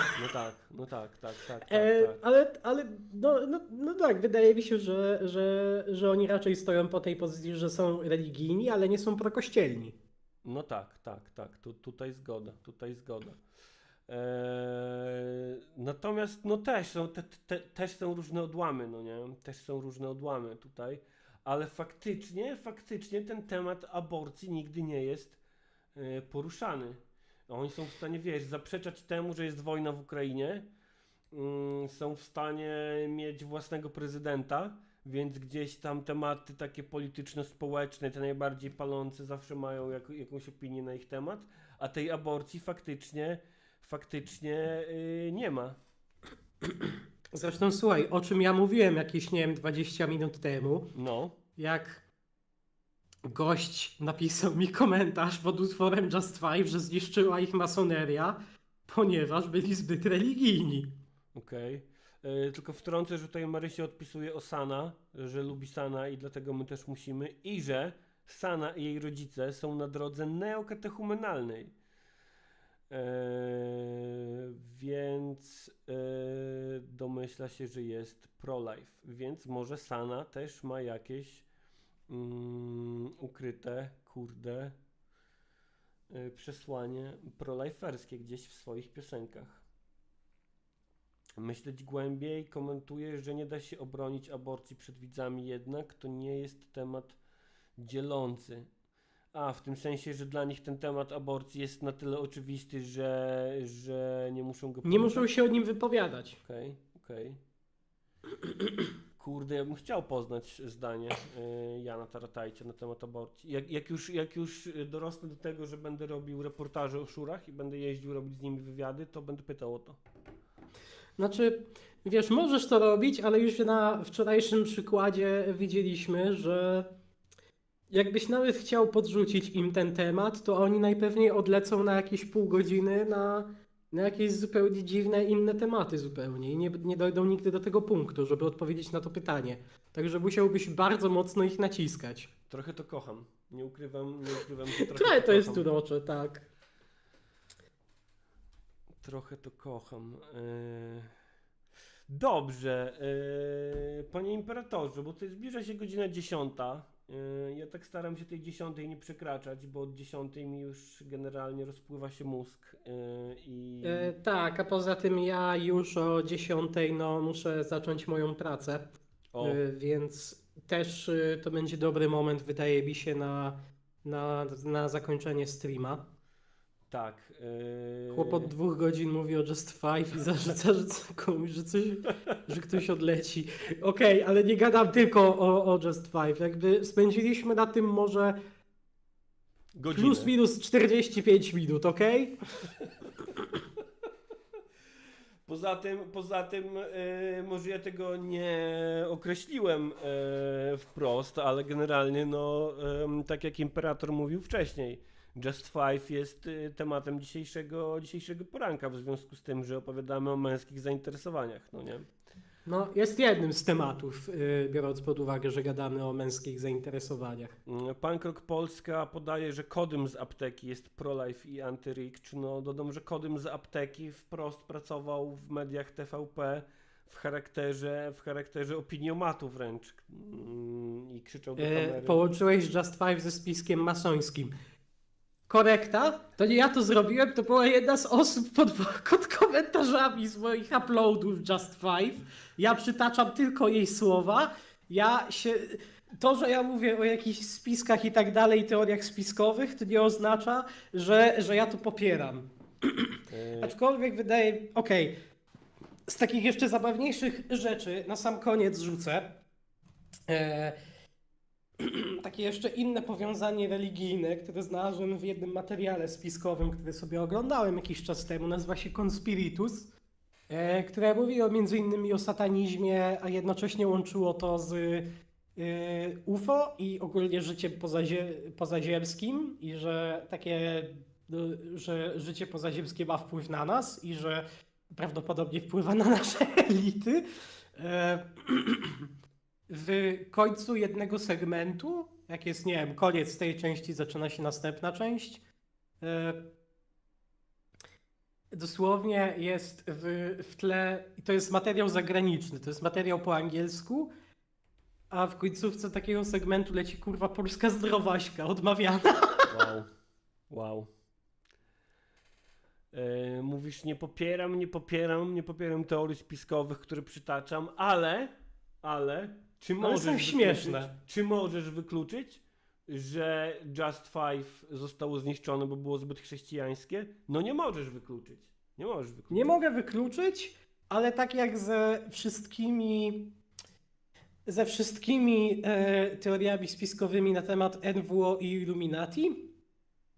No tak. Ale no tak, wydaje mi się, że oni raczej stoją po tej pozycji, że są religijni, ale nie są prokościelni. No tak. Tutaj zgoda. Natomiast no też są różne odłamy, no nie? Też są różne odłamy tutaj, ale faktycznie ten temat aborcji nigdy nie jest poruszany. Oni są w stanie, wiesz, zaprzeczać temu, że jest wojna w Ukrainie, są w stanie mieć własnego prezydenta, więc gdzieś tam tematy takie polityczno-społeczne, te najbardziej palące zawsze mają jakąś opinię na ich temat, a tej aborcji faktycznie nie ma. Zresztą słuchaj, o czym ja mówiłem jakieś, nie wiem, 20 minut temu, No. jak gość napisał mi komentarz pod utworem Just Five, że zniszczyła ich masoneria, ponieważ byli zbyt religijni. Okej. Tylko wtrącę, że tutaj Marysia odpisuje o Sana, że lubi Sana i dlatego my też musimy, i że Sana i jej rodzice są na drodze neokatechumenalnej. Więc domyśla się, że jest pro-life, więc może Sana też ma jakieś ukryte, przesłanie pro-liferskie gdzieś w swoich piosenkach. Myśleć głębiej, komentuje, że nie da się obronić aborcji przed widzami, jednak to nie jest temat dzielący. A, w tym sensie, że dla nich ten temat aborcji jest na tyle oczywisty, że nie muszą go Nie poruszać? muszą się o nim wypowiadać. Okej. Kurde, ja bym chciał poznać zdanie Jana Taratajcia na temat aborcji. Jak już dorosnę do tego, że będę robił reportaże o szurach i będę jeździł robić z nimi wywiady, to będę pytał o to. Znaczy, wiesz, możesz to robić, ale już na wczorajszym przykładzie widzieliśmy, że jakbyś nawet chciał podrzucić im ten temat, to oni najpewniej odlecą na jakieś pół godziny na jakieś zupełnie dziwne, inne tematy zupełnie i nie dojdą nigdy do tego punktu, żeby odpowiedzieć na to pytanie. Także musiałbyś bardzo mocno ich naciskać. Trochę to kocham. Nie ukrywam, że trochę Trochę to jest kocham. urocze, tak. Trochę to kocham. Dobrze, panie imperatorze, bo to zbliża się godzina 10. Ja tak staram się tej 10 nie przekraczać, bo od 10 mi już generalnie rozpływa się mózg i... Tak, a poza tym ja już o 10 muszę zacząć moją pracę, O. więc też to będzie dobry moment, wydaje mi się, na zakończenie streama. Tak. Chłop od 2 godzin mówi o Just Five i zarzuca, że komuś, że ktoś odleci. Okej, ale nie gadam tylko o Just Five. Jakby spędziliśmy na tym może Godzinę. plus minus 45 minut, okej? Poza tym może ja tego nie określiłem wprost, ale generalnie tak jak Imperator mówił wcześniej, Just Five jest tematem dzisiejszego poranka w związku z tym, że opowiadamy o męskich zainteresowaniach, no nie? No, jest jednym z tematów, biorąc pod uwagę, że gadamy o męskich zainteresowaniach. Punk Rock Polska podaje, że Kodym z apteki jest pro-life i anty-rich. No, dodam, że Kodym z apteki wprost pracował w mediach TVP w charakterze opiniomatu wręcz i krzyczał do kamery. Połączyłeś Just Five ze spiskiem masońskim. Korekta, to nie ja to zrobiłem, to była jedna z osób pod komentarzami z moich uploadów Just Five. Ja przytaczam tylko jej słowa. To, że ja mówię o jakichś spiskach i tak dalej, teoriach spiskowych, to nie oznacza, że ja to popieram. Aczkolwiek okej, z takich jeszcze zabawniejszych rzeczy na sam koniec rzucę. Takie jeszcze inne powiązanie religijne, które znalazłem w jednym materiale spiskowym, który sobie oglądałem jakiś czas temu, nazywa się Conspiritus, które mówi między innymi o satanizmie, a jednocześnie łączyło to z UFO i ogólnie życiem pozaziemskim i że życie pozaziemskie ma wpływ na nas i że prawdopodobnie wpływa na nasze elity. W końcu jednego segmentu, jak jest, nie wiem, koniec tej części, zaczyna się następna część. Dosłownie jest w tle, i to jest materiał zagraniczny, to jest materiał po angielsku, a w końcówce takiego segmentu leci kurwa polska zdrowaśka odmawiana. Wow. Mówisz, nie popieram teorii spiskowych, które przytaczam, ale czy są śmieszne. Czy możesz wykluczyć, że Just Five zostało zniszczone, bo było zbyt chrześcijańskie? No nie możesz wykluczyć. Nie mogę wykluczyć, ale tak jak ze wszystkimi teoriami spiskowymi na temat NWO i Illuminati,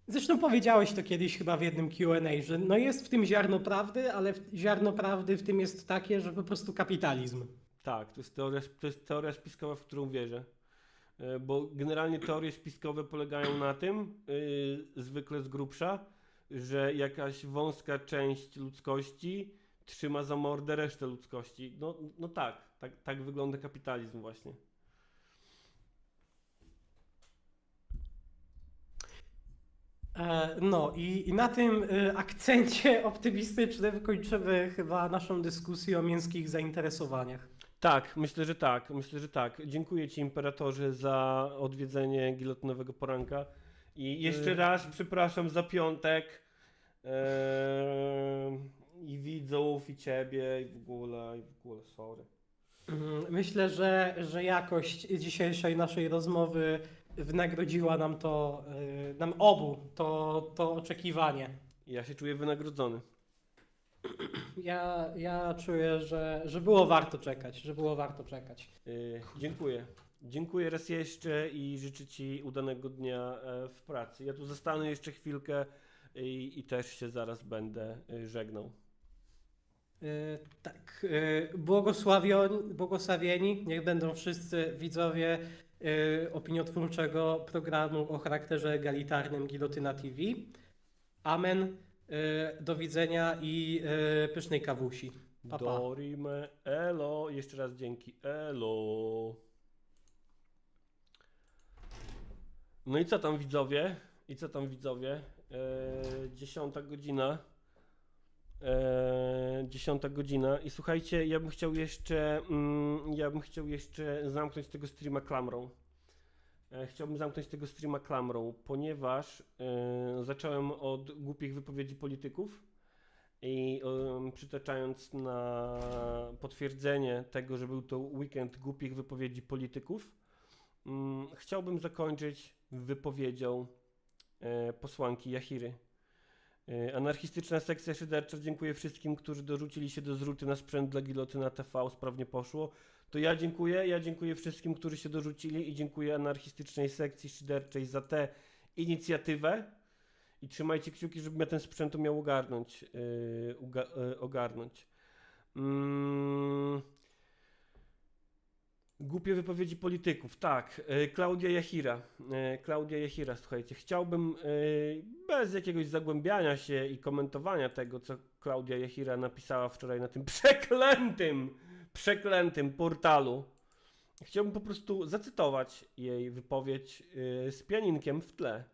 zresztą powiedziałeś to kiedyś chyba w jednym Q&A, że no jest w tym ziarno prawdy, ale ziarno prawdy w tym jest takie, że po prostu kapitalizm. Tak, to jest teoria spiskowa, w którą wierzę. Bo generalnie teorie spiskowe polegają na tym, zwykle z grubsza, że jakaś wąska część ludzkości trzyma za mordę resztę ludzkości. No tak wygląda kapitalizm właśnie. No i na tym akcencie optymistycznym kończymy chyba naszą dyskusję o mięskich zainteresowaniach. Tak, myślę, że tak. Dziękuję Ci, Imperatorze, za odwiedzenie gilotynowego poranka. I jeszcze raz przepraszam za piątek. I widzów, i Ciebie, i w ogóle, sorry. Myślę, że jakość dzisiejszej naszej rozmowy wynagrodziła nam nam obu to oczekiwanie. Ja się czuję wynagrodzony. Ja czuję, że było warto czekać. Dziękuję. Dziękuję raz jeszcze i życzę Ci udanego dnia w pracy. Ja tu zostanę jeszcze chwilkę i też się zaraz będę żegnał. Tak, błogosławieni niech będą wszyscy widzowie opiniotwórczego programu o charakterze egalitarnym Gilotyna TV. Amen. Do widzenia i pysznej kawusi. Pa, pa. Dorime, elo. Jeszcze raz dzięki, elo. No i co tam widzowie? 10 godzina. 10 godzina i słuchajcie, ja bym chciał jeszcze zamknąć tego streama klamrą. Chciałbym zamknąć tego streama klamrą, ponieważ zacząłem od głupich wypowiedzi polityków i przytaczając na potwierdzenie tego, że był to weekend głupich wypowiedzi polityków, chciałbym zakończyć wypowiedzią posłanki Jachiry. Anarchistyczna sekcja szydercza dziękuję wszystkim, którzy dorzucili się do zrzuty na sprzęt dla Gilotyna TV, sprawnie poszło. To ja dziękuję wszystkim, którzy się dorzucili i dziękuję anarchistycznej sekcji szyderczej za tę inicjatywę i trzymajcie kciuki, żebym ja ten sprzęt umiał ogarnąć. Głupie wypowiedzi polityków, tak. Klaudia Jachira, słuchajcie, chciałbym bez jakiegoś zagłębiania się i komentowania tego, co Klaudia Jachira napisała wczoraj na tym przeklętym portalu. Chciałbym po prostu zacytować jej wypowiedź z pianinkiem w tle.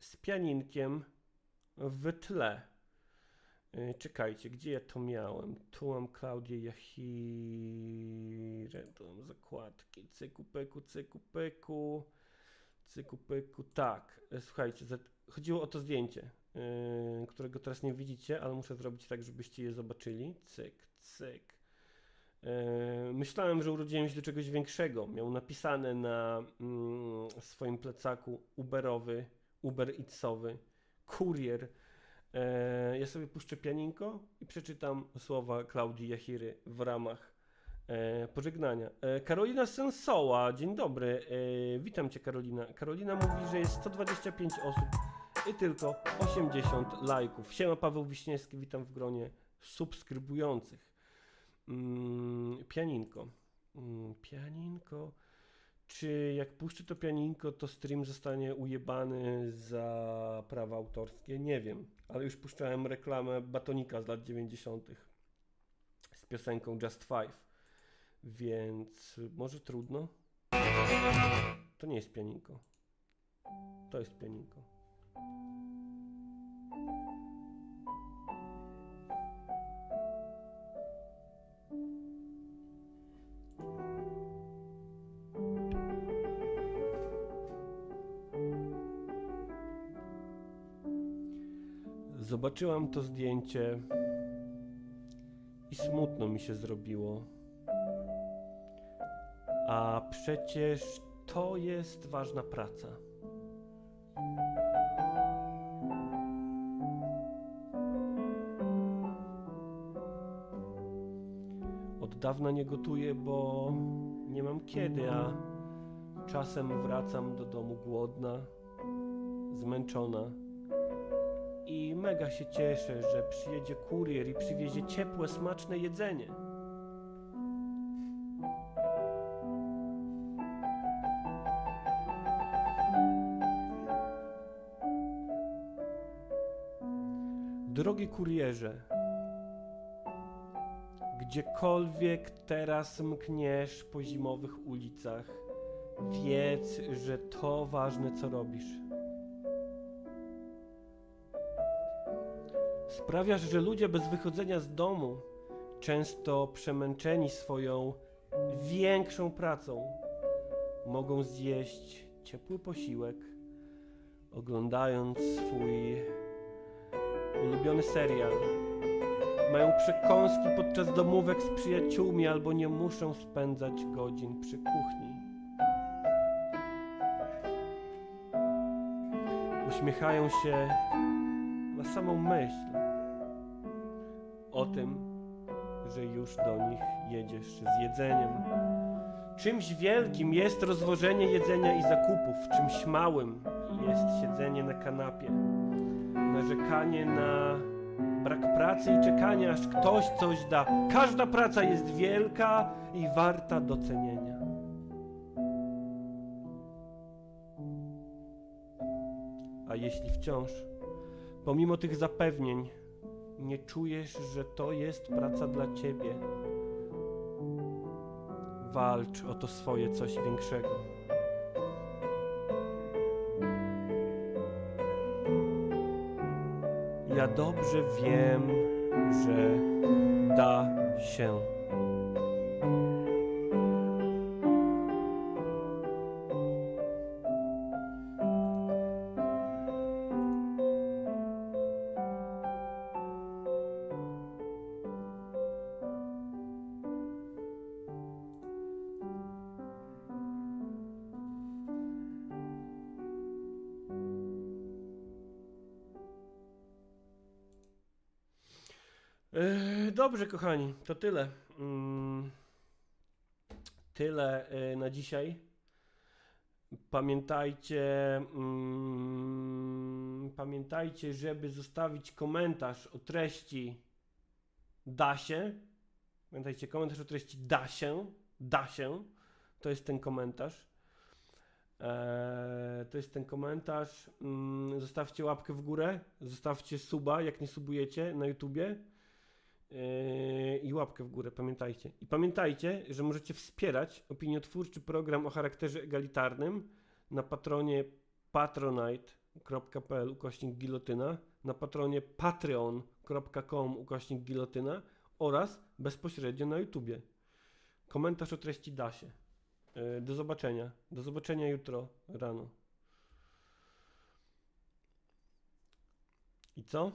Z pianinkiem w tle. Czekajcie, gdzie ja to miałem? Tu mam Klaudię Jachirę, tu mam zakładki, cyku, peku, Cyku pyku, tak. Słuchajcie, chodziło o to zdjęcie, którego teraz nie widzicie, ale muszę zrobić tak, żebyście je zobaczyli. Cyk, cyk. Myślałem, że urodziłem się do czegoś większego. Miał napisane na swoim plecaku Uber Eatsowy, kurier. Ja sobie puszczę pianinko i przeczytam słowa Klaudii Jachiry w ramach pożegnania. Karolina Sensoła, dzień dobry. Witam Cię, Karolina. Karolina mówi, że jest 125 osób i tylko 80 lajków. Siema, Paweł Wiśniewski, witam w gronie subskrybujących. Pianinko. Pianinko. Czy jak puszczę to pianinko, to stream zostanie ujebany za prawa autorskie? Nie wiem, ale już puszczałem reklamę batonika z lat 90. z piosenką Just Five, więc może trudno. To nie jest pianinko. To jest pianinko. Zobaczyłam to zdjęcie i smutno mi się zrobiło. A przecież to jest ważna praca. Od dawna nie gotuję, bo nie mam kiedy, a czasem wracam do domu głodna, zmęczona. I mega się cieszę, że przyjedzie kurier i przywiezie ciepłe, smaczne jedzenie. Drogi kurierze, gdziekolwiek teraz mkniesz po zimowych ulicach, wiedz, że to ważne, co robisz. Sprawiasz, że ludzie bez wychodzenia z domu, często przemęczeni swoją większą pracą, mogą zjeść ciepły posiłek, oglądając swój ulubiony serial. Mają przekąski podczas domówek z przyjaciółmi albo nie muszą spędzać godzin przy kuchni. Uśmiechają się na samą myśl o tym, że już do nich jedziesz z jedzeniem. Czymś wielkim jest rozwożenie jedzenia i zakupów, czymś małym jest siedzenie na kanapie, narzekanie na brak pracy i czekanie, aż ktoś coś da. Każda praca jest wielka i warta docenienia. A jeśli wciąż, pomimo tych zapewnień, nie czujesz, że to jest praca dla ciebie, walcz o to swoje coś większego. Ja dobrze wiem, że da się. Dobrze, kochani, to tyle. Tyle na dzisiaj. Pamiętajcie, żeby zostawić komentarz o treści da się. Pamiętajcie, komentarz o treści da się. To jest ten komentarz. To jest ten komentarz. Zostawcie łapkę w górę, zostawcie suba, jak nie subujecie na YouTubie. I łapkę w górę, pamiętajcie. I pamiętajcie, że możecie wspierać opiniotwórczy program o charakterze egalitarnym na patronie patronite.pl/gilotyna, na patronie patreon.com/gilotyna oraz bezpośrednio na YouTubie. Komentarz o treści da się. Do zobaczenia. Do zobaczenia jutro rano. I co?